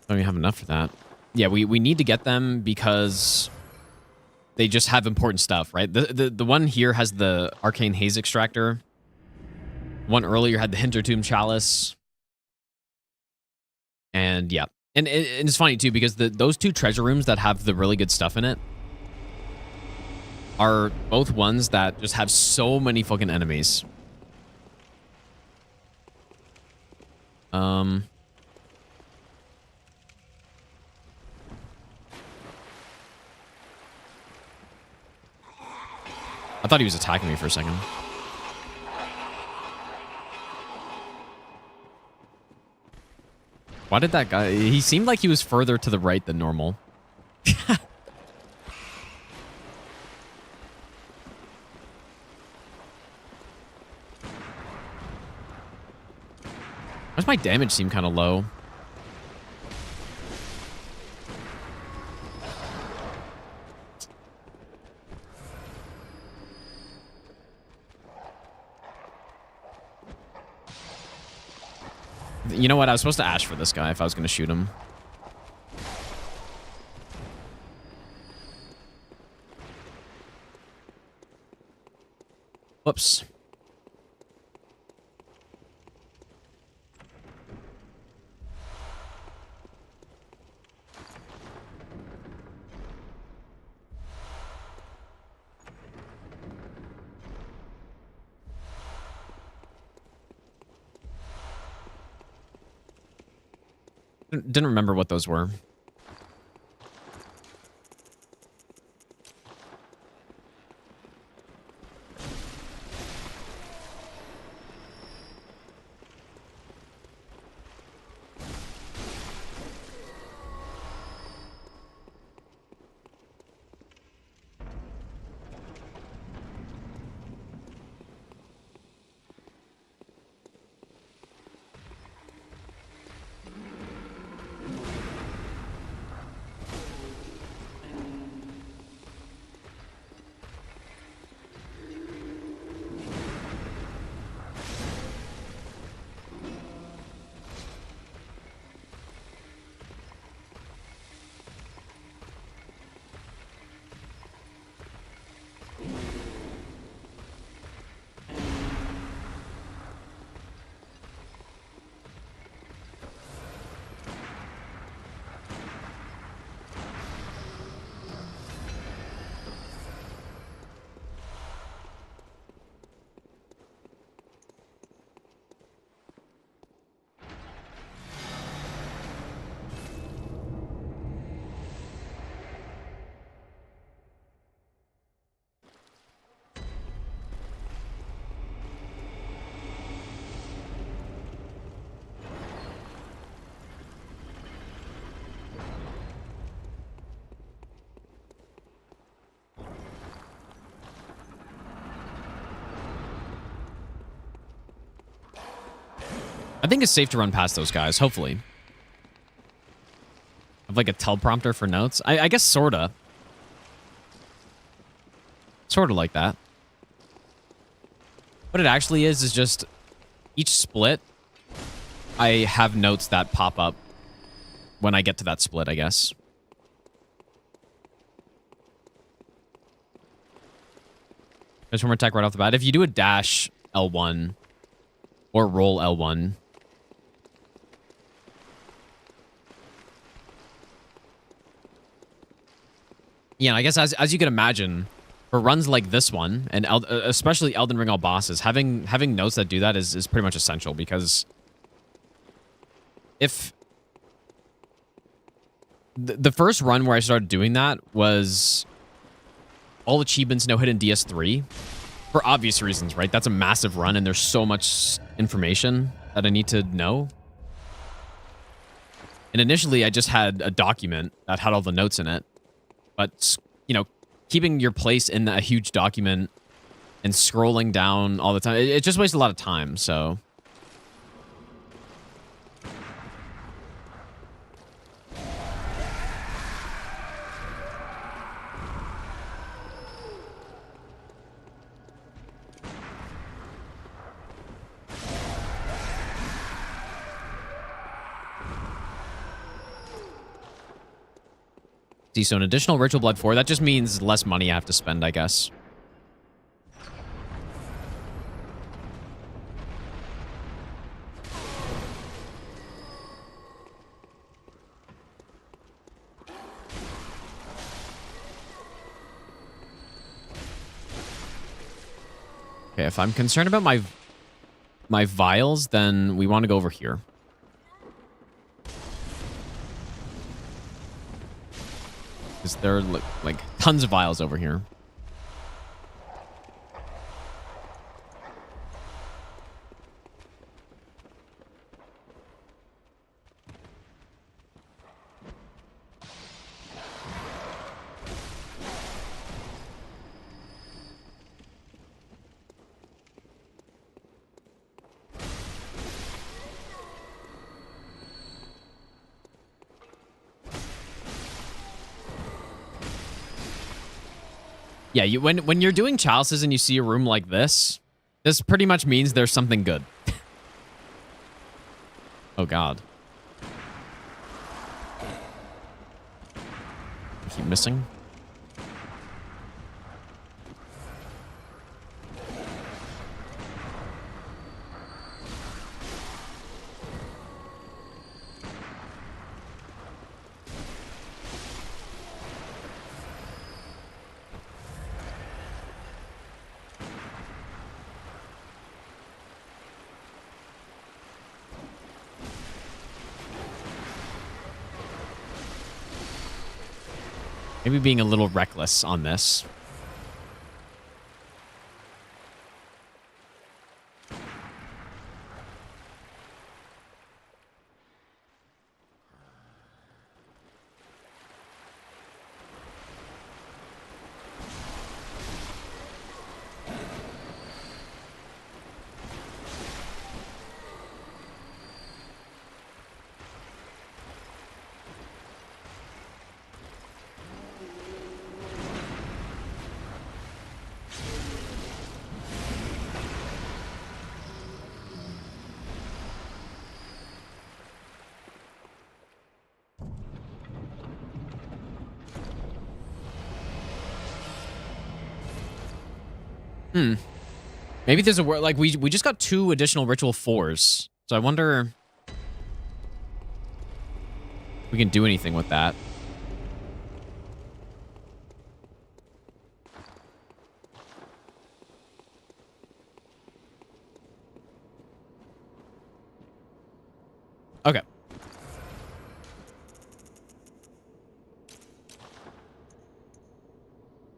[SPEAKER 1] Don't even have enough for that. Yeah, we need to get them because they just have important stuff, right? The one here has the arcane haze extractor. One earlier had the Hintertomb chalice. And yeah. And it's funny too because those two treasure rooms that have the really good stuff in it are both ones that just have so many fucking enemies. I thought he was attacking me for a second. Why did that guy... He seemed like he was further to the right than normal. Why does my damage seem kind of low? You know what? I was supposed to ash for this guy if I was going to shoot him. Whoops. Didn't remember what those were. I think it's safe to run past those guys, hopefully. Have like a teleprompter for notes? I guess sorta. Sorta like that. What it actually is just each split, I have notes that pop up when I get to that split, I guess. There's one more attack right off the bat. If you do a dash L1 or roll L1, yeah, I guess as you can imagine, for runs like this one, and especially Elden Ring all bosses, having notes that do that is pretty much essential, because if the first run where I started doing that was all achievements, no hit in DS3, for obvious reasons, right? That's a massive run, and there's so much information that I need to know. And initially, I just had a document that had all the notes in it. But, you know, keeping your place in a huge document and scrolling down all the time, it just wastes a lot of time, so... See, so an additional Ritual Blood 4, that just means less money I have to spend, I guess. Okay, if I'm concerned about my vials, then we want to go over here. Because there are like tons of vials over here. Yeah, when you're doing chalices and you see a room like this pretty much means there's something good. Oh god. I keep missing. Maybe being a little reckless on this. Maybe there's a word like we just got 2 additional ritual 4s. So I wonder if we can do anything with that. Okay.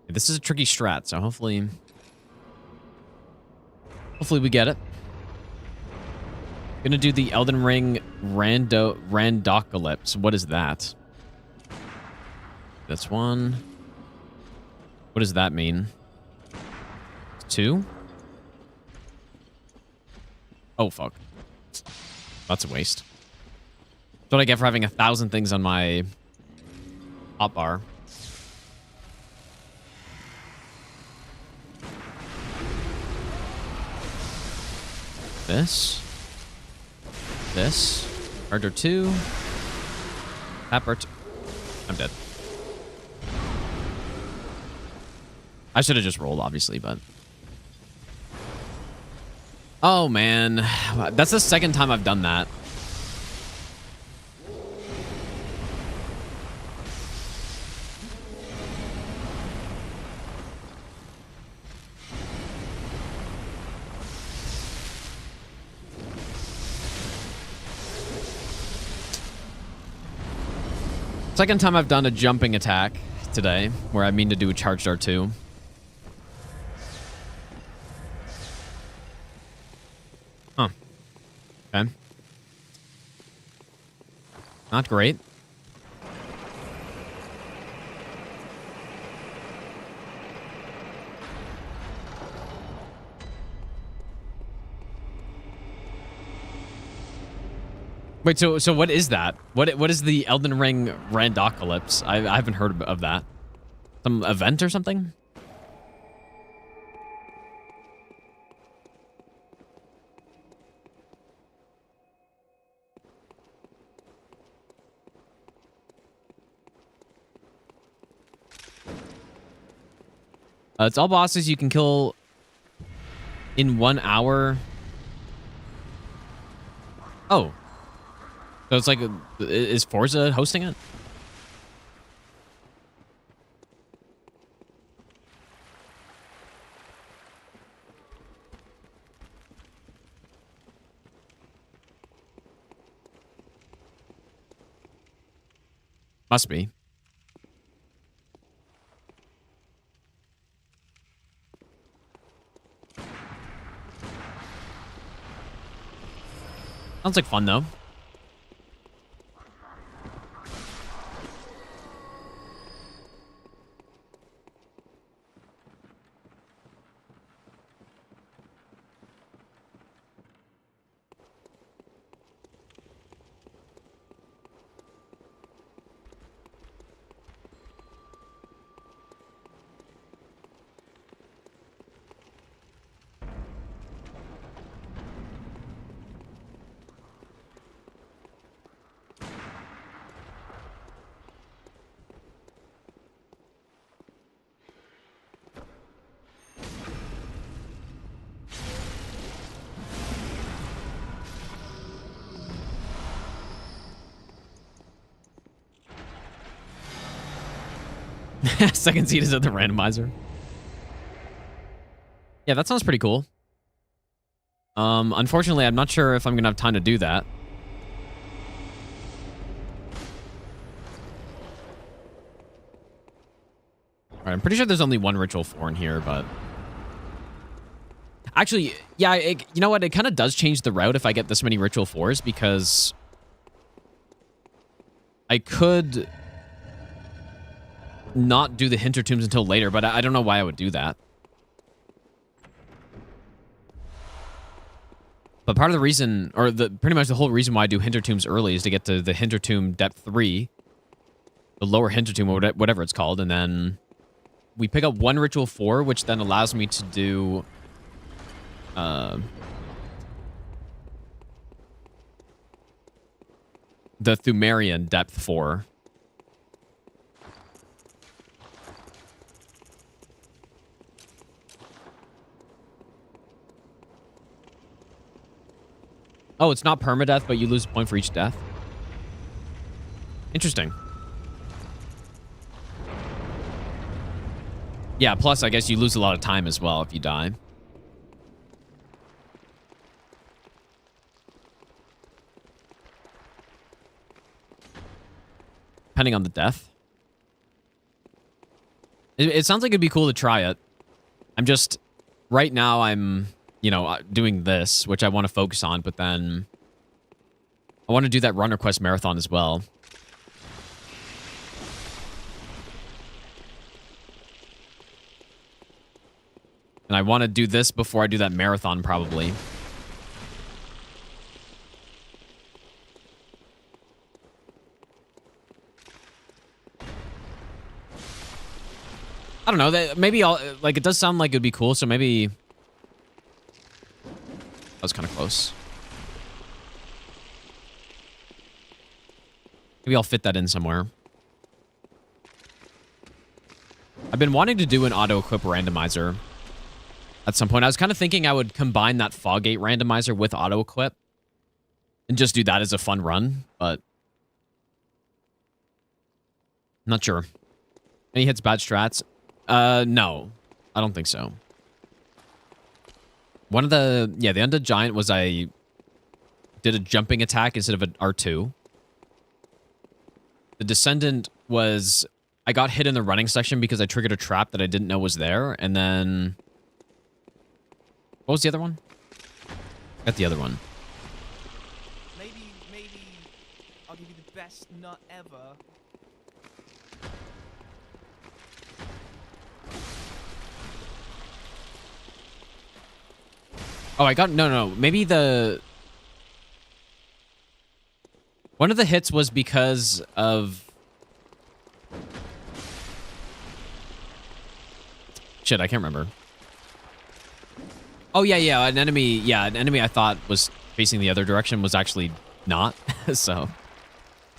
[SPEAKER 1] This is a tricky strat, so hopefully we get it. Gonna do the Elden Ring Randocalypse. What is that? That's 1. What does that mean? 2? Oh, fuck. That's a waste. That's what I get for having 1,000 things on my hotbar. This. Harder 2. Pepper 2. I'm dead. I should have just rolled, obviously, but... Oh, man. That's the second time I've done that. Second time I've done a jumping attack today, where I mean to do a charged R2. Huh. Okay. Not great. Wait, so what is that? What is the Elden Ring Randocalypse? I haven't heard of that. Some event or something? It's all bosses you can kill in 1 hour. Oh. So it's like, is Forza hosting it? Must be. Sounds like fun, though. Second seed is at the randomizer. Yeah, that sounds pretty cool. Unfortunately, I'm not sure if I'm gonna have time to do that. Alright, I'm pretty sure there's only one ritual 4 in here, but... Actually, yeah, you know what? It kind of does change the route if I get this many ritual 4s, because... I could... not do the Hinter Tombs until later, but I don't know why I would do that. But part of the reason, or pretty much the whole reason why I do Hinter Tombs early is to get to the Hinter Tomb Depth 3, the lower Hinter Tomb, or whatever it's called, and then we pick up one Ritual 4, which then allows me to do... the Thumerian Depth 4. Oh, it's not permadeath, but you lose a point for each death. Interesting. Yeah, plus I guess you lose a lot of time as well if you die. Depending on the death. It sounds like it'd be cool to try it. I'm just... Right now I'm... you know, doing this, which I want to focus on, but then I want to do that Runner Quest marathon as well. And I want to do this before I do that marathon, probably. I don't know. Maybe I'll... Like, it does sound like it would be cool, so maybe... That was kind of close. Maybe I'll fit that in somewhere. I've been wanting to do an auto-equip randomizer at some point. I was kind of thinking I would combine that Foggate randomizer with auto-equip and just do that as a fun run, but... Not sure. Any hits bad strats? No. I don't think so. One of the... Yeah, the Undead Giant was I did a jumping attack instead of an R2. The Descendant was... I got hit in the running section because I triggered a trap that I didn't know was there, and then... What was the other one? I got the other one.
[SPEAKER 3] Maybe I'll give you the best nut ever.
[SPEAKER 1] Oh, I got... No. Maybe the... One of the hits was because of... Shit, I can't remember. Oh, yeah. An enemy I thought was facing the other direction was actually not. So,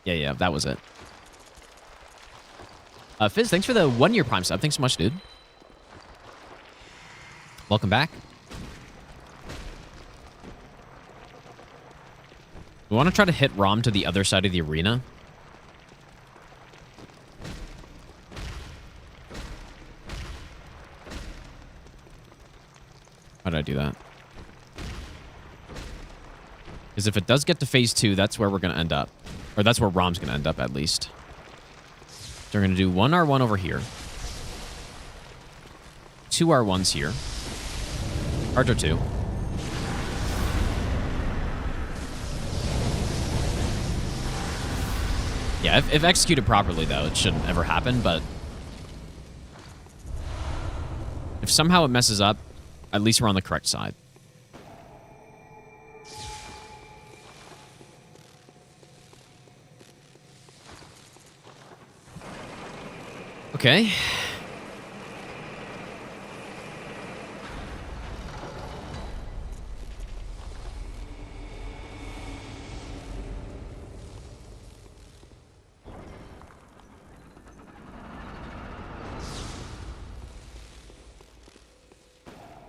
[SPEAKER 1] yeah, that was it. Fizz, thanks for the 1-year Prime sub. Thanks so much, dude. Welcome back. We want to try to hit Rom to the other side of the arena. How did I do that? Because if it does get to phase 2, that's where we're going to end up. Or that's where Rom's going to end up, at least. So we're going to do 1 R1 over here. 2 R1s here. Archer 2. Yeah, if executed properly, though, it shouldn't ever happen, but... If somehow it messes up, at least we're on the correct side. Okay.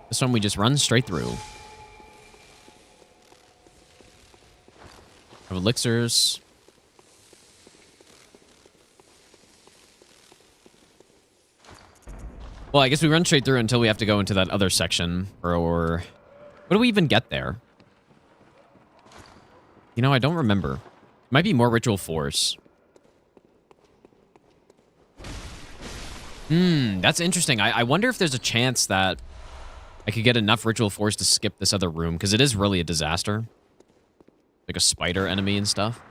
[SPEAKER 1] This one we just run straight through. Have elixirs. Well, I guess we run straight through until we have to go into that other section. Or what do we even get there? You know, I don't remember. Might be more ritual force. That's interesting. I wonder if there's a chance that I could get enough ritual force to skip this other room, because it is really a disaster. Like a spider enemy and stuff.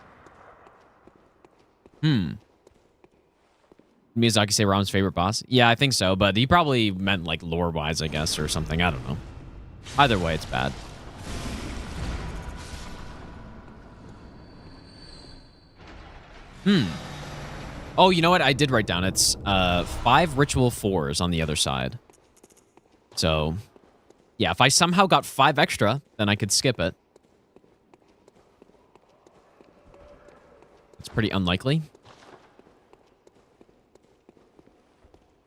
[SPEAKER 1] Miyazaki say Ram's favorite boss? Yeah, I think so, but he probably meant like lore-wise, I guess, or something. I don't know. Either way, it's bad. Oh, you know what? I did write down. It's 5 ritual 4s on the other side. So, yeah, if I somehow got 5 extra, then I could skip it. It's pretty unlikely.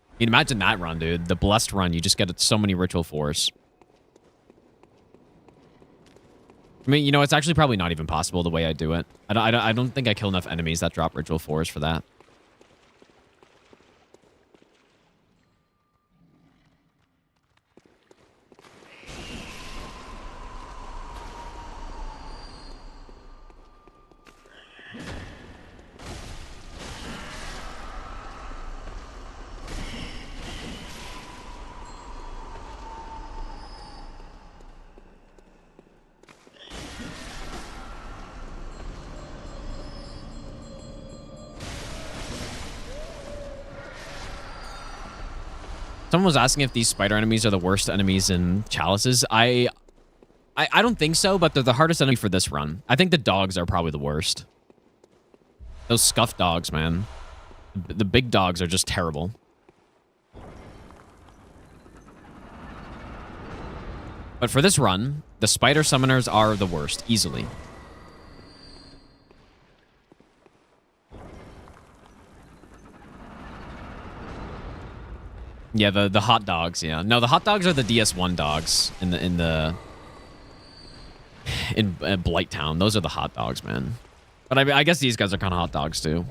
[SPEAKER 1] I mean, imagine that run, dude. The blessed run. You just get so many ritual 4s. I mean, you know, it's actually probably not even possible the way I do it. I don't think I kill enough enemies that drop ritual 4s for that. Someone was asking if these spider enemies are the worst enemies in Chalices. I don't think so, but they're the hardest enemy for this run. I think the dogs are probably the worst. Those scuffed dogs, man. The big dogs are just terrible. But for this run, the spider summoners are the worst, easily. Yeah, the hot dogs, yeah. No, the hot dogs are the DS1 dogs in Blight Town. Those are the hot dogs, man. But I guess these guys are kind of hot dogs too.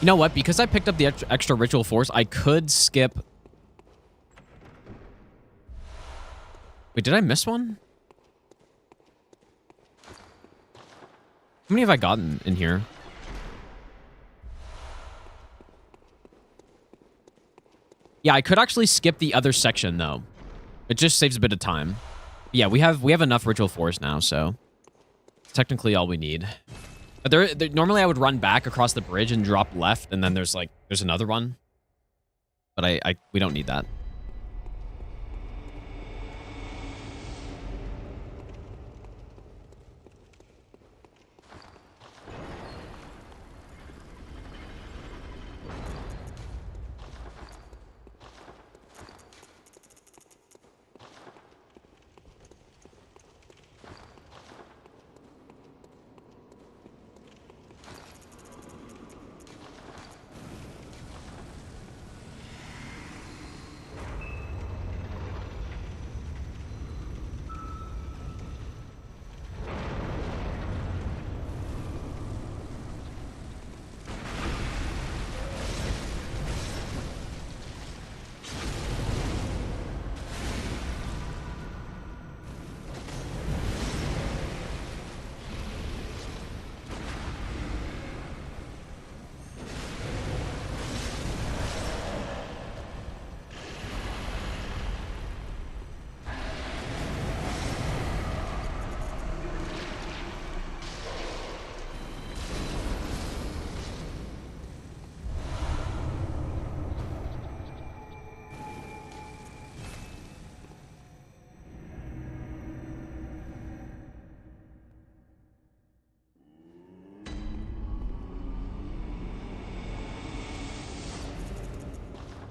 [SPEAKER 1] You know what? Because I picked up the extra ritual force, I could skip. Wait, did I miss one? How many have I gotten in here? Yeah, I could actually skip the other section though. It just saves a bit of time. Yeah, we have enough ritual force now, so it's technically all we need. But normally I would run back across the bridge and drop left, and then there's another one. But we don't need that.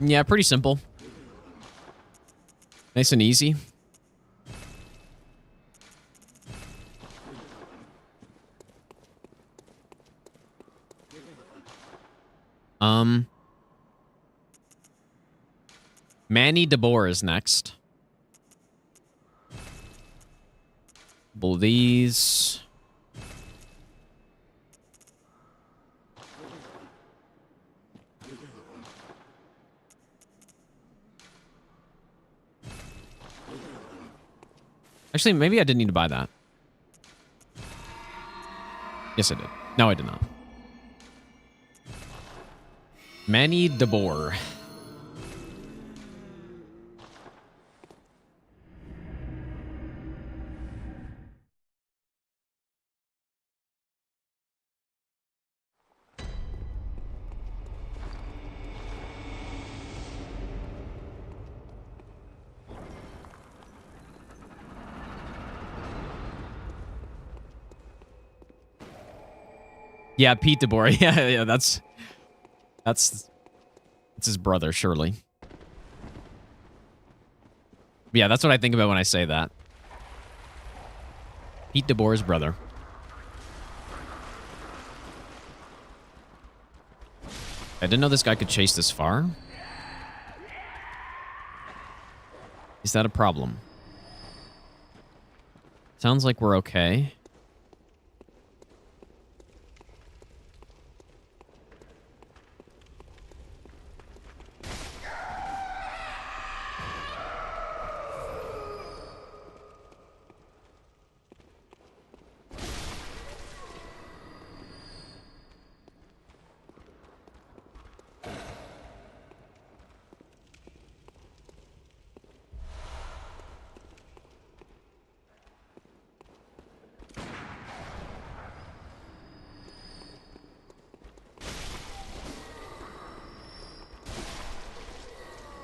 [SPEAKER 1] Yeah, pretty simple. Nice and easy. Manny DeBoer is next. Couple of these. Actually, maybe I didn't need to buy that. Yes, I did. No, I did not. Manny DeBoer. Yeah, Pete DeBoer. Yeah, that's his brother, surely. Yeah, that's what I think about when I say that. Pete DeBoer's brother. I didn't know this guy could chase this far. Is that a problem? Sounds like we're okay.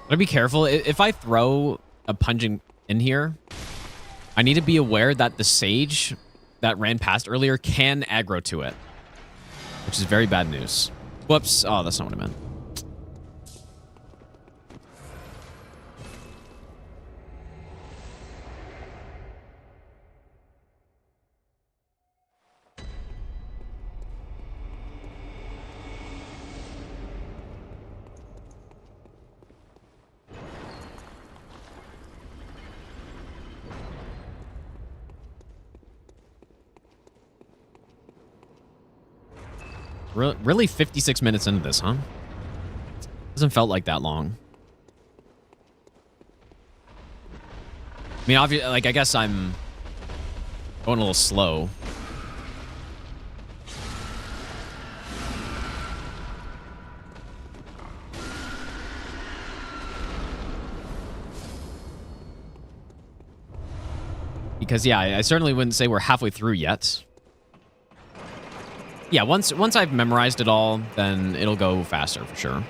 [SPEAKER 1] Gotta be careful. If I throw a pungent in here, I need to be aware that the sage that ran past earlier can aggro to it, which is very bad news. Whoops. Oh, that's not what I meant. Really 56 minutes into this, huh? Doesn't felt like that long. I mean, obviously, like, I guess I'm going a little slow. Because, yeah, I certainly wouldn't say we're halfway through yet. Yeah, once I've memorized it all, then it'll go faster for sure.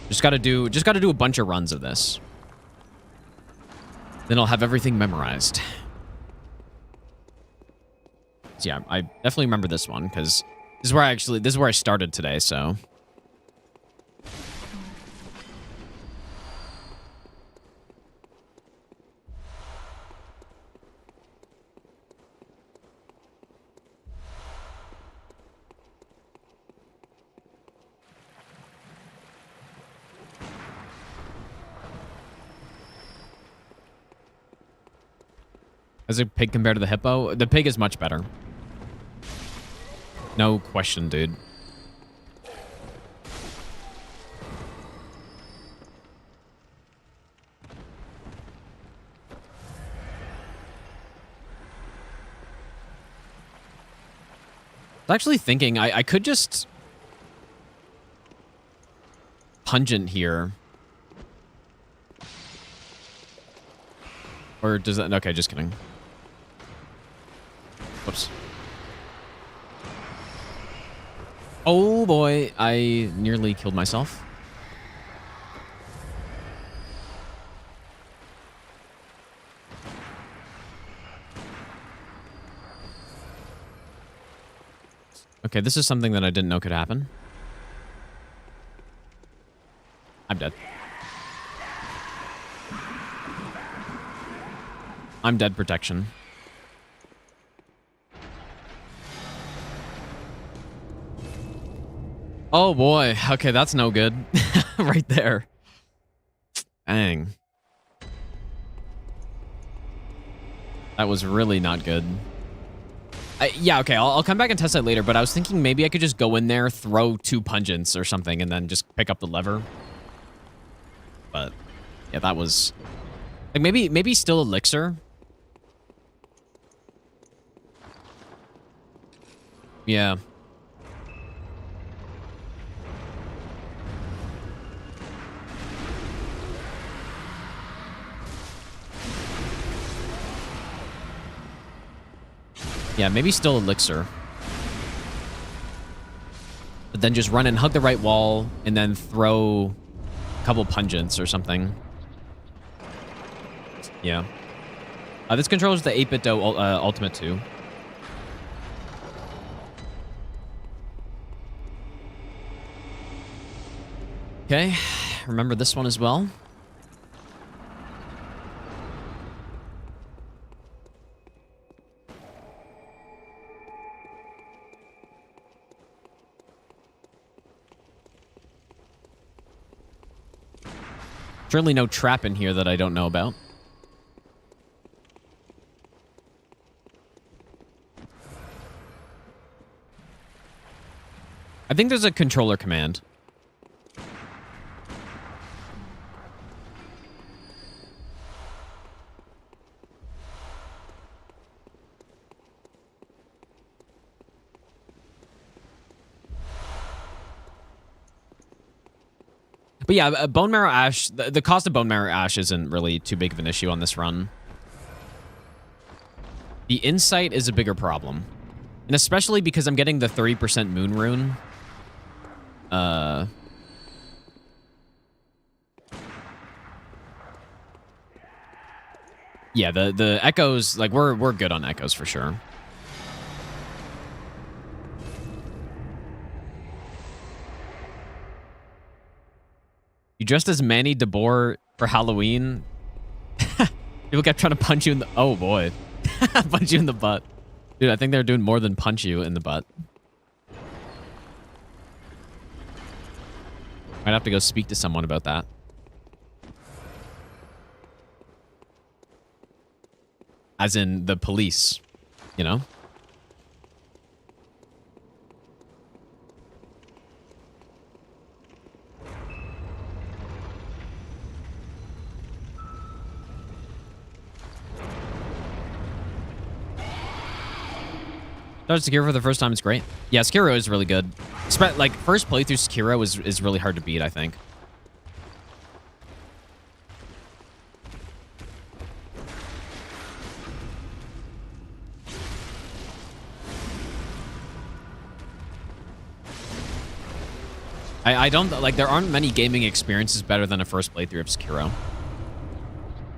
[SPEAKER 1] Just gotta do a bunch of runs of this. Then I'll have everything memorized. So yeah, I definitely remember this one because this is where I started today, so. As a pig compared to the hippo? The pig is much better. No question, dude. I was actually thinking I could just pungent here. Or does that... Okay, just kidding. Whoops. Oh boy, I nearly killed myself. Okay, this is something that I didn't know could happen. I'm dead protection. Oh boy. Okay, that's no good. Right there. Dang. That was really not good. Yeah, okay, I'll come back and test that later, but I was thinking maybe I could just go in there, throw 2 pungents or something, and then just pick up the lever. But, yeah, that was... Like, maybe still elixir? Yeah. Yeah, maybe still elixir. But then just run and hug the right wall, and then throw a couple pungents or something. Yeah. This controls the 8-bit Ultimate too. Okay, remember this one as well. Certainly no trap in here that I don't know about. I think there's a controller command. But yeah, Bone Marrow Ash, the cost of Bone Marrow Ash isn't really too big of an issue on this run. The Insight is a bigger problem. And especially because I'm getting the 30% Moon Rune. Yeah, the Echoes, like, we're good on Echoes for sure. You dressed as Manny DeBoer for Halloween? People kept trying to punch you in the... Oh, boy. Punch you in the butt. Dude, I think they're doing more than punch you in the butt. Might have to go speak to someone about that. As in the police, you know? Started Sekiro for the first time. It's great. Yeah, Sekiro is really good. Like, first playthrough Sekiro is really hard to beat, I think. I don't... Like, there aren't many gaming experiences better than a first playthrough of Sekiro.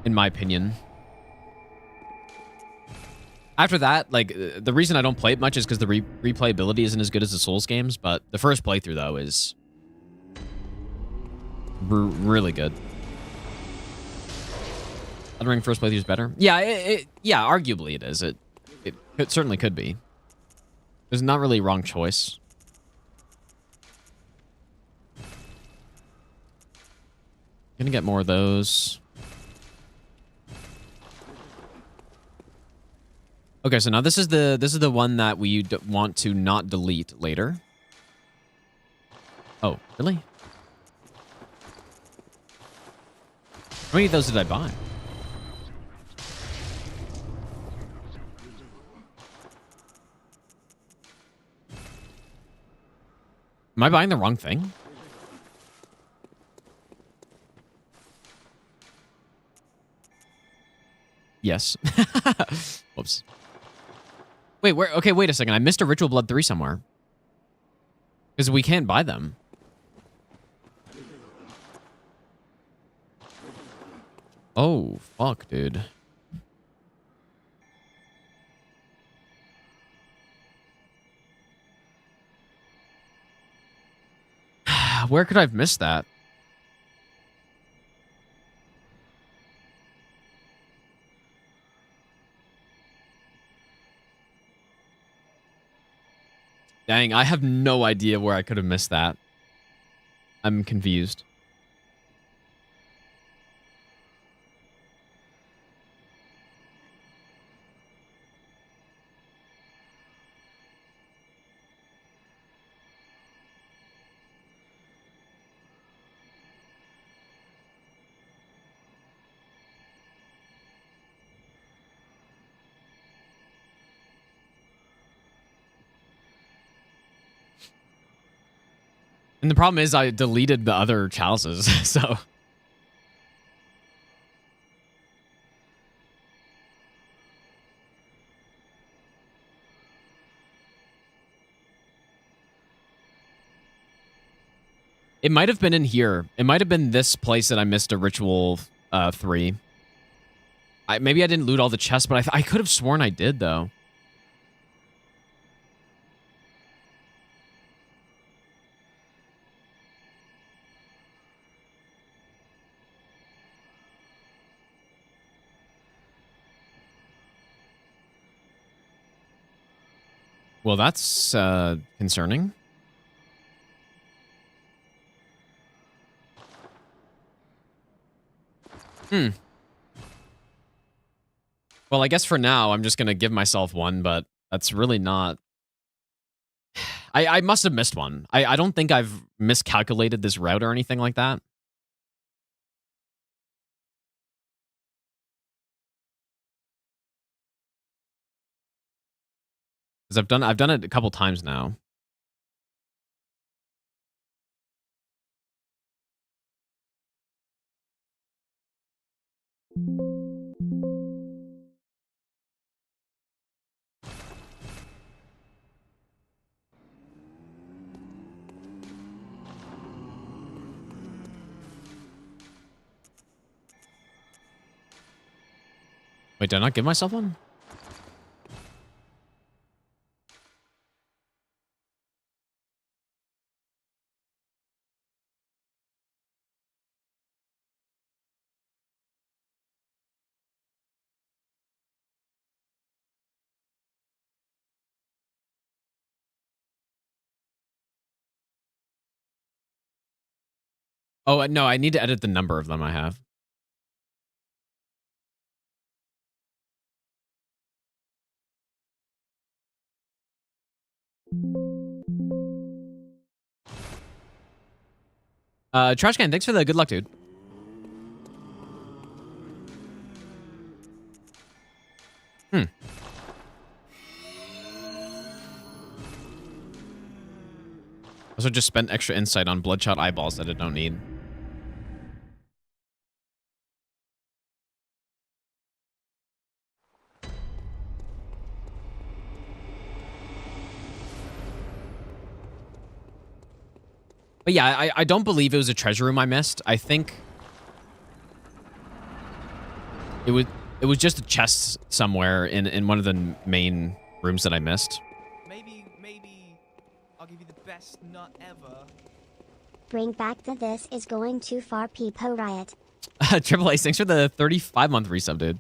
[SPEAKER 1] In my opinion. After that, like, the reason I don't play it much is because the replayability isn't as good as the Souls games, but the first playthrough, though, is really good. Elden Ring first playthrough is better? Yeah, yeah, arguably it is. It certainly could be. There's not really a wrong choice. Gonna get more of those. Okay, so now this is the one that we want to not delete later. Oh, really? How many of those did I buy? Am I buying the wrong thing? Yes. Whoops. Wait, where? Okay, wait a second. I missed a Ritual Blood 3 somewhere. Because we can't buy them. Oh, fuck, dude. Where could I have missed that? Dang, I have no idea where I could have missed that. I'm confused. And the problem is I deleted the other chalices, so... It might have been in here. It might have been this place that I missed a ritual 3. Maybe I didn't loot all the chests, but I could have sworn I did, though. Well, that's concerning. Well, I guess for now, I'm just going to give myself one, but that's really not... I must have missed one. I don't think I've miscalculated this route or anything like that. Because I've done it a couple times now. Wait, did I not give myself one? Oh, no, I need to edit the number of them I have. Trash can, thanks for the good luck, dude. Also just spent extra insight on bloodshot eyeballs that I don't need. But yeah, I don't believe it was a treasure room I missed. I think it was just a chest somewhere in one of the main rooms that I missed.
[SPEAKER 3] Maybe I'll give you the best nut ever.
[SPEAKER 5] Bring back the this is going too far Peepo Riot.
[SPEAKER 1] Triple Ace, thanks for the 35-month resub, dude.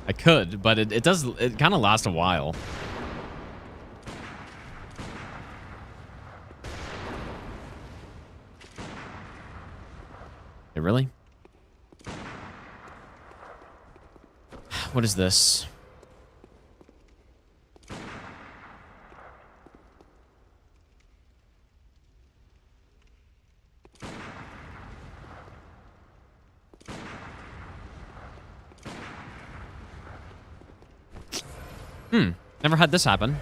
[SPEAKER 1] I could, but it kind of lasts a while. Hey, really? What is this? Never had this happen.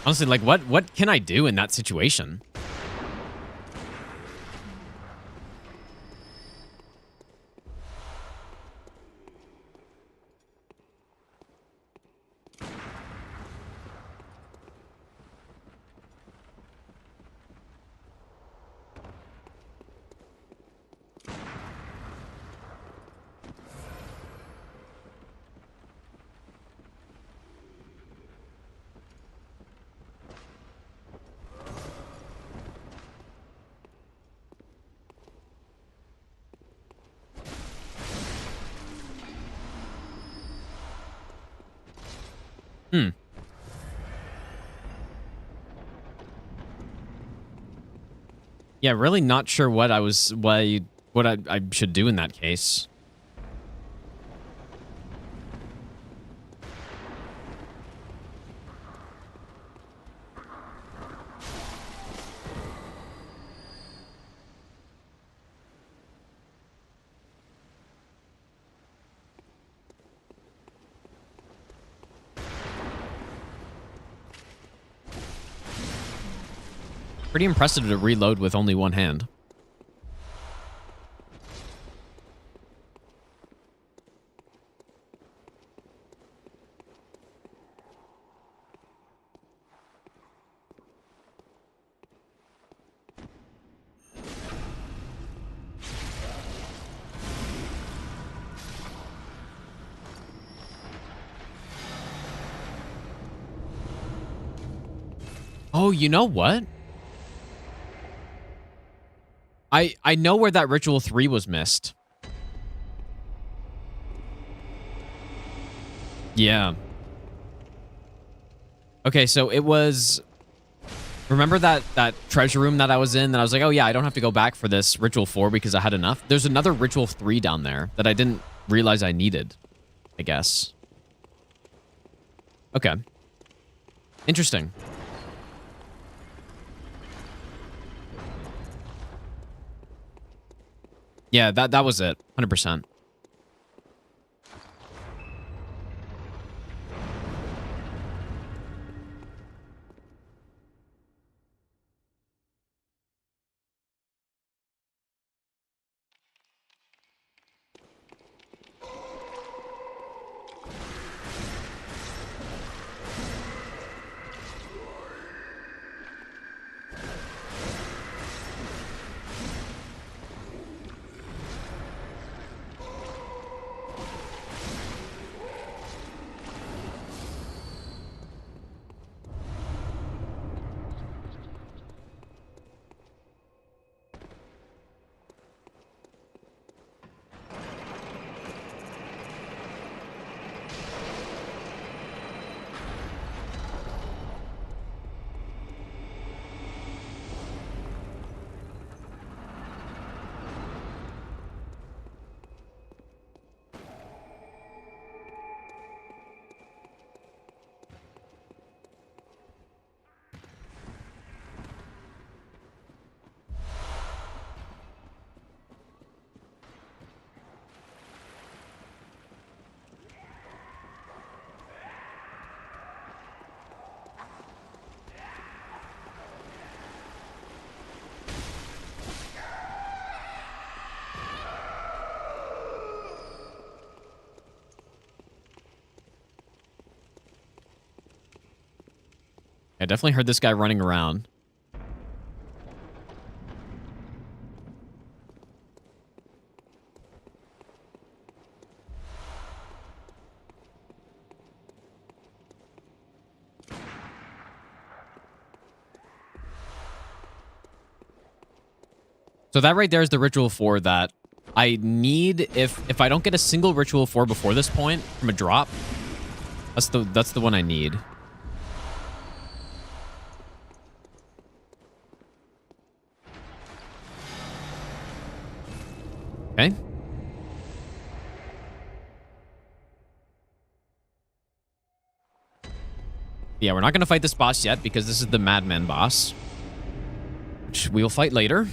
[SPEAKER 1] Honestly, like, what can I do in that situation? Hmm. Yeah, really not sure what I should do in that case. Pretty impressive to reload with only one hand. Oh, you know what? I know where that ritual 3 was missed. Yeah. Okay, so it was... Remember that treasure room that I was in that I was like, oh yeah, I don't have to go back for this ritual 4 because I had enough? There's another ritual 3 down there that I didn't realize I needed, I guess. Okay. Interesting. Yeah, that was it. 100%. I definitely heard this guy running around. So that right there is the ritual 4 that I need if I don't get a single ritual 4 before this point from a drop. That's the one I need. Okay. Yeah, we're not going to fight this boss yet because this is the Madman boss, which we will fight later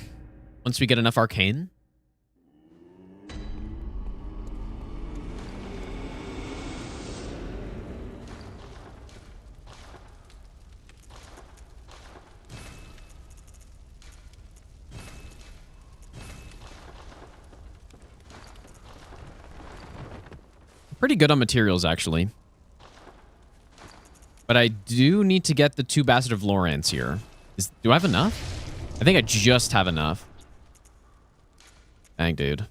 [SPEAKER 1] once we get enough arcane. Pretty good on materials, actually. But I do need to get the 2 Bastard of Lorance here. Do I have enough? I think I just have enough. Dang, dude.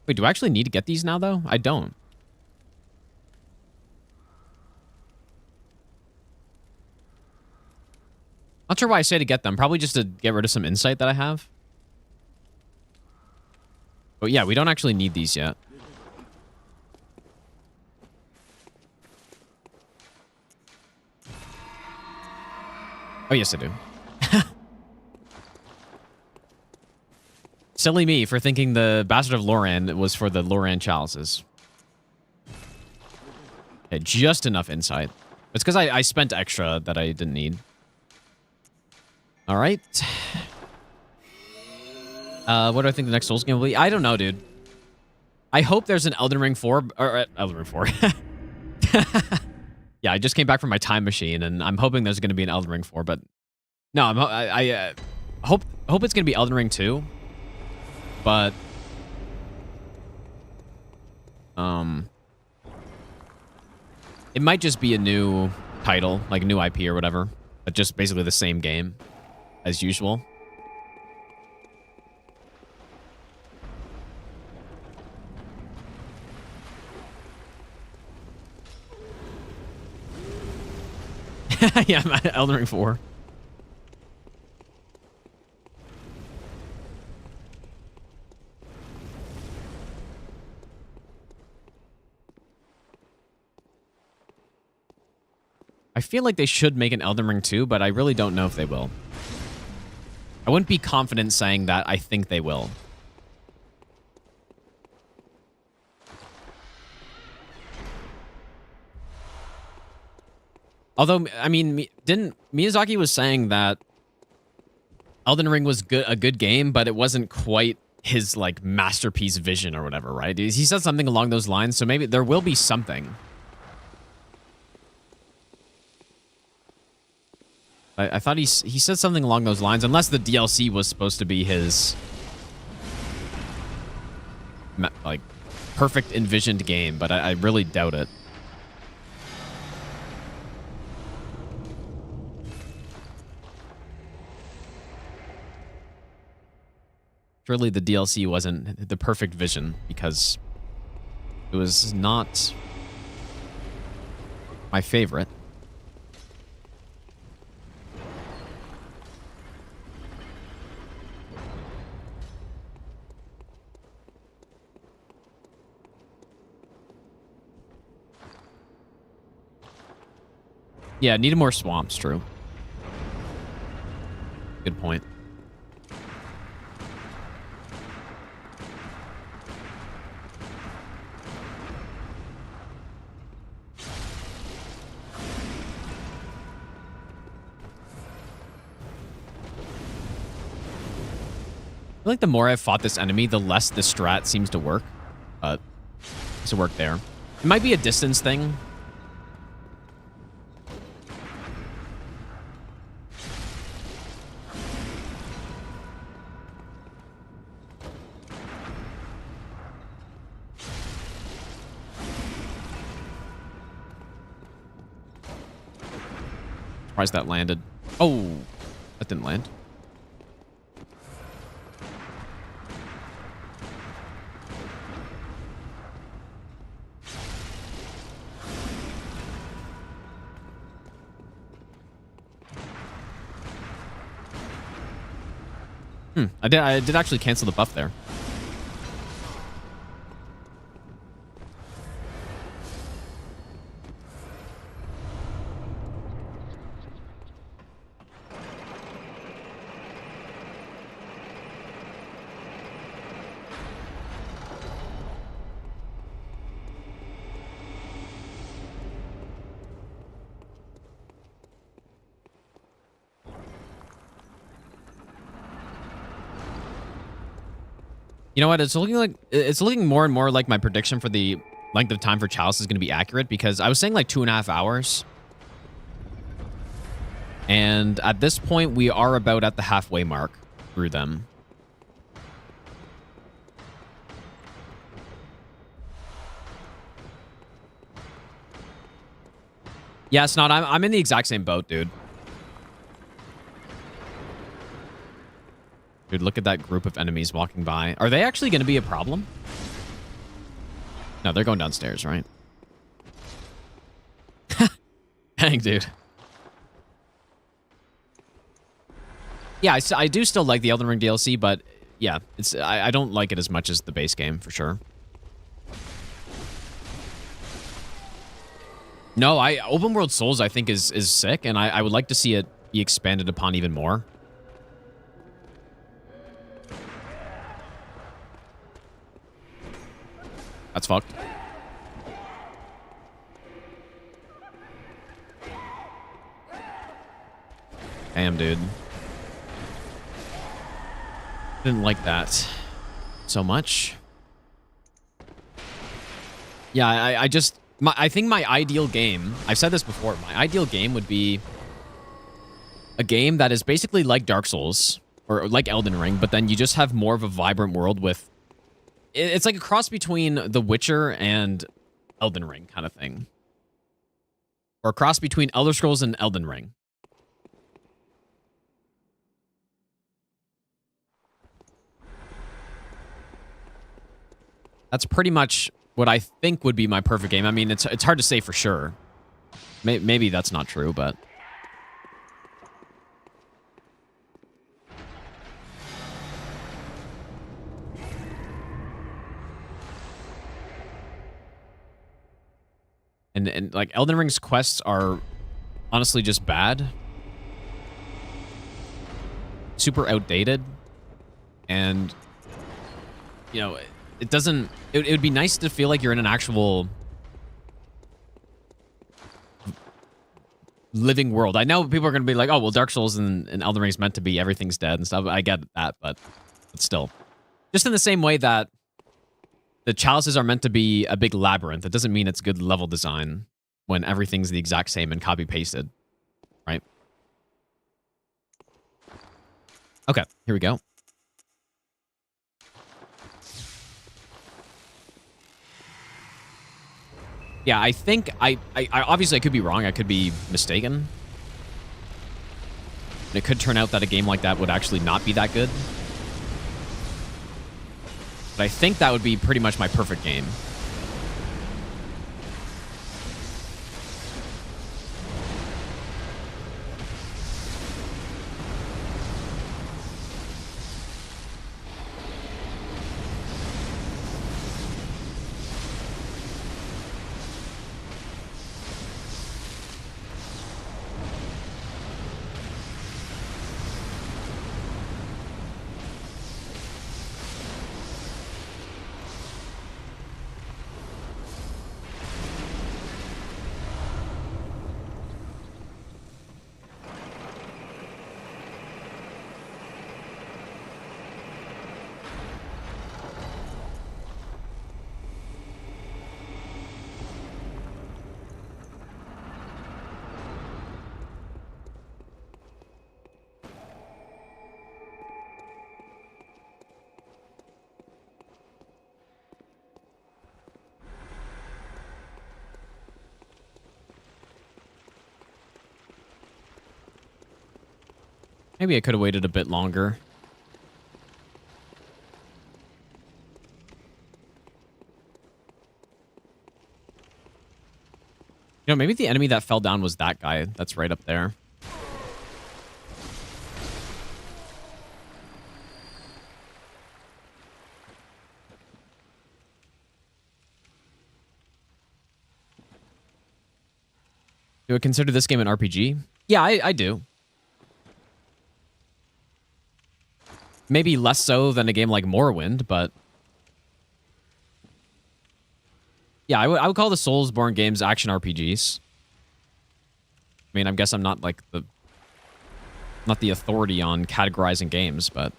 [SPEAKER 1] Wait, do I actually need to get these now, though? I don't. Not sure why I say to get them. Probably just to get rid of some insight that I have. But yeah, we don't actually need these yet. Oh, yes, I do. Silly me for thinking the Bastard of Loran was for the Loran chalices. Okay, just enough insight. It's because I spent extra that I didn't need. All right. What do I think the next Souls game will be? I don't know, dude. I hope there's an Elden Ring 4. Or Elden Ring 4. Yeah, I just came back from my time machine, and I'm hoping there's going to be an Elden Ring 4, but no, I hope it's going to be Elden Ring 2, but it might just be a new title, like a new IP or whatever, but just basically the same game as usual. Yeah, I'm at Elden Ring 4. I feel like they should make an Elden Ring 2, but I really don't know if they will. I wouldn't be confident saying that I think they will. Although, I mean, didn't Miyazaki was saying that Elden Ring was a good game, but it wasn't quite his like masterpiece vision or whatever, right? He said something along those lines, so maybe there will be something. I thought he said something along those lines, unless the DLC was supposed to be his like perfect envisioned game, but I really doubt it. Surely the DLC wasn't the perfect vision because it was not my favorite. Yeah, needed more swamps, true. Good point. I feel like the more I've fought this enemy, the less the strat seems to work. But it's a work there. It might be a distance thing. Surprised that landed. Oh, that didn't land. I did actually cancel the buff there. You know what? It's looking more and more like my prediction for the length of time for Chalice is going to be accurate, because I was saying like 2.5 hours. And at this point, we are about at the halfway mark through them. Yeah, it's not. I'm in the exact same boat, dude. Dude, look at that group of enemies walking by. Are they actually going to be a problem? No, they're going downstairs, right? Dang, dude. Yeah, I do still like the Elden Ring DLC, but yeah, I don't like it as much as the base game, for sure. No, open world Souls I think is sick, and I would like to see it be expanded upon even more. That's fucked. Damn, dude. Didn't like that so much. Yeah, I think my ideal game, I've said this before, my ideal game would be a game that is basically like Dark Souls or like Elden Ring, but then you just have more of a vibrant world with, it's like a cross between The Witcher and Elden Ring kind of thing. Or a cross between Elder Scrolls and Elden Ring. That's pretty much what I think would be my perfect game. I mean, it's hard to say for sure. Maybe that's not true, but... And like, Elden Ring's quests are honestly just bad. Super outdated. And, you know, it doesn't... It would be nice to feel like you're in an actual living world. I know people are going to be like, oh, well, Dark Souls and Elden Ring is meant to be everything's dead and stuff. I get that, but still. Just in the same way that the chalices are meant to be a big labyrinth. It doesn't mean it's good level design when everything's the exact same and copy-pasted, right? Okay, here we go. Yeah, I think I obviously I could be wrong. I could be mistaken. And it could turn out that a game like that would actually not be that good. But I think that would be pretty much my perfect game. Maybe I could have waited a bit longer. You know, maybe the enemy that fell down was that guy that's right up there. Do I consider this game an RPG? Yeah, I do. Maybe less so than a game like Morrowind, but... Yeah, I would call the Soulsborne games action RPGs. I mean, I guess I'm not like not the authority on categorizing games, but...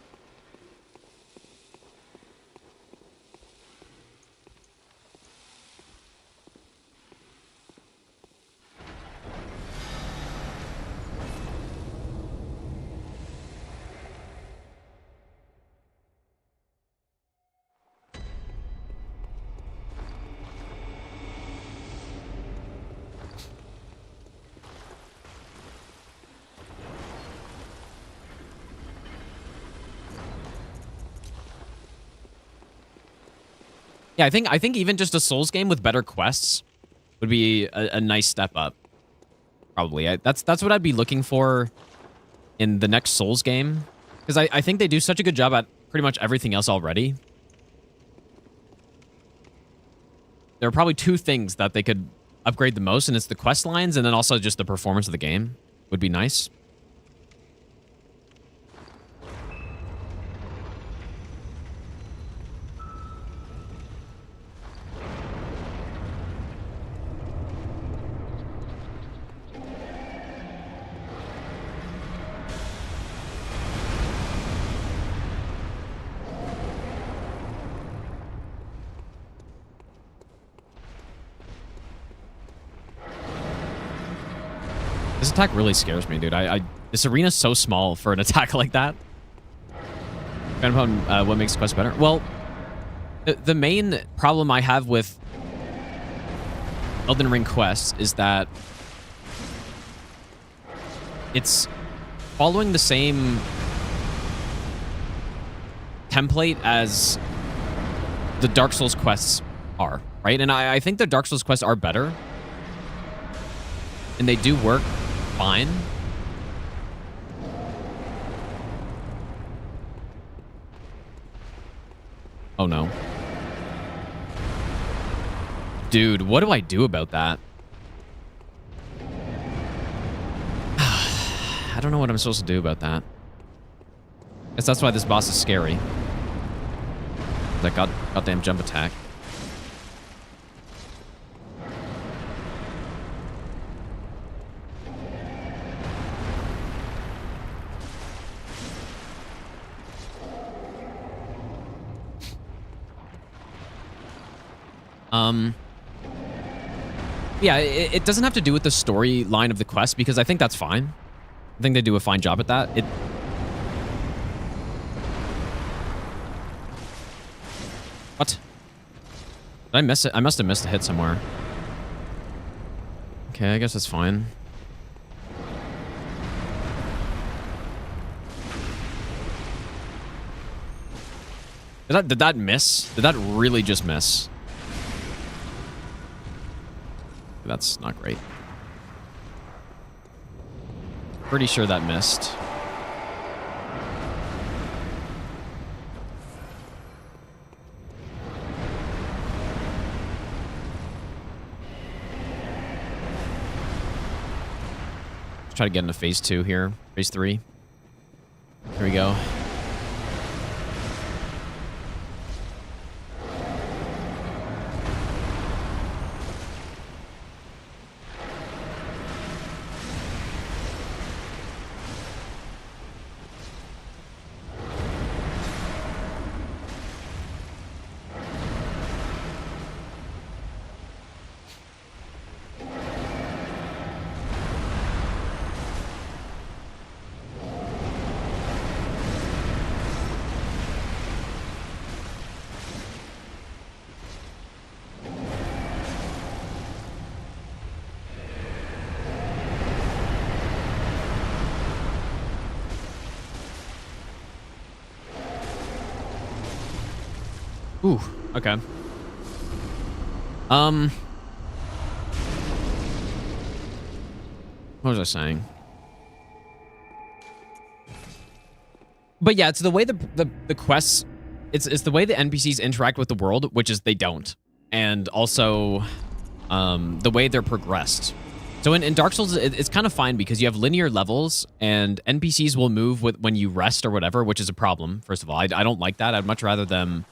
[SPEAKER 1] Yeah, I think even just a Souls game with better quests would be a nice step up. Probably. That's what I'd be looking for in the next Souls game. Because I think they do such a good job at pretty much everything else already. There are probably two things that they could upgrade the most, and it's the quest lines and then also just the performance of the game would be nice. This attack really scares me, dude. This arena's so small for an attack like that. Depending upon what makes the quest better. Well, the main problem I have with Elden Ring quests is that it's following the same template as the Dark Souls quests are, right? And I think the Dark Souls quests are better. And they do work fine. Oh no. Dude, what do I do about that? I don't know what I'm supposed to do about that. Guess that's why this boss is scary. That goddamn jump attack. Yeah, it doesn't have to do with the storyline of the quest because I think that's fine. I think they do a fine job at that. What? Did I miss it? I must have missed a hit somewhere. Okay, I guess that's fine. Did that miss? Did that really just miss? That's not great. Pretty sure that missed. Let's try to get into phase 2 here. Phase 3. Here we go. Ooh, okay. What was I saying? But yeah, it's the way the quests, it's the way the NPCs interact with the world, which is they don't. And also, the way they're progressed. So in Dark Souls, it's kind of fine because you have linear levels and NPCs will move when you rest or whatever, which is a problem, first of all. I don't like that. I'd much rather them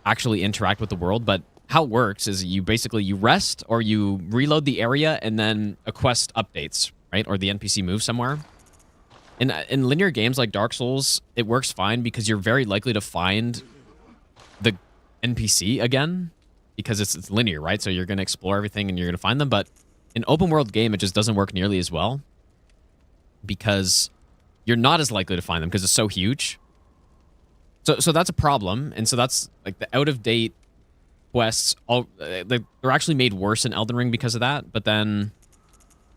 [SPEAKER 1] actually interact with the world. But how it works is you rest or you reload the area and then a quest updates, right? Or the NPC moves somewhere. In linear games like Dark Souls, it works fine because you're very likely to find the NPC again because it's linear, right? So you're going to explore everything and you're going to find them. But in open world game, it just doesn't work nearly as well because you're not as likely to find them because it's so huge. So that's a problem. And so that's like the out of date quests. They're actually made worse in Elden Ring because of that. But then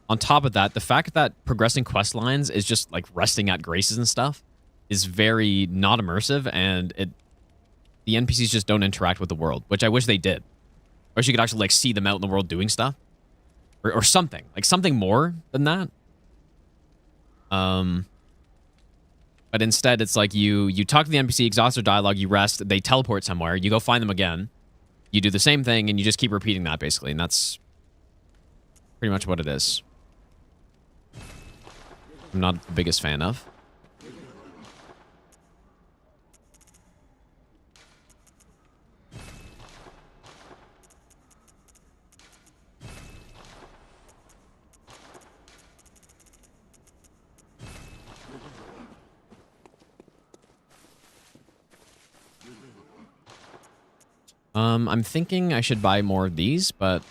[SPEAKER 1] on top of that, the fact that progressing quest lines is just like resting at graces and stuff is very not immersive, and the NPCs just don't interact with the world, which I wish they did. I wish you could actually like see them out in the world doing stuff, or something like something more than that. But instead, it's like you talk to the NPC, exhaust their dialogue, you rest, they teleport somewhere, you go find them again, you do the same thing, and you just keep repeating that basically, and that's pretty much what it is. I'm not the biggest fan of. I'm thinking I should buy more of these, but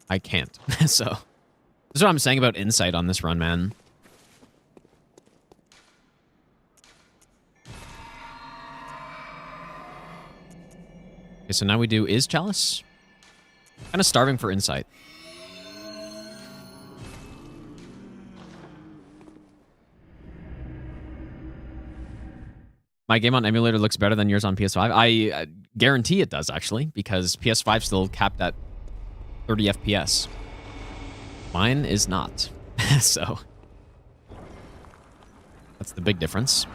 [SPEAKER 1] I can't. So This is what I'm saying about insight on this run, man. Okay, so now we do is chalice. Kind of starving for insight. My game on emulator looks better than yours on PS5. I guarantee it does, actually, because PS5 still capped at 30 FPS. Mine is not. So that's the big difference.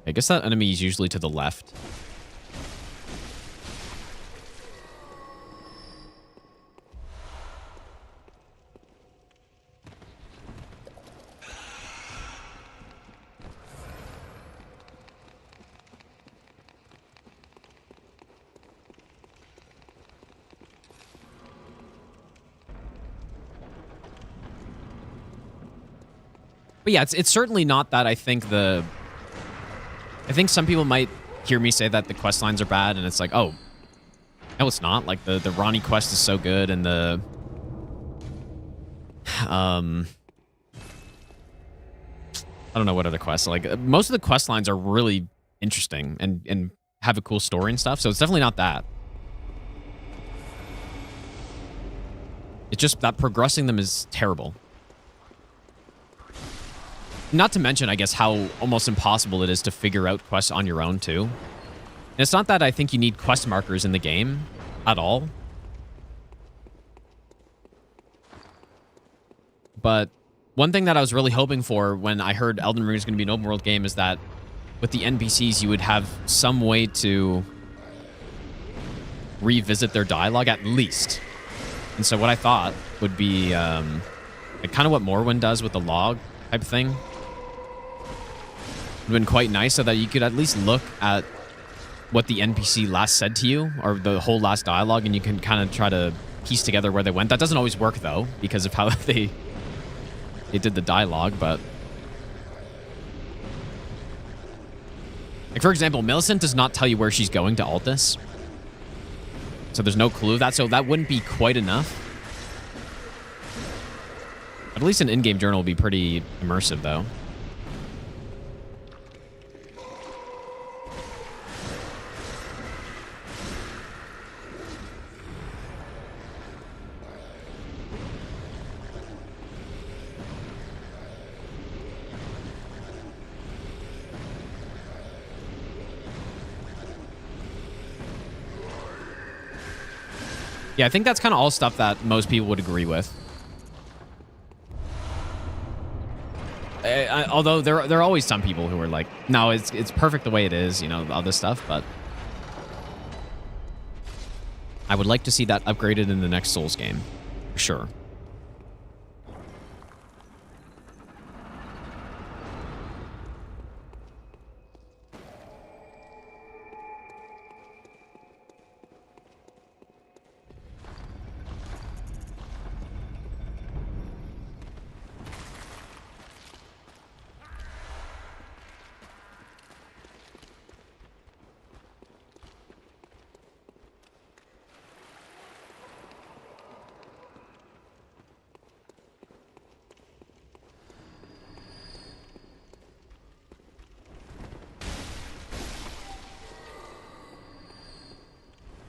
[SPEAKER 1] I guess that enemy is usually to the left. But yeah, it's certainly not that I think some people might hear me say that the quest lines are bad, and it's like, oh, no, it's not. Like, the Ronnie quest is so good, and the... I don't know what other quests. Like, most of the quest lines are really interesting and have a cool story and stuff, so it's definitely not that. It's just that progressing them is terrible. Not to mention, I guess, how almost impossible it is to figure out quests on your own, too. And it's not that I think you need quest markers in the game at all. But one thing that I was really hoping for when I heard Elden Ring is going to be an open world game is that with the NPCs, you would have some way to revisit their dialogue at least. And so what I thought would be like kind of what Morrowind does with the log type thing. Would have been quite nice so that you could at least look at what the NPC last said to you, or the whole last dialogue, and you can kind of try to piece together where they went. That doesn't always work, though, because of how they did the dialogue, but... Like, for example, Millicent does not tell you where she's going to Altus. So there's no clue of that, so that wouldn't be quite enough. But at least an in-game journal would be pretty immersive, though. Yeah, I think that's kind of all stuff that most people would agree with. Although there are always some people who are like, no, it's perfect the way it is, you know, all this stuff, but I would like to see that upgraded in the next Souls game, for sure.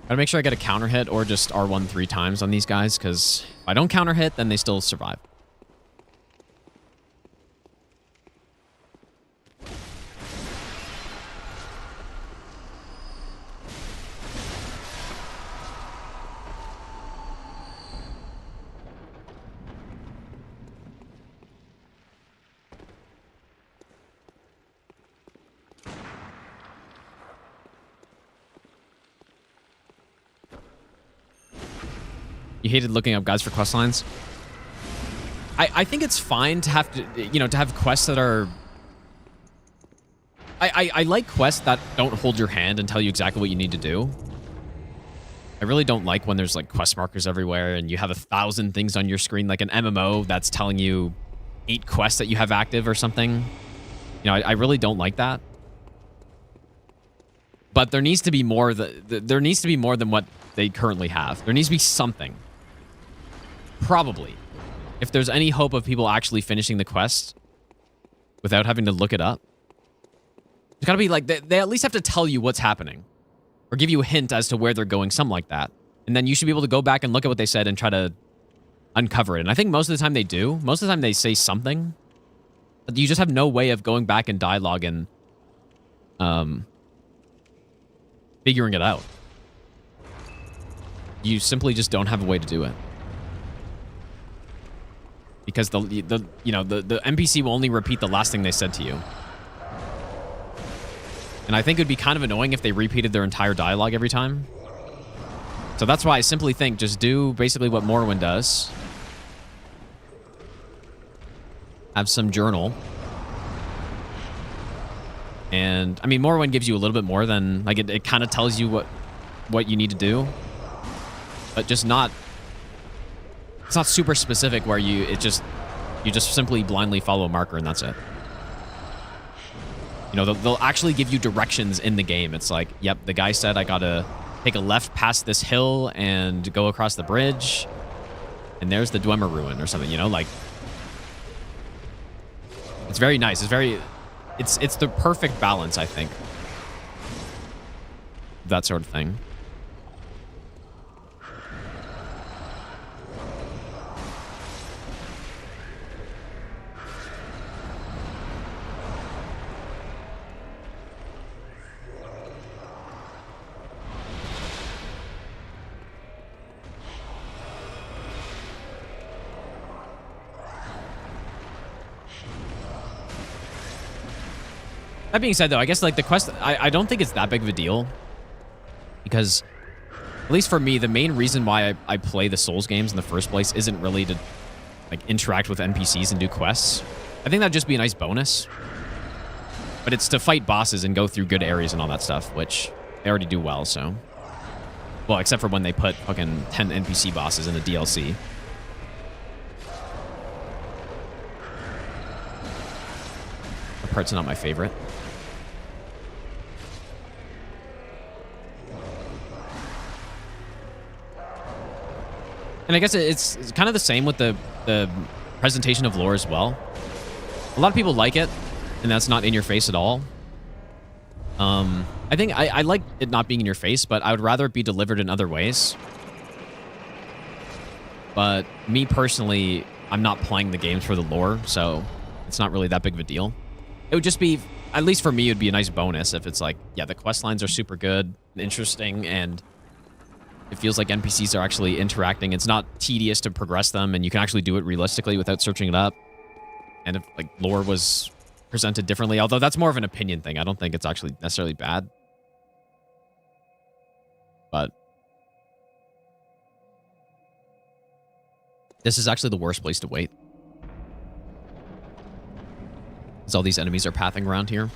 [SPEAKER 1] Gotta make sure I get a counter hit or just R1 3 times on these guys, because if I don't counter hit, then they still survive. You hated looking up guides for quest lines? I think it's fine to have to, you know, to have quests that are... I like quests that don't hold your hand and tell you exactly what you need to do. I really don't like when there's, like, quest markers everywhere and you have 1,000 things on your screen, like an MMO that's telling you 8 quests that you have active or something. You know, I really don't like that. But there needs to be more. There needs to be more than what they currently have. There needs to be something. Probably. If there's any hope of people actually finishing the quest without having to look it up. It's got to be like, they at least have to tell you what's happening. Or give you a hint as to where they're going, something like that. And then you should be able to go back and look at what they said and try to uncover it. And I think most of the time they do. Most of the time they say something. But you just have no way of going back and dialogue and figuring it out. You simply just don't have a way to do it. Because the NPC will only repeat the last thing they said to you. And I think it would be kind of annoying if they repeated their entire dialogue every time. So that's why I simply think just do basically what Morrowind does. Have some journal. And, I mean, Morrowind gives you a little bit more than... Like, it kind of tells you what you need to do. But just not... It's not super specific where you just simply blindly follow a marker and that's it. You know, they'll actually give you directions in the game. It's like, yep, the guy said I gotta take a left past this hill and go across the bridge. And there's the Dwemer ruin or something, you know? Like, it's very nice. It's the perfect balance, I think. That sort of thing. That being said, though, I guess, like, the quest, I don't think it's that big of a deal. Because, at least for me, the main reason why I play the Souls games in the first place isn't really to, like, interact with NPCs and do quests. I think that'd just be a nice bonus. But it's to fight bosses and go through good areas and all that stuff, which they already do well, so. Well, except for when they put fucking 10 NPC bosses in the DLC. That part's not my favorite. And I guess it's kind of the same with the presentation of lore as well. A lot of people like it, and that's not in your face at all. I think I like it not being in your face, but I would rather it be delivered in other ways. But me personally, I'm not playing the games for the lore, so it's not really that big of a deal. It would just be, at least for me, it would be a nice bonus if it's like, yeah, the quest lines are super good and interesting, and it feels like NPCs are actually interacting. It's not tedious to progress them, and you can actually do it realistically without searching it up. And if, like, lore was presented differently, although that's more of an opinion thing. I don't think it's actually necessarily bad. But this is actually the worst place to wait. Because all these enemies are pathing around here.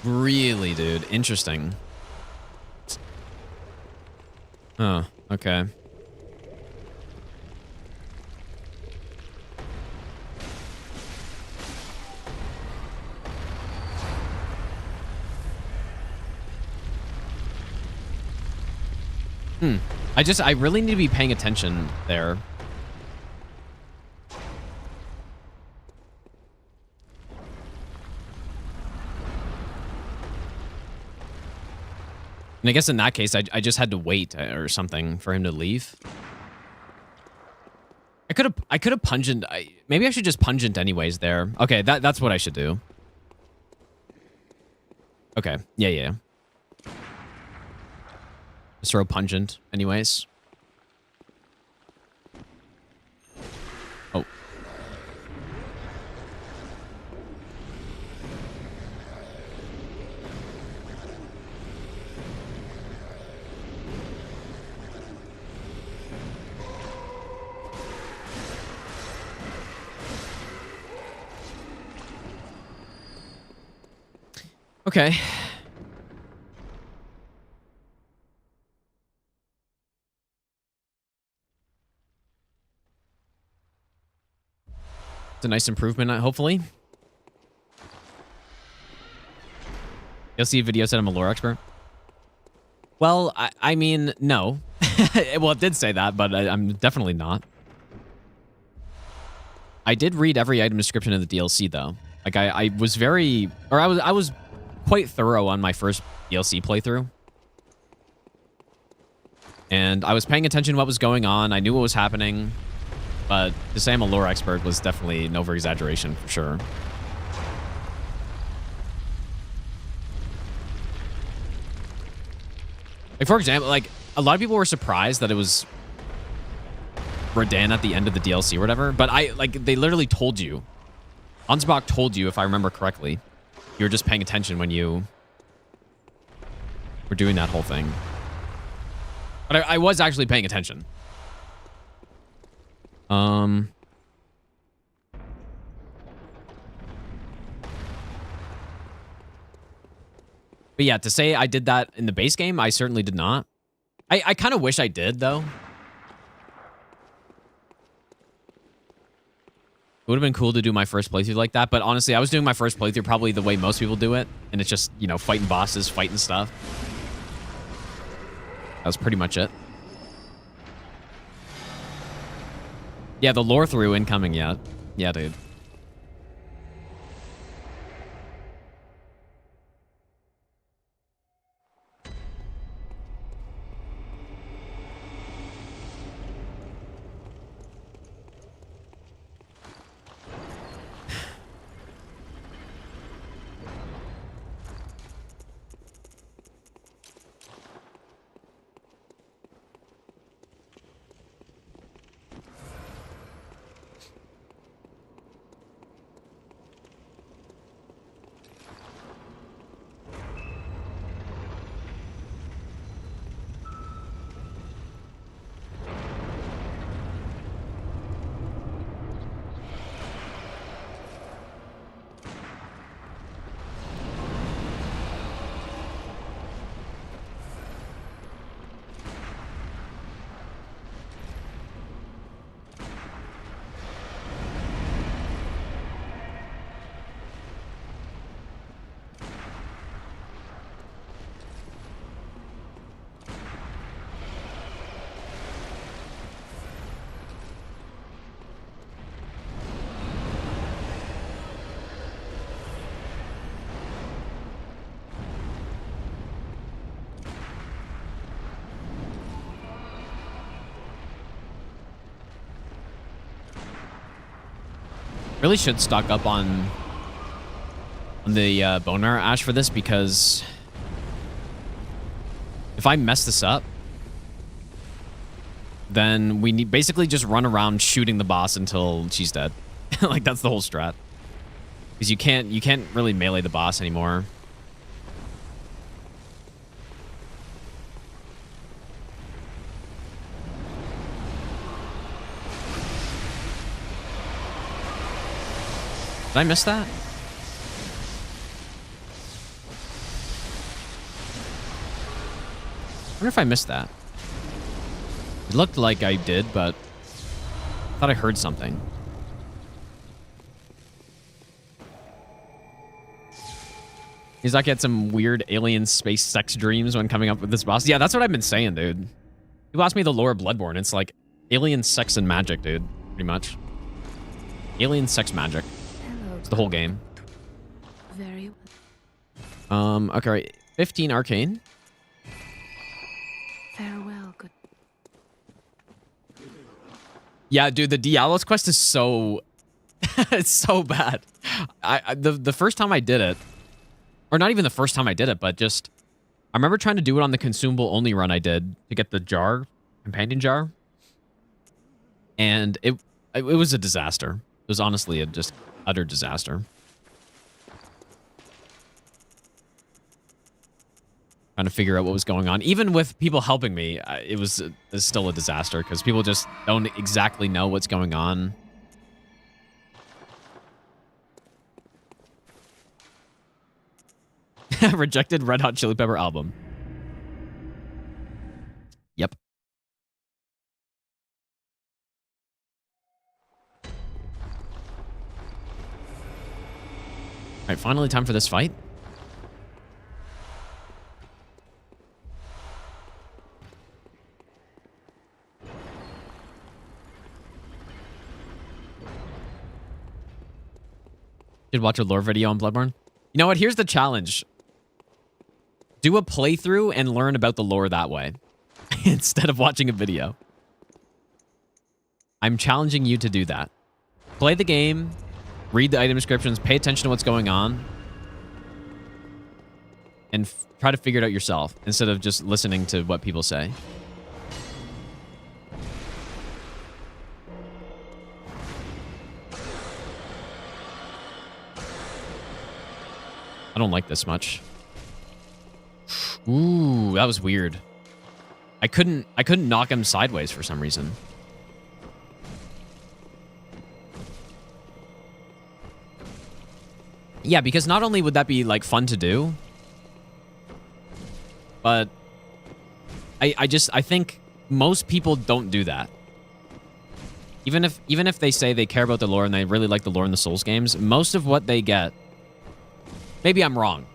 [SPEAKER 1] Really, dude? Interesting. Oh, okay. I really need to be paying attention there. And I guess in that case, I just had to wait or something for him to leave. I could have pungent. Maybe I should just pungent anyways there. Okay, that's what I should do. Okay, yeah. Just throw pungent anyways. Oh. Okay. It's a nice improvement, hopefully. You'll see a video said I'm a lore expert. Well, I mean, no. Well, it did say that, but I'm definitely not. I did read every item description in the DLC, though. Like, I was very... Or I was quite thorough on my first DLC playthrough. And I was paying attention to what was going on. I knew what was happening. But to say I'm a lore expert was definitely an over-exaggeration, for sure. Like, for example, like, a lot of people were surprised that it was Rodan at the end of the DLC or whatever, but they literally told you. Ansbach told you, if I remember correctly. You were just paying attention when you were doing that whole thing. But I was actually paying attention. But yeah, to say I did that in the base game, I certainly did not. I kind of wish I did, though. It would have been cool to do my first playthrough like that, but honestly, I was doing my first playthrough probably the way most people do it, and it's just, you know, fighting bosses, fighting stuff. That was pretty much it. Yeah, the lore through incoming, yeah. Yeah, dude. Really should stock up on the bone marrow ash for this, because if I mess this up, then we need basically just run around shooting the boss until she's dead. Like, that's the whole strat. Because you can't really melee the boss anymore. Did I miss that? I wonder if I missed that. It looked like I did, but I thought I heard something. He's like, had some weird alien space sex dreams when coming up with this boss. Yeah, that's what I've been saying, dude. People ask me the lore of Bloodborne. It's like alien sex and magic, dude. Pretty much. Alien sex magic. It's the whole game.
[SPEAKER 4] Very well.
[SPEAKER 1] Okay, right. 15 arcane.
[SPEAKER 4] Farewell, good.
[SPEAKER 1] Yeah, dude, the Dialos quest is so... it's so bad. The first time I did it, or not even the first time I did it, but just... I remember trying to do it on the consumable only run I did to get the jar, companion jar. And it was a disaster. It was honestly a just utter disaster. Trying to figure out what was going on. Even with people helping me, it was still a disaster because people just don't exactly know what's going on. Rejected Red Hot Chili Pepper album. Yep. right, finally time for this fight. Should watch a lore video on Bloodborne. You know what? Here's the challenge. Do a playthrough and learn about the lore that way instead of watching a video. I'm challenging you to do that. Play the game, read the item descriptions, pay attention to what's going on, and try to figure it out yourself instead of just listening to what people say. I don't like this much. Ooh, that was weird. I couldn't knock him sideways for some reason. Yeah, because not only would that be like fun to do, but I think most people don't do that. Even if they say they care about the lore and they really like the lore in the Souls games, most of what they get, maybe I'm wrong,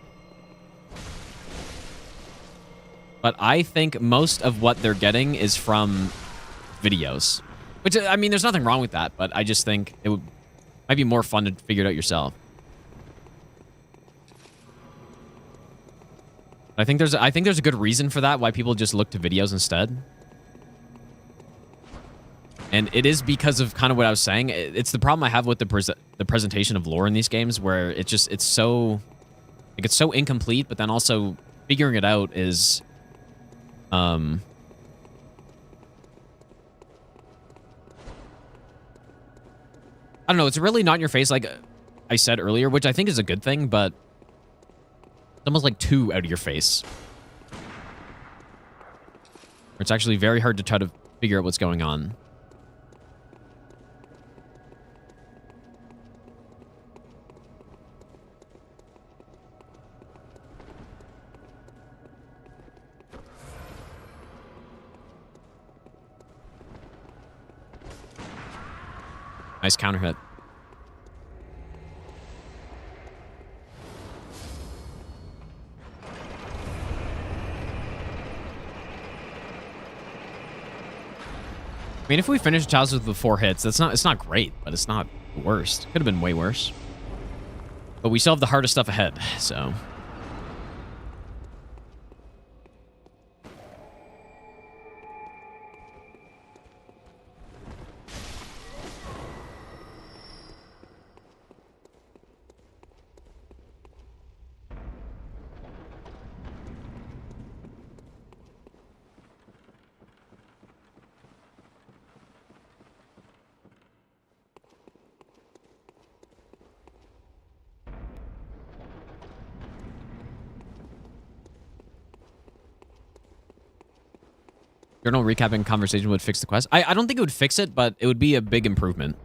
[SPEAKER 1] but I think most of what they're getting is from videos. Which, I mean, there's nothing wrong with that, but I just think it might be more fun to figure it out yourself. I think there's a good reason for that, why people just look to videos instead. And it is because of kind of what I was saying. It's the problem I have with the presentation of lore in these games, where it's so incomplete, but then also figuring it out is I don't know, it's really not in your face like I said earlier, which I think is a good thing, but it's almost like too out of your face. It's actually very hard to try to figure out what's going on. Nice counter hit. I mean, if we finish Chalices with 4 hits, it's not great, but it's not the worst. Could have been way worse. But we still have the hardest stuff ahead, so. Journal recapping conversation would fix the quest. I don't think it would fix it, but it would be a big improvement.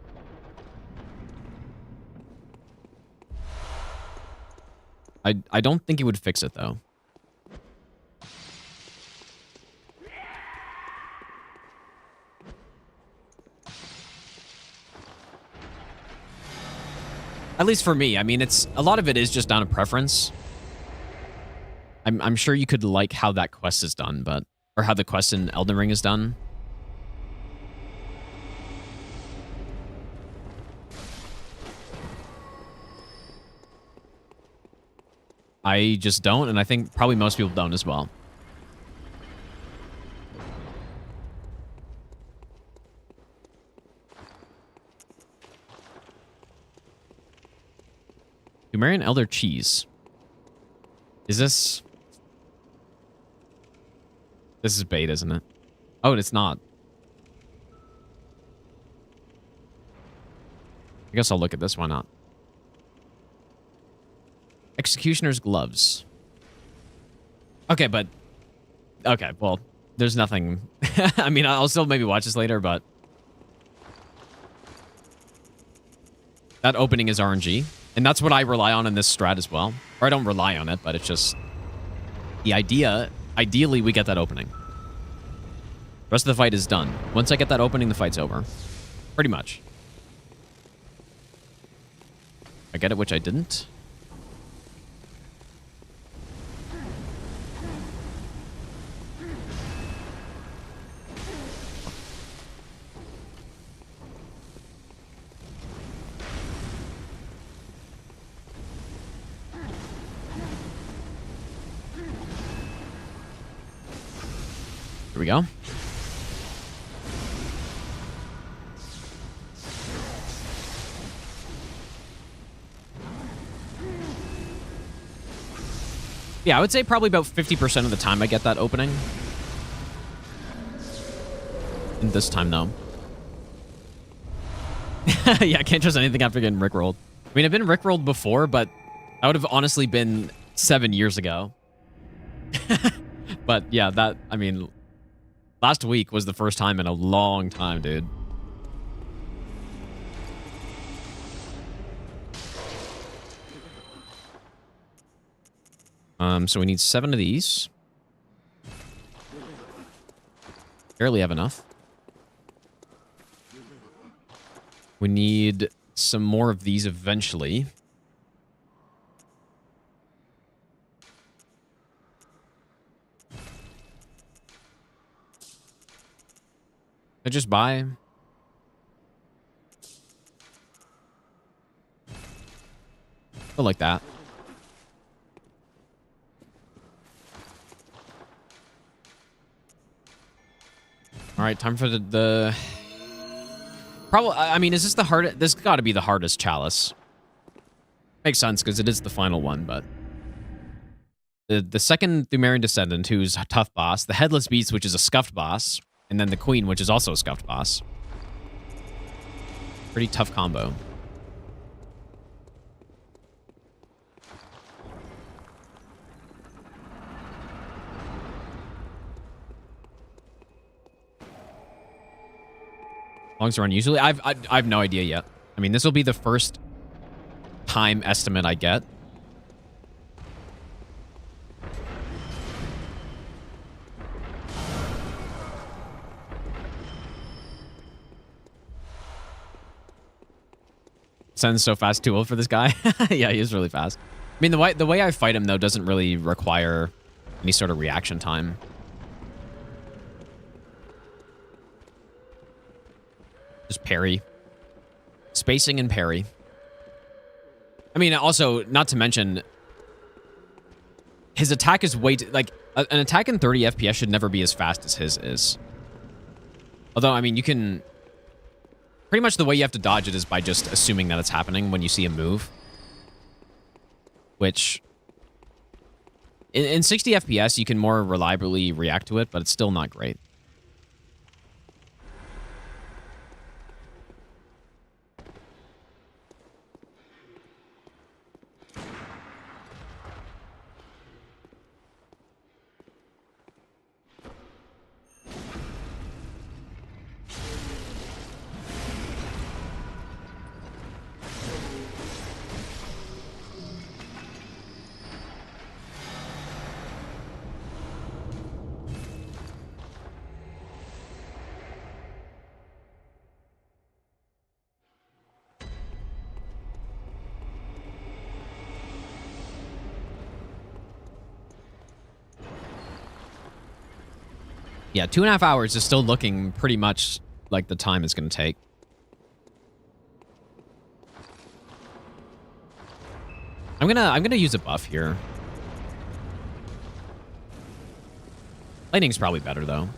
[SPEAKER 1] I don't think it would fix it, though. At least for me. I mean, a lot of it is just down to preference. I'm sure you could like how that quest is done, but... Or how the quest in Elden Ring is done. I just don't, and I think probably most people don't as well. Sumerian Elder Cheese. Is this... This is bait, isn't it? Oh, it's not. I guess I'll look at this. Why not? Executioner's gloves. Okay, but... Okay, well, there's nothing... I mean, I'll still maybe watch this later, but... That opening is RNG. And that's what I rely on in this strat as well. Or I don't rely on it, but it's just... The idea... Ideally, we get that opening. The rest of the fight is done. Once I get that opening, the fight's over. Pretty much. I get it, which I didn't. Here we go. Yeah, I would say probably about 50% of the time I get that opening. And this time, no. Yeah, I can't trust anything after getting rickrolled. I mean, I've been rickrolled before, but that would have honestly been 7 years ago. But yeah, that, I mean, last week was the first time in a long time, dude. So we need 7 of these. Barely have enough. We need some more of these eventually. I just buy. Go like that. All right, time for the probably. I mean, is this the hardest? This got to be the hardest chalice. Makes sense because it is the final one, but the second Thumerian Descendant, who's a tough boss, the Headless Beast, which is a scuffed boss, and then the Queen, which is also a scuffed boss. Pretty tough combo. Longs run usually. I've no idea yet. I mean, this will be the first time estimate I get. Sen's so fast, too old for this guy. Yeah, he is really fast. I mean, the way I fight him though doesn't really require any sort of reaction time. Just parry. Spacing and parry. I mean, also, not to mention, his attack is way too, like, an attack in 30 FPS should never be as fast as his is. Although, I mean, you can... Pretty much the way you have to dodge it is by just assuming that it's happening when you see a move. Which... In 60 FPS, you can more reliably react to it, but it's still not great. Yeah, 2.5 hours is still looking pretty much like the time it's going to take. I'm gonna use a buff here. Lightning's probably better though.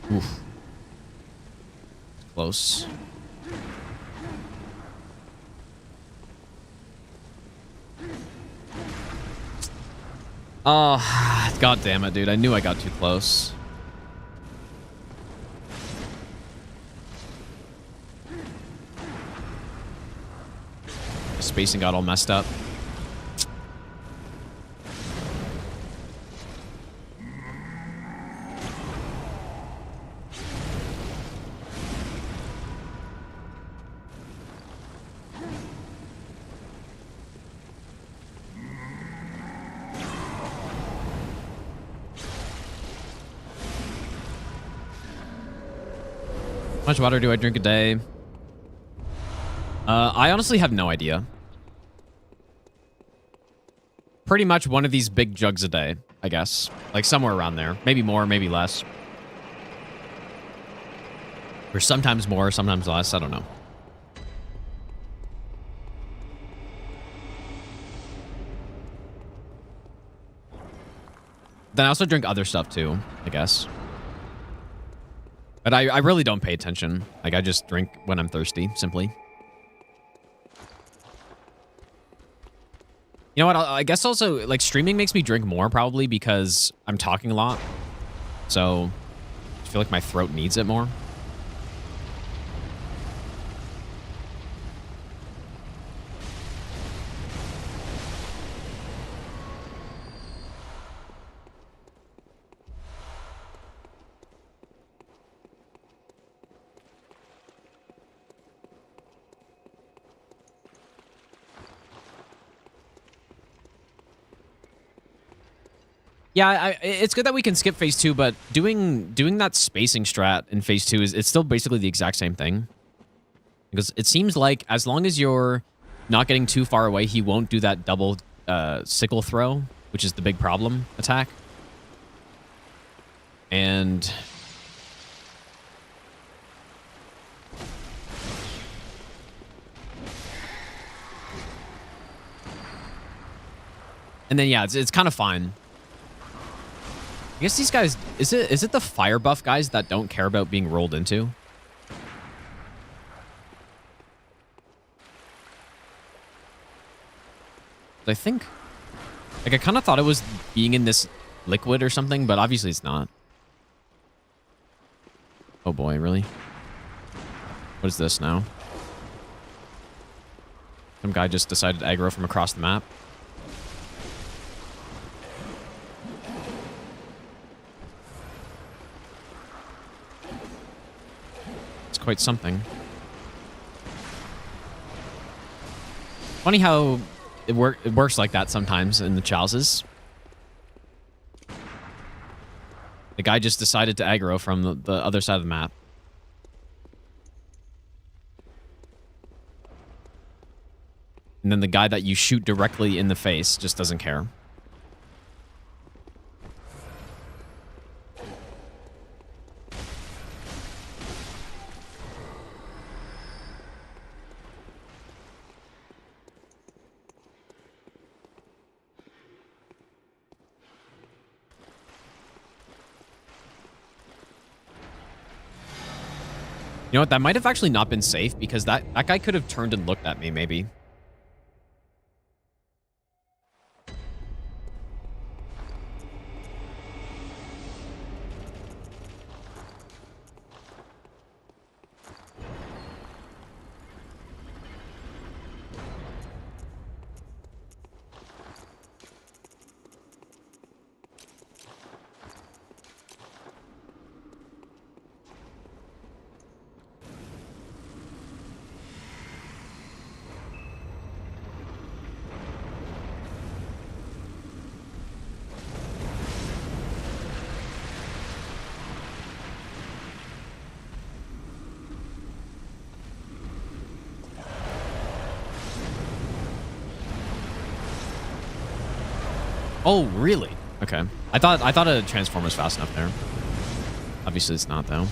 [SPEAKER 1] Oof. Close. Oh, god damn it, dude. I knew I got too close. Spacing got all messed up. How much water do I drink a day? I honestly have no idea. Pretty much one of these big jugs a day. I guess. Like somewhere around there. Maybe more, maybe less. Or sometimes more, sometimes less. I don't know. Then I also drink other stuff too, I guess. But I really don't pay attention. Like, I just drink when I'm thirsty, simply. You know what? I guess also, like, streaming makes me drink more, probably, because I'm talking a lot. So, I feel like my throat needs it more. Yeah, it's good that we can skip phase 2, but doing that spacing strat in phase 2 it's still basically the exact same thing. Because it seems like as long as you're not getting too far away, he won't do that double sickle throw, which is the big problem attack. And then yeah, it's kind of fine. I guess these guys, is it the fire buff guys that don't care about being rolled into? I think, like, I kind of thought it was being in this liquid or something, but obviously it's not. Oh boy, really? What is this now? Some guy just decided to aggro from across the map. Quite something. Funny how it works like that sometimes in the Chalices. The guy just decided to aggro from the other side of the map. And then the guy that you shoot directly in the face just doesn't care. You know what? That might have actually not been safe because that guy could have turned and looked at me, maybe. Oh, really? Okay. I thought a transform was fast enough there. Obviously, it's not, though.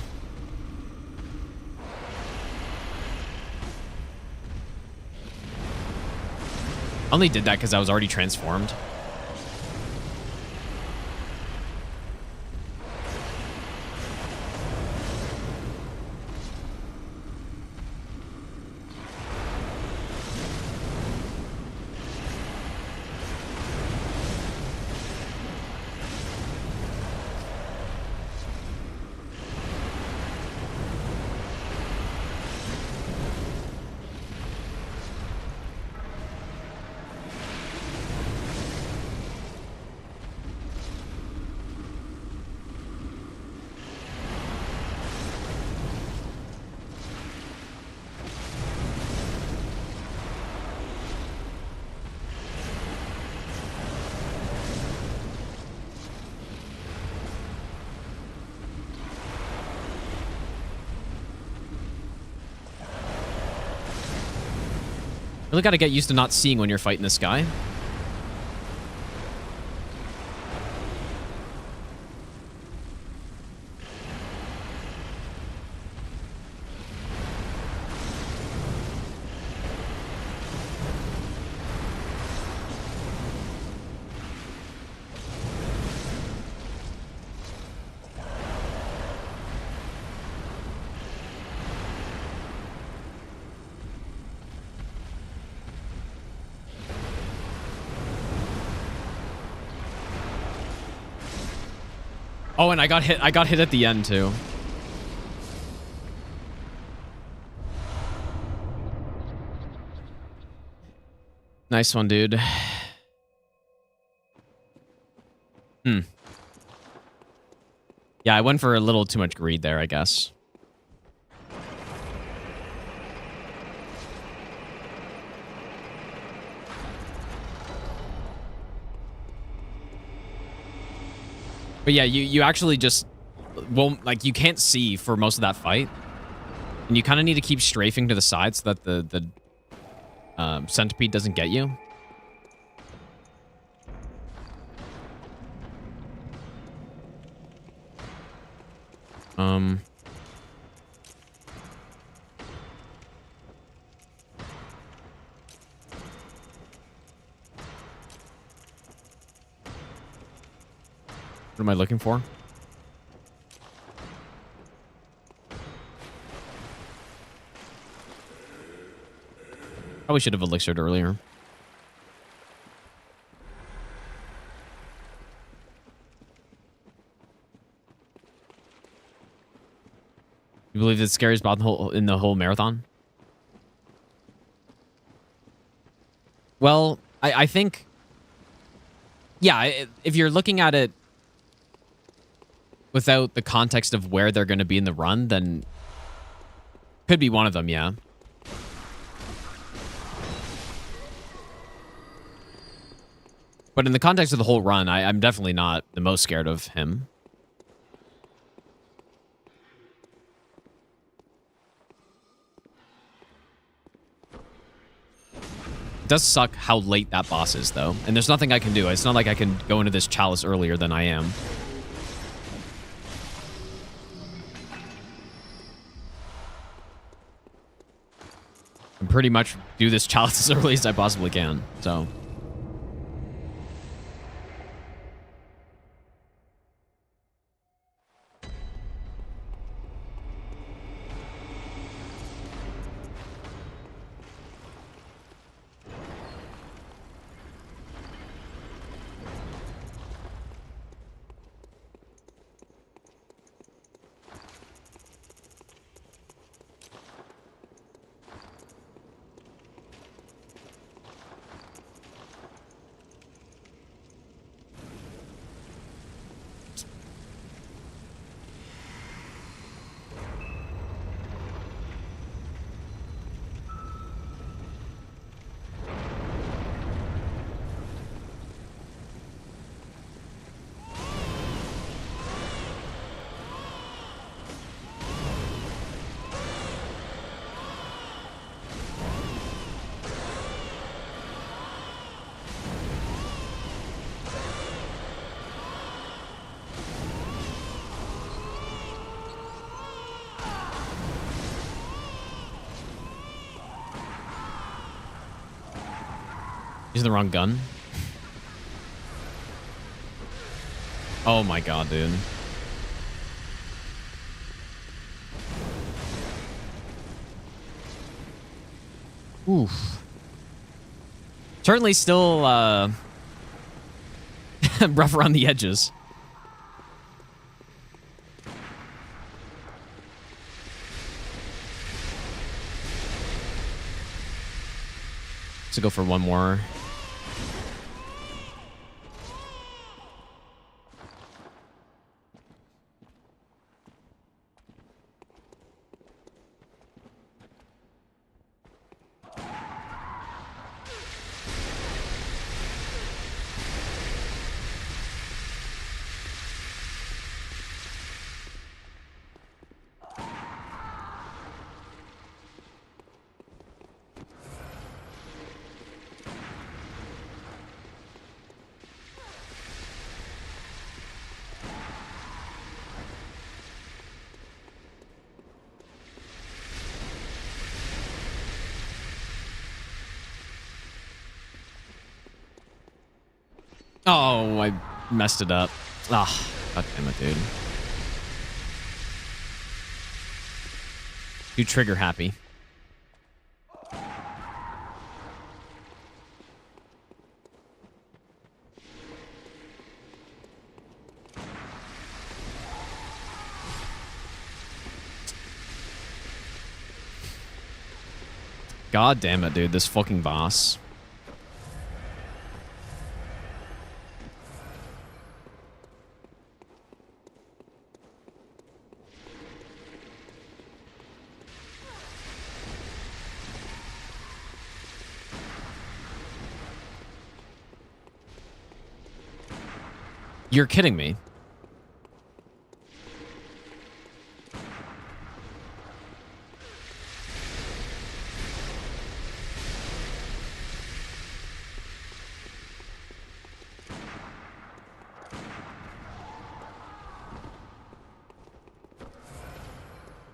[SPEAKER 1] I only did that because I was already transformed. Really got to get used to not seeing when you're fighting this guy. Oh, and I got hit. I got hit at the end too. Nice one, dude. Hmm. Yeah, I went for a little too much greed there, I guess. But yeah, you actually just won't, like, you can't see for most of that fight. And you kind of need to keep strafing to the side so that the centipede doesn't get you. What am I looking for? Probably should have elixired earlier. You believe it's the scariest boss in the whole marathon? Well, I think, yeah, if you're looking at it without the context of where they're going to be in the run, then could be one of them, yeah. But in the context of the whole run, I'm definitely not the most scared of him. It does suck how late that boss is, though. And there's nothing I can do. It's not like I can go into this chalice earlier than I am. I pretty much do this chalice as early as I possibly can, so... Using the wrong gun. Oh my god, dude. Oof. Certainly still rough around the edges. Let's go for one more. Oh, I messed it up. Ah, god damn it, dude. Too trigger happy. God damn it, dude. This fucking boss. You're kidding me.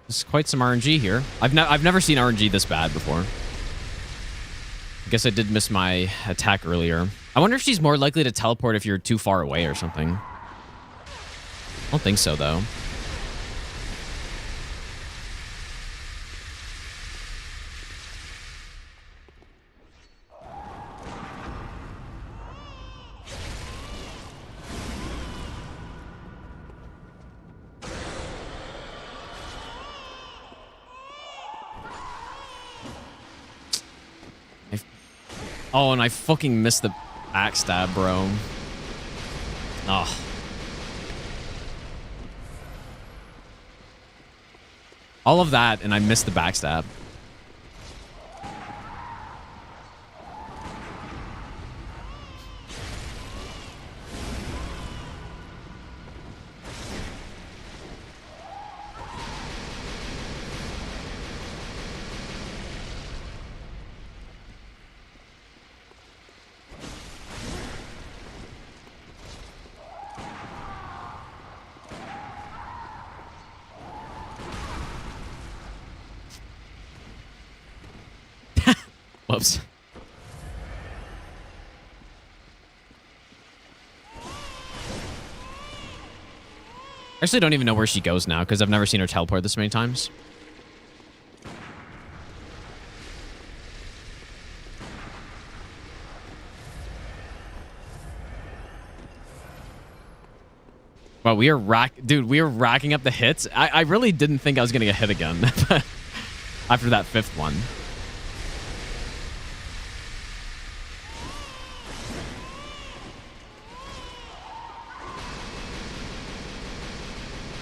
[SPEAKER 1] There's quite some RNG here. I've never seen RNG this bad before. I guess I did miss my attack earlier. I wonder if she's more likely to teleport if you're too far away or something. I don't think so, though. Oh, and I fucking missed the backstab, bro. Oh. All of that, and I missed the backstab. Whoops. I actually don't even know where she goes now because I've never seen her teleport this many times. Wow, we are racking up the hits. I really didn't think I was gonna get hit again after that fifth one.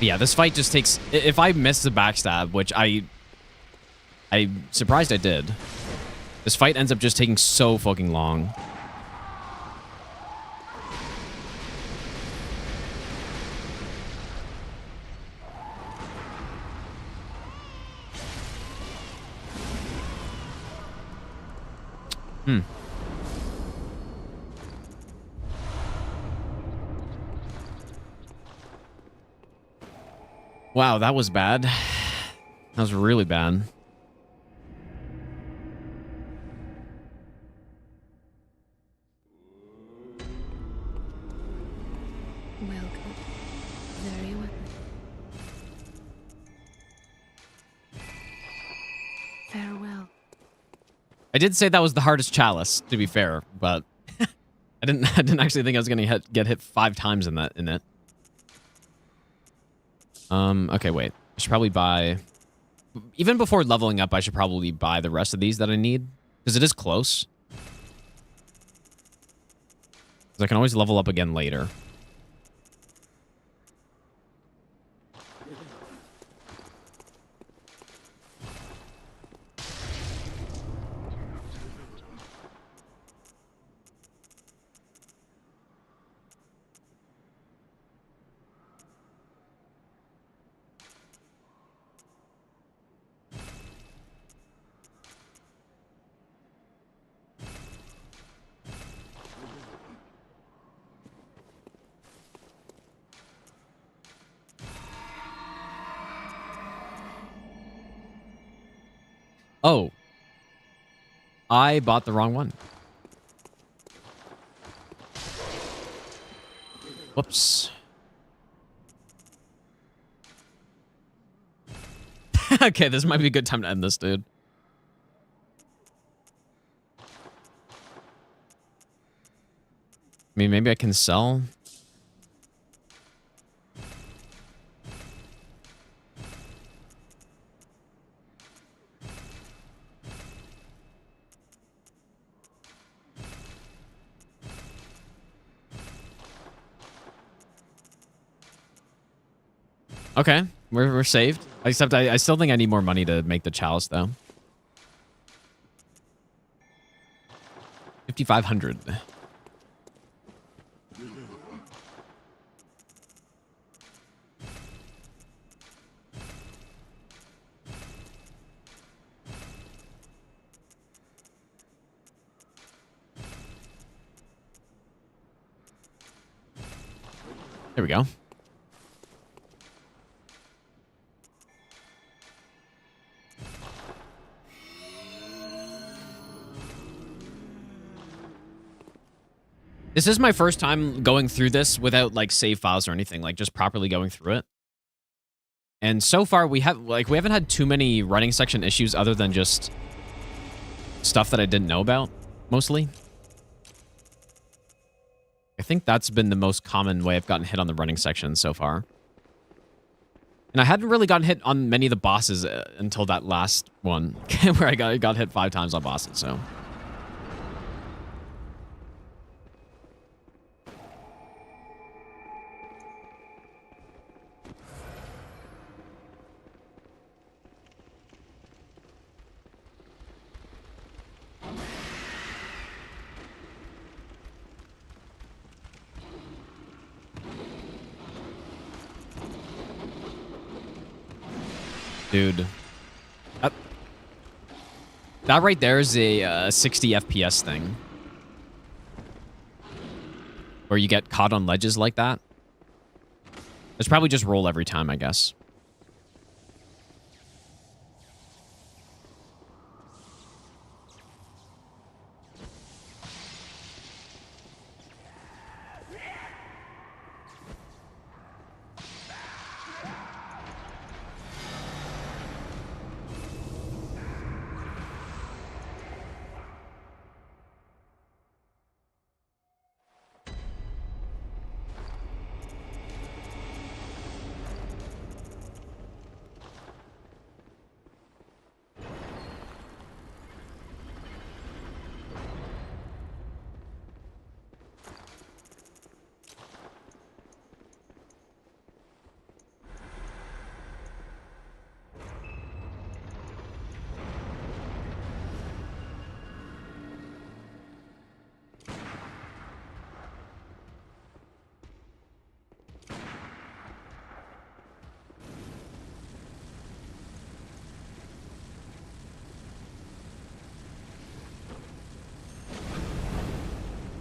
[SPEAKER 1] Yeah, this fight just takes... If I miss the backstab, which I'm surprised I did, this fight ends up just taking so fucking long. Wow, that was bad. That was really bad.
[SPEAKER 4] Welcome. Very well. Farewell.
[SPEAKER 1] I did say that was the hardest chalice, to be fair, but I didn't actually think I was gonna get hit 5 times in it. Okay, wait. I should probably buy... Even before leveling up, I should probably buy the rest of these that I need. Because it is close. Because I can always level up again later. Oh. I bought the wrong one. Whoops. Okay, this might be a good time to end this, dude. I mean, maybe I can sell. Okay, we're saved. Except I still think I need more money to make the chalice, though. 5,500. There we go. This is my first time going through this without like save files or anything, like just properly going through it. And so far we haven't had too many running section issues other than just stuff that I didn't know about, mostly. I think that's been the most common way I've gotten hit on the running section so far. And I hadn't really gotten hit on many of the bosses until that last one, where I got hit 5 times on bosses, so... Dude. That right there is a 60 FPS thing. Where you get caught on ledges like that. It's probably just roll every time, I guess.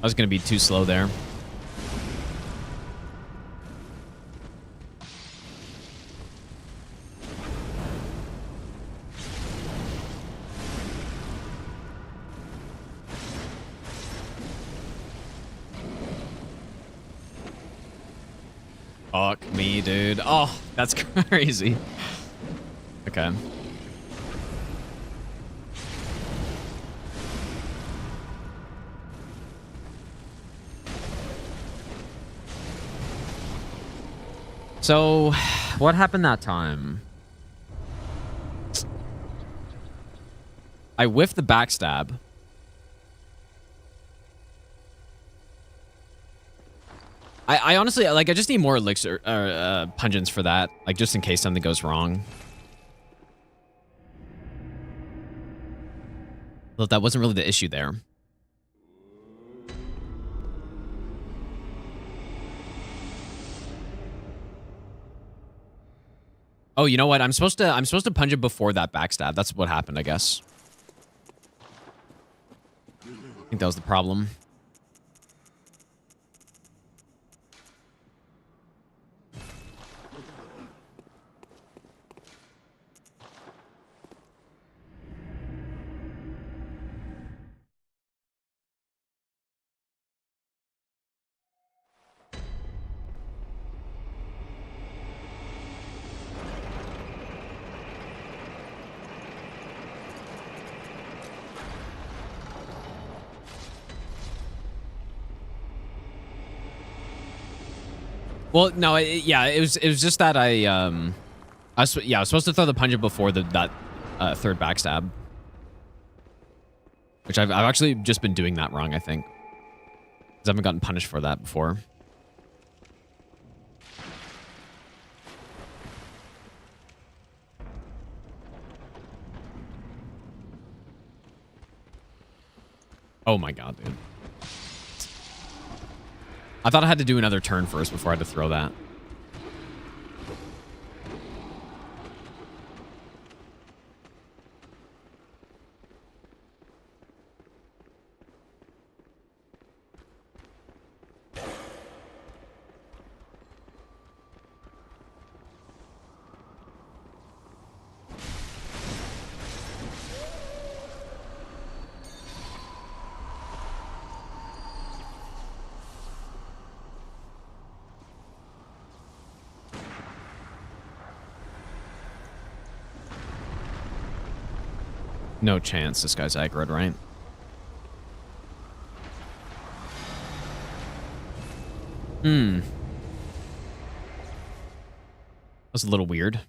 [SPEAKER 1] I was going to be too slow there. Fuck me, dude. Oh, that's crazy. Okay. So, what happened that time? I whiffed the backstab. I honestly, like, I just need more elixir, pungence for that. Like, just in case something goes wrong. Well, that wasn't really the issue there. Oh, you know what? I'm supposed to punch it before that backstab. That's what happened, I guess. I think that was the problem. Well, no, yeah, it was just that I was supposed to throw the pungent before that third backstab, which I've actually just been doing that wrong, I think, because I haven't gotten punished for that before. Oh my god, dude. I thought I had to do another turn first before I had to throw that. No chance this guy's aggroed, right? That's a little weird.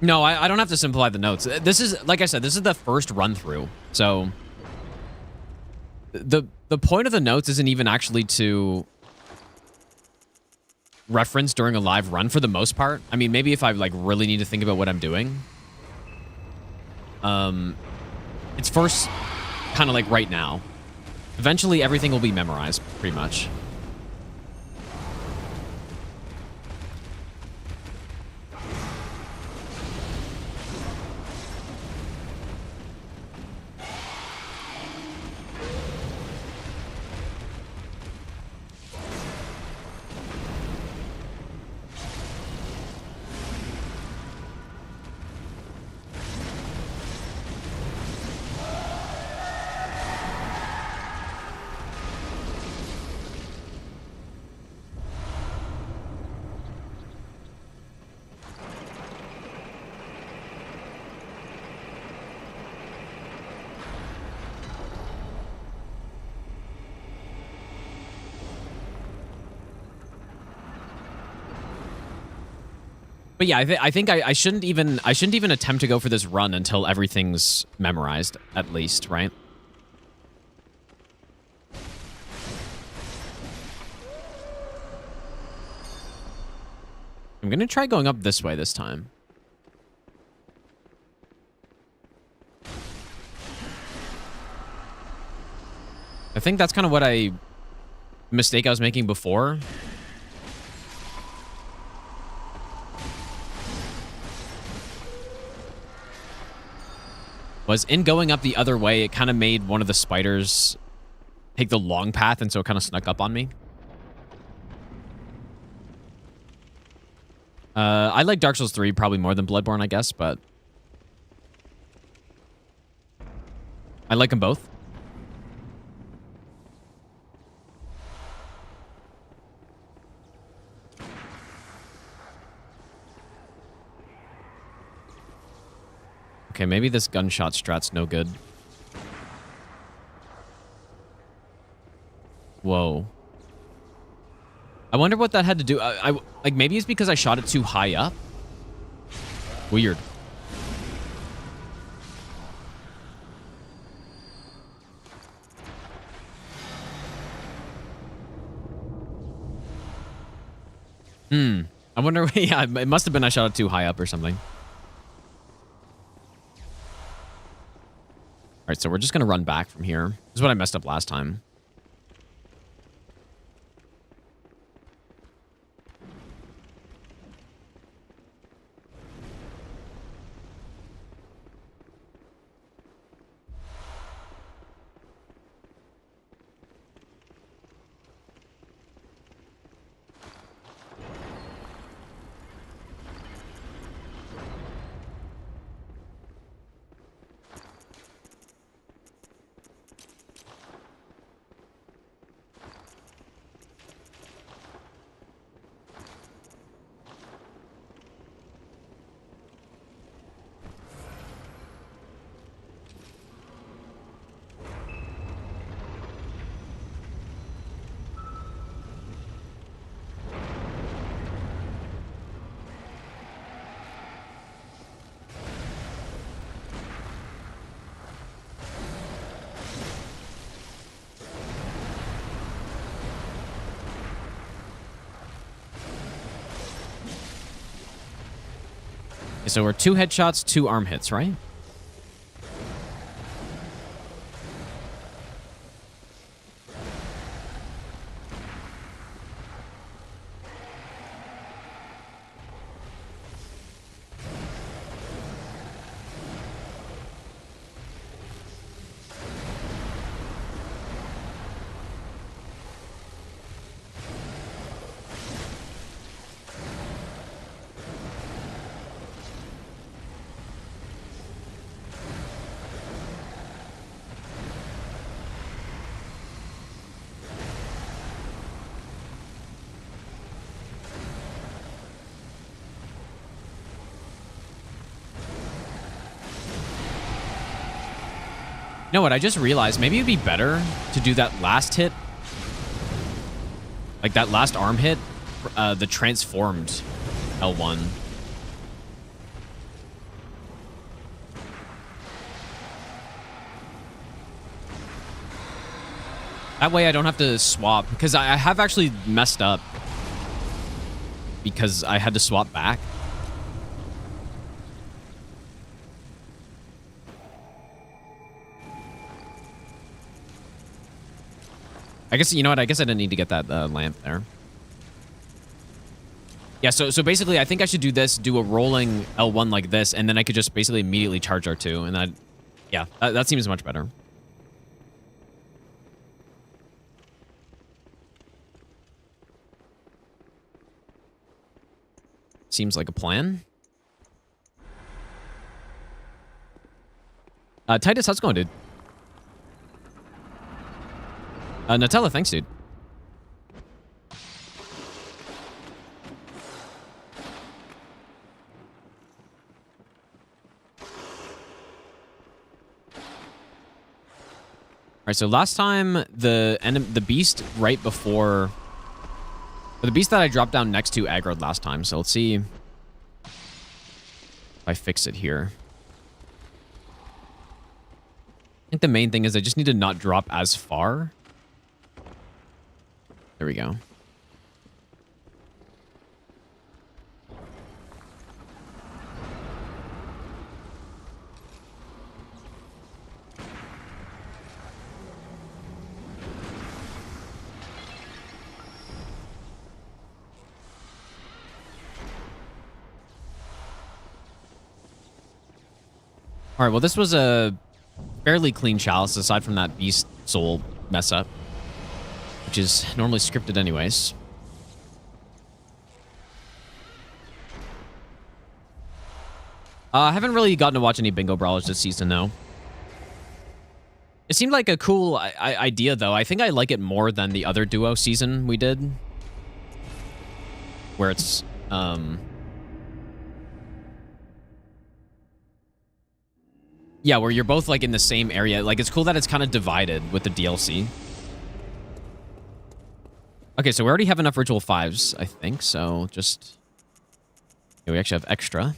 [SPEAKER 1] No, I don't have to simplify the notes. This is, like I said, this is the first run through. So the point of the notes isn't even actually to reference during a live run for the most part. I mean, maybe if I like really need to think about what I'm doing. It's first kind of like right now. Eventually everything will be memorized pretty much. But yeah, I think I shouldn't even attempt to go for this run until everything's memorized, at least, right? I'm gonna try going up this way this time. I think that's kind of what mistake I was making before. Was in going up the other way, it kind of made one of the spiders take the long path, and so it kind of snuck up on me. I like Dark Souls 3 probably more than Bloodborne, I guess, but I like them both. Okay, maybe this gunshot strat's no good. Whoa. I wonder what that had to do. Like, maybe it's because I shot it too high up? Weird. I wonder, yeah, it must have been I shot it too high up or something. All right, so we're just going to run back from here. This is what I messed up last time. Okay, so we're 2 headshots, 2 arm hits, right? You know what? I just realized maybe it'd be better to do that last hit, like that last arm hit, the transformed L1. That way I don't have to swap, because I have actually messed up because I had to swap back. I guess, you know what? I guess I didn't need to get that lamp there. Yeah, so basically, I think I should do this, do a rolling L1 like this, and then I could just basically immediately charge R2, and yeah, that seems much better. Seems like a plan. Titus, how's it going, dude? Nutella, thanks, dude. Alright, so last time the beast right before, or the beast that I dropped down next to aggroed last time. So let's see if I fix it here. I think the main thing is I just need to not drop as far. There we go. All right, well, this was a fairly clean chalice aside from that beast soul mess up, which is normally scripted anyways. I haven't really gotten to watch any bingo brawlers this season, though. It seemed like a cool idea, though. I think I like it more than the other duo season we did, where it's yeah, where you're both like in the same area. Like, it's cool that it's kind of divided with the DLC. Okay, so we already have enough Ritual 5s, I think. So just... yeah, we actually have extra.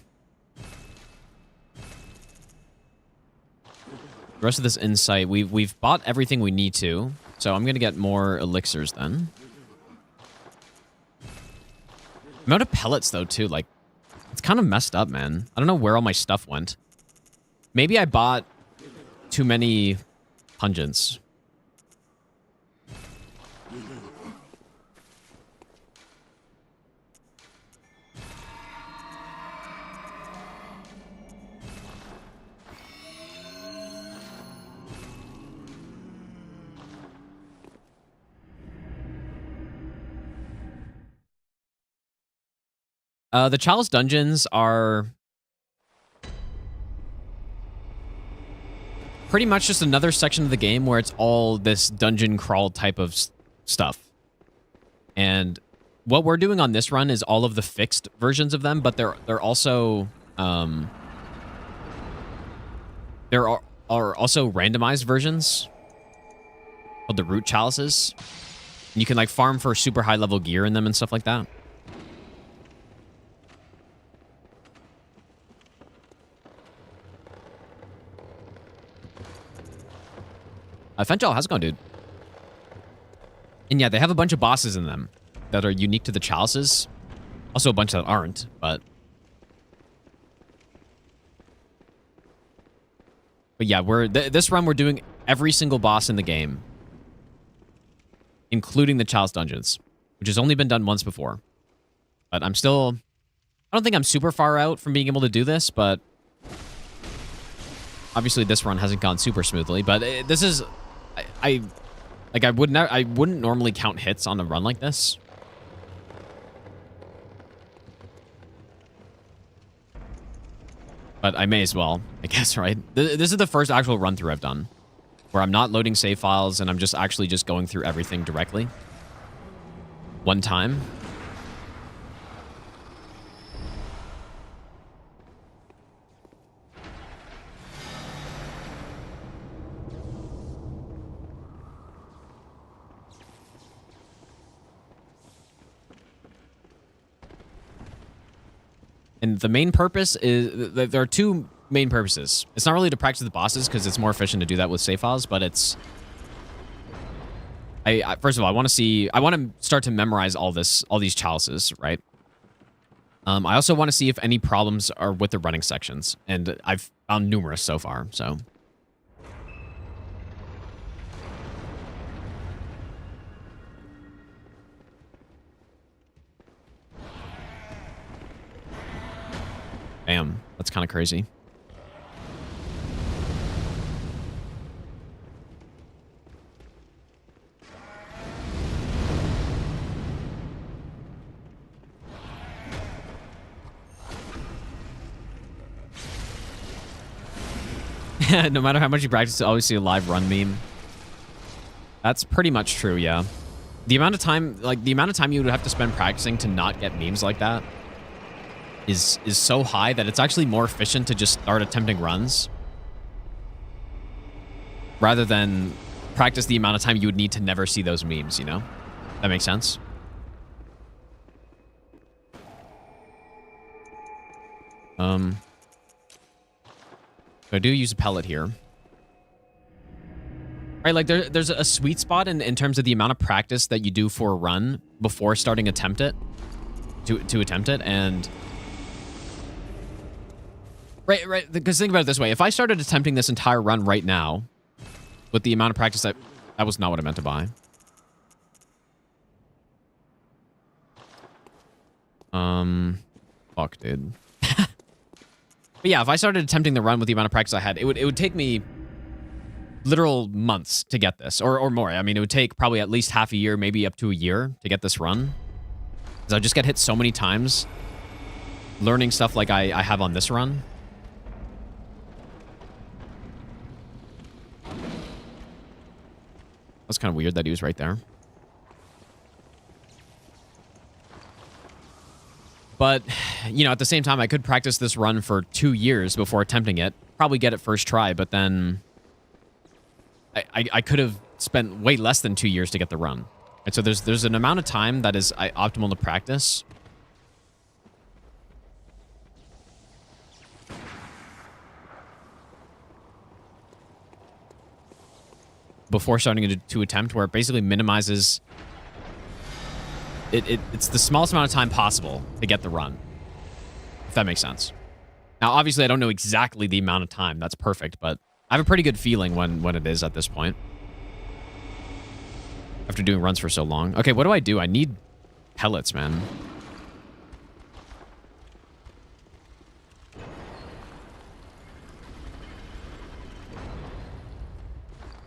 [SPEAKER 1] The rest of this insight, we've bought everything we need to. So I'm going to get more elixirs then. Amount of pellets, though, too. Like, it's kind of messed up, man. I don't know where all my stuff went. Maybe I bought too many pungents. The Chalice dungeons are pretty much just another section of the game where it's all this dungeon crawl type of stuff. And what we're doing on this run is all of the fixed versions of them, but they're also there are also randomized versions called the root chalices. And you can like farm for super high level gear in them and stuff like that. Fenchal, how's it going, dude? And yeah, they have a bunch of bosses in them that are unique to the chalices. Also a bunch that aren't, but... But yeah, this run we're doing every single boss in the game, including the Chalice dungeons, which has only been done once before. But I don't think I'm super far out from being able to do this, but obviously this run hasn't gone super smoothly. But this is, I wouldn't normally count hits on a run like this. But I may as well, I guess, right? This is the first actual run through I've done where I'm not loading save files and I'm just actually just going through everything directly. One time. And the main purpose is, there are two main purposes. It's not really to practice the bosses because it's more efficient to do that with save files, but it's... First of all, I want to start to memorize all these chalices, right? I also want to see if any problems are with the running sections, and I've found numerous so far, so... Damn, that's kind of crazy. No matter how much you practice, you always see a live run meme. That's pretty much true, yeah. The amount of time you would have to spend practicing to not get memes like that is so high that it's actually more efficient to just start attempting runs rather than practice the amount of time you would need to never see those memes, you know? That makes sense? I do use a pellet here. Right, like there's a sweet spot in terms of the amount of practice that you do for a run before starting to attempt it, and right, because think about it this way: if I started attempting this entire run right now, with the amount of practice that was not what I meant to buy. Fuck, dude. But yeah, if I started attempting the run with the amount of practice I had, it would take me literal months to get this, or more. I mean, it would take probably at least half a year, maybe up to a year to get this run. Because I just get hit so many times learning stuff like I have on this run. That's kind of weird that he was right there. But, you know, at the same time, I could practice this run for 2 years before attempting it. Probably get it first try, but then I could have spent way less than 2 years to get the run. And so there's an amount of time that is optimal to practice. Before starting to attempt, where it basically minimizes... It's the smallest amount of time possible to get the run, if that makes sense. Now, obviously, I don't know exactly the amount of time that's perfect, but I have a pretty good feeling when it is at this point. After doing runs for so long. Okay, what do? I need pellets, man.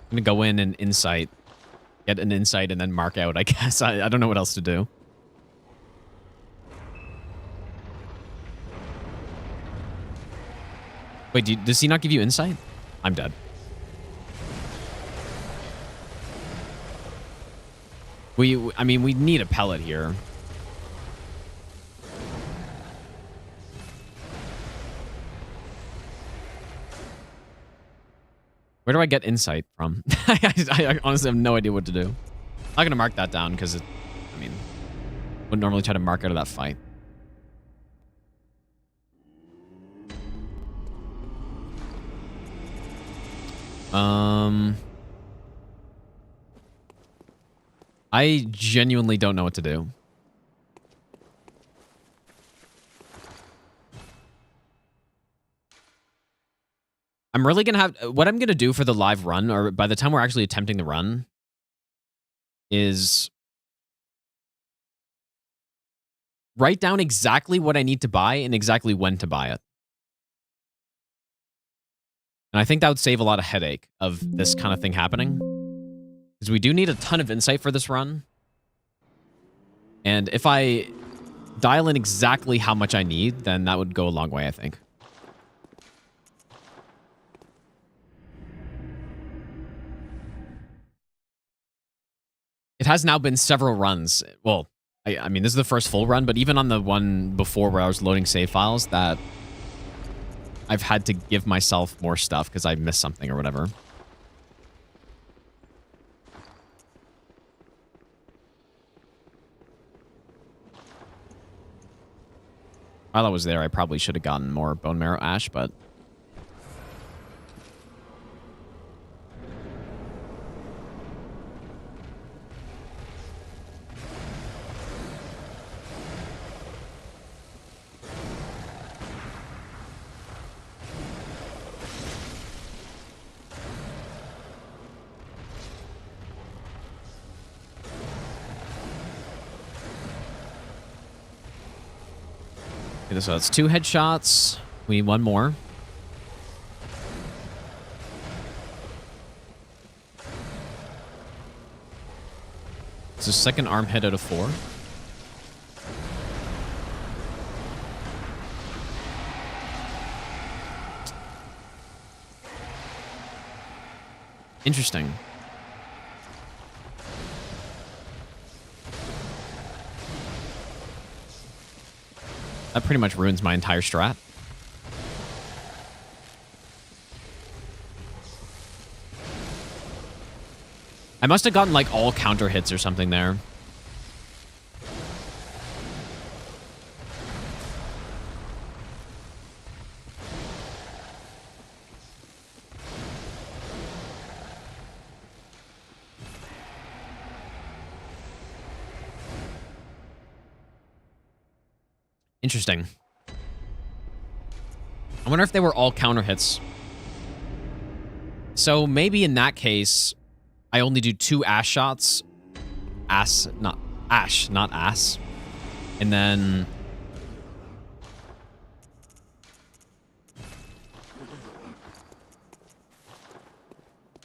[SPEAKER 1] I'm gonna go in and insight. Get an insight and then mark out, I guess. I don't know what else to do. Wait, does he not give you insight? I'm dead. I mean, we need a pellet here. Where do I get insight from? I honestly have no idea what to do. I'm not going to mark that down because, I mean, wouldn't normally try to mark out of that fight. I genuinely don't know what to do. I'm really going to have... What I'm going to do for the live run, or by the time we're actually attempting the run, is write down exactly what I need to buy and exactly when to buy it. And I think that would save a lot of headache of this kind of thing happening. Because we do need a ton of insight for this run. And if I dial in exactly how much I need, then that would go a long way, I think. It has now been several runs. Well, I mean, this is the first full run, but even on the one before where I was loading save files, that I've had to give myself more stuff because I missed something or whatever. While I was there, I probably should have gotten more bone marrow ash, but... Okay, so that's 2 headshots. We need 1 more. It's a second arm hit out of 4. Interesting. That pretty much ruins my entire strat. I must have gotten like all counter hits or something there. Interesting. I wonder if they were all counter hits. So maybe in that case, I only do 2 ash shots. Not ass. And then...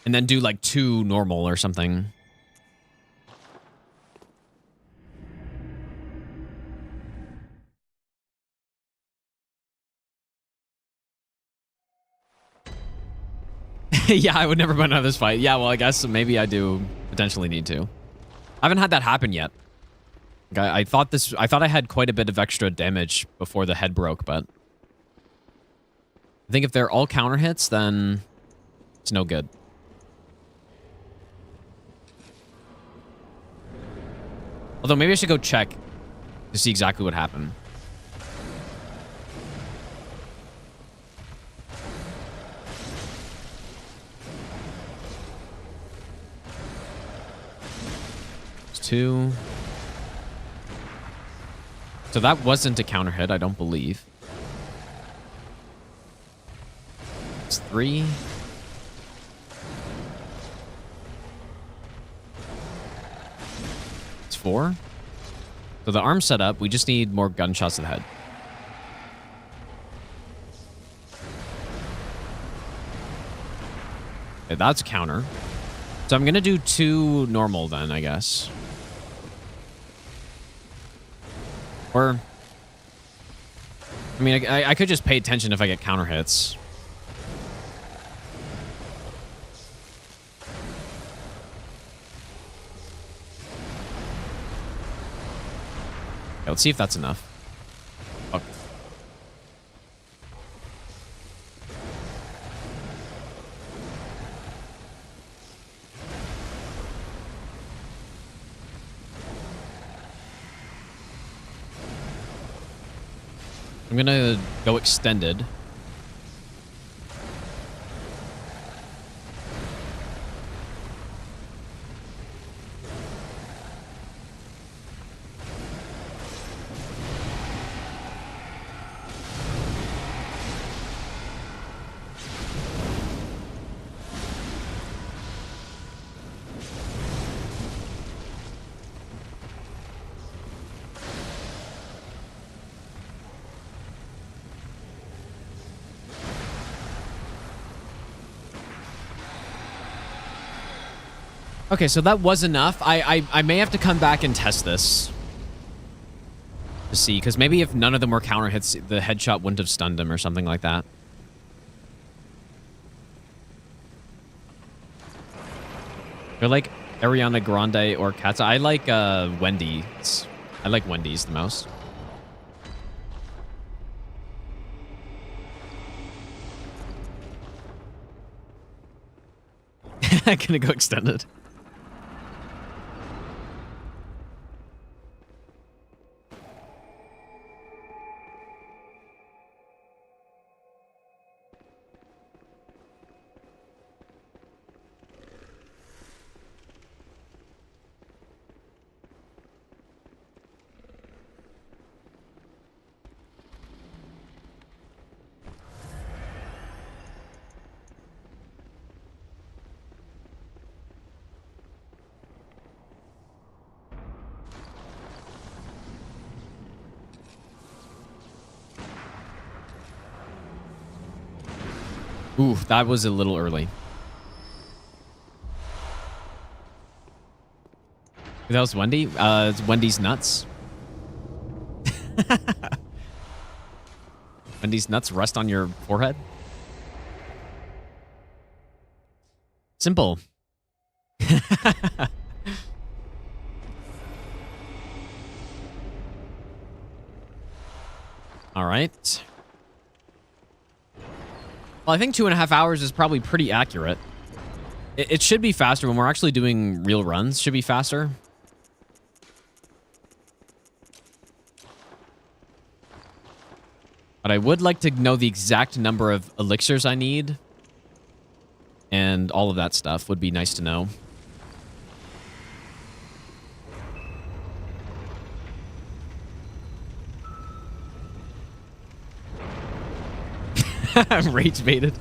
[SPEAKER 1] And then do like 2 normal or something. Yeah, I would never win another this fight. Yeah, well, I guess maybe I do potentially need to. I haven't had that happen yet. Like, I thought I had quite a bit of extra damage before the head broke, but I think if they're all counter hits, then it's no good. Although maybe I should go check to see exactly what happened. It's 2. So that wasn't a counter hit, I don't believe. It's 3. It's 4. So the arm's set up. We just need more gunshots to the head. Okay, that's counter. So I'm going to do 2 normal then, I guess. Or... I mean, I could just pay attention if I get counter hits. Okay, let's see if that's enough. Okay. I'm gonna go extended. Okay, so that was enough. I may have to come back and test this to see, because maybe if none of them were counter hits, the headshot wouldn't have stunned him or something like that. They're like Ariana Grande or Katza. I like Wendy's. I like Wendy's the most. Gonna go extended. Ooh, that was a little early. That was Wendy? It's Wendy's nuts. Wendy's nuts rest on your forehead? Simple. All right. Well, I think 2.5 hours is probably pretty accurate. It should be faster when we're actually doing real runs. Should be faster. But I would like to know the exact number of elixirs I need. And all of that stuff would be nice to know. Rage baited.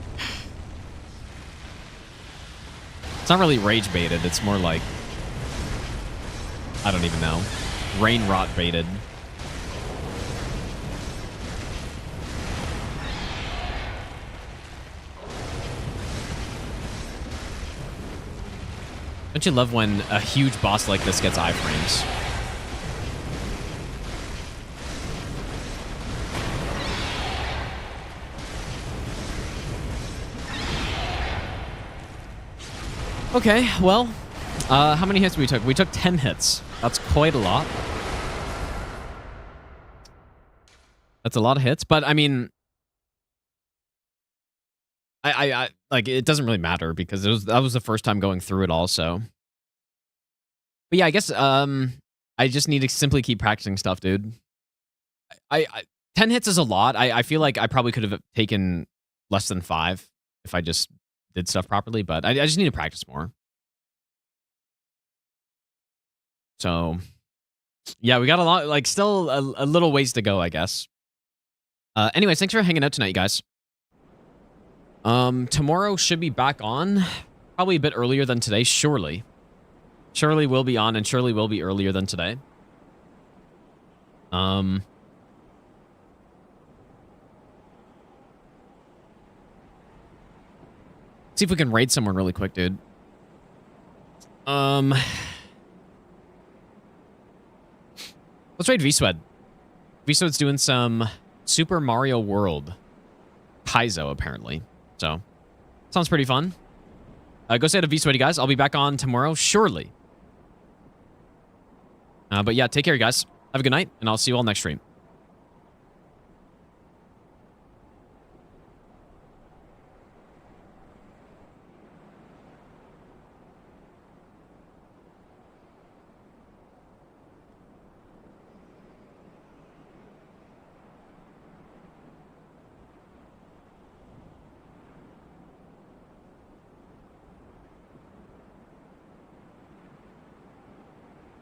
[SPEAKER 1] It's not really rage baited. It's more like, I don't even know. Rain rot baited. Don't you love when a huge boss like this gets iframes? Okay, well, how many hits we took? We took 10 hits. That's quite a lot. That's a lot of hits, but I mean, I like, it doesn't really matter because that was the first time going through it all, so. But yeah, I guess I just need to simply keep practicing stuff, dude. 10 hits is a lot. I feel like I probably could have taken less than 5 if I just did stuff properly, but I just need to practice more. So, yeah, we got a lot, like, still a little ways to go, I guess. Anyways, thanks for hanging out tonight, you guys. Tomorrow should be back on, probably a bit earlier than today, surely. Surely will be on, and surely will be earlier than today. See if we can raid someone really quick, dude. Let's raid VSwed. VSwed's doing some Super Mario World Kaizo, apparently. So, sounds pretty fun. Go say to VSwed, you guys. I'll be back on tomorrow, surely. But yeah, take care, you guys. Have a good night, and I'll see you all next stream.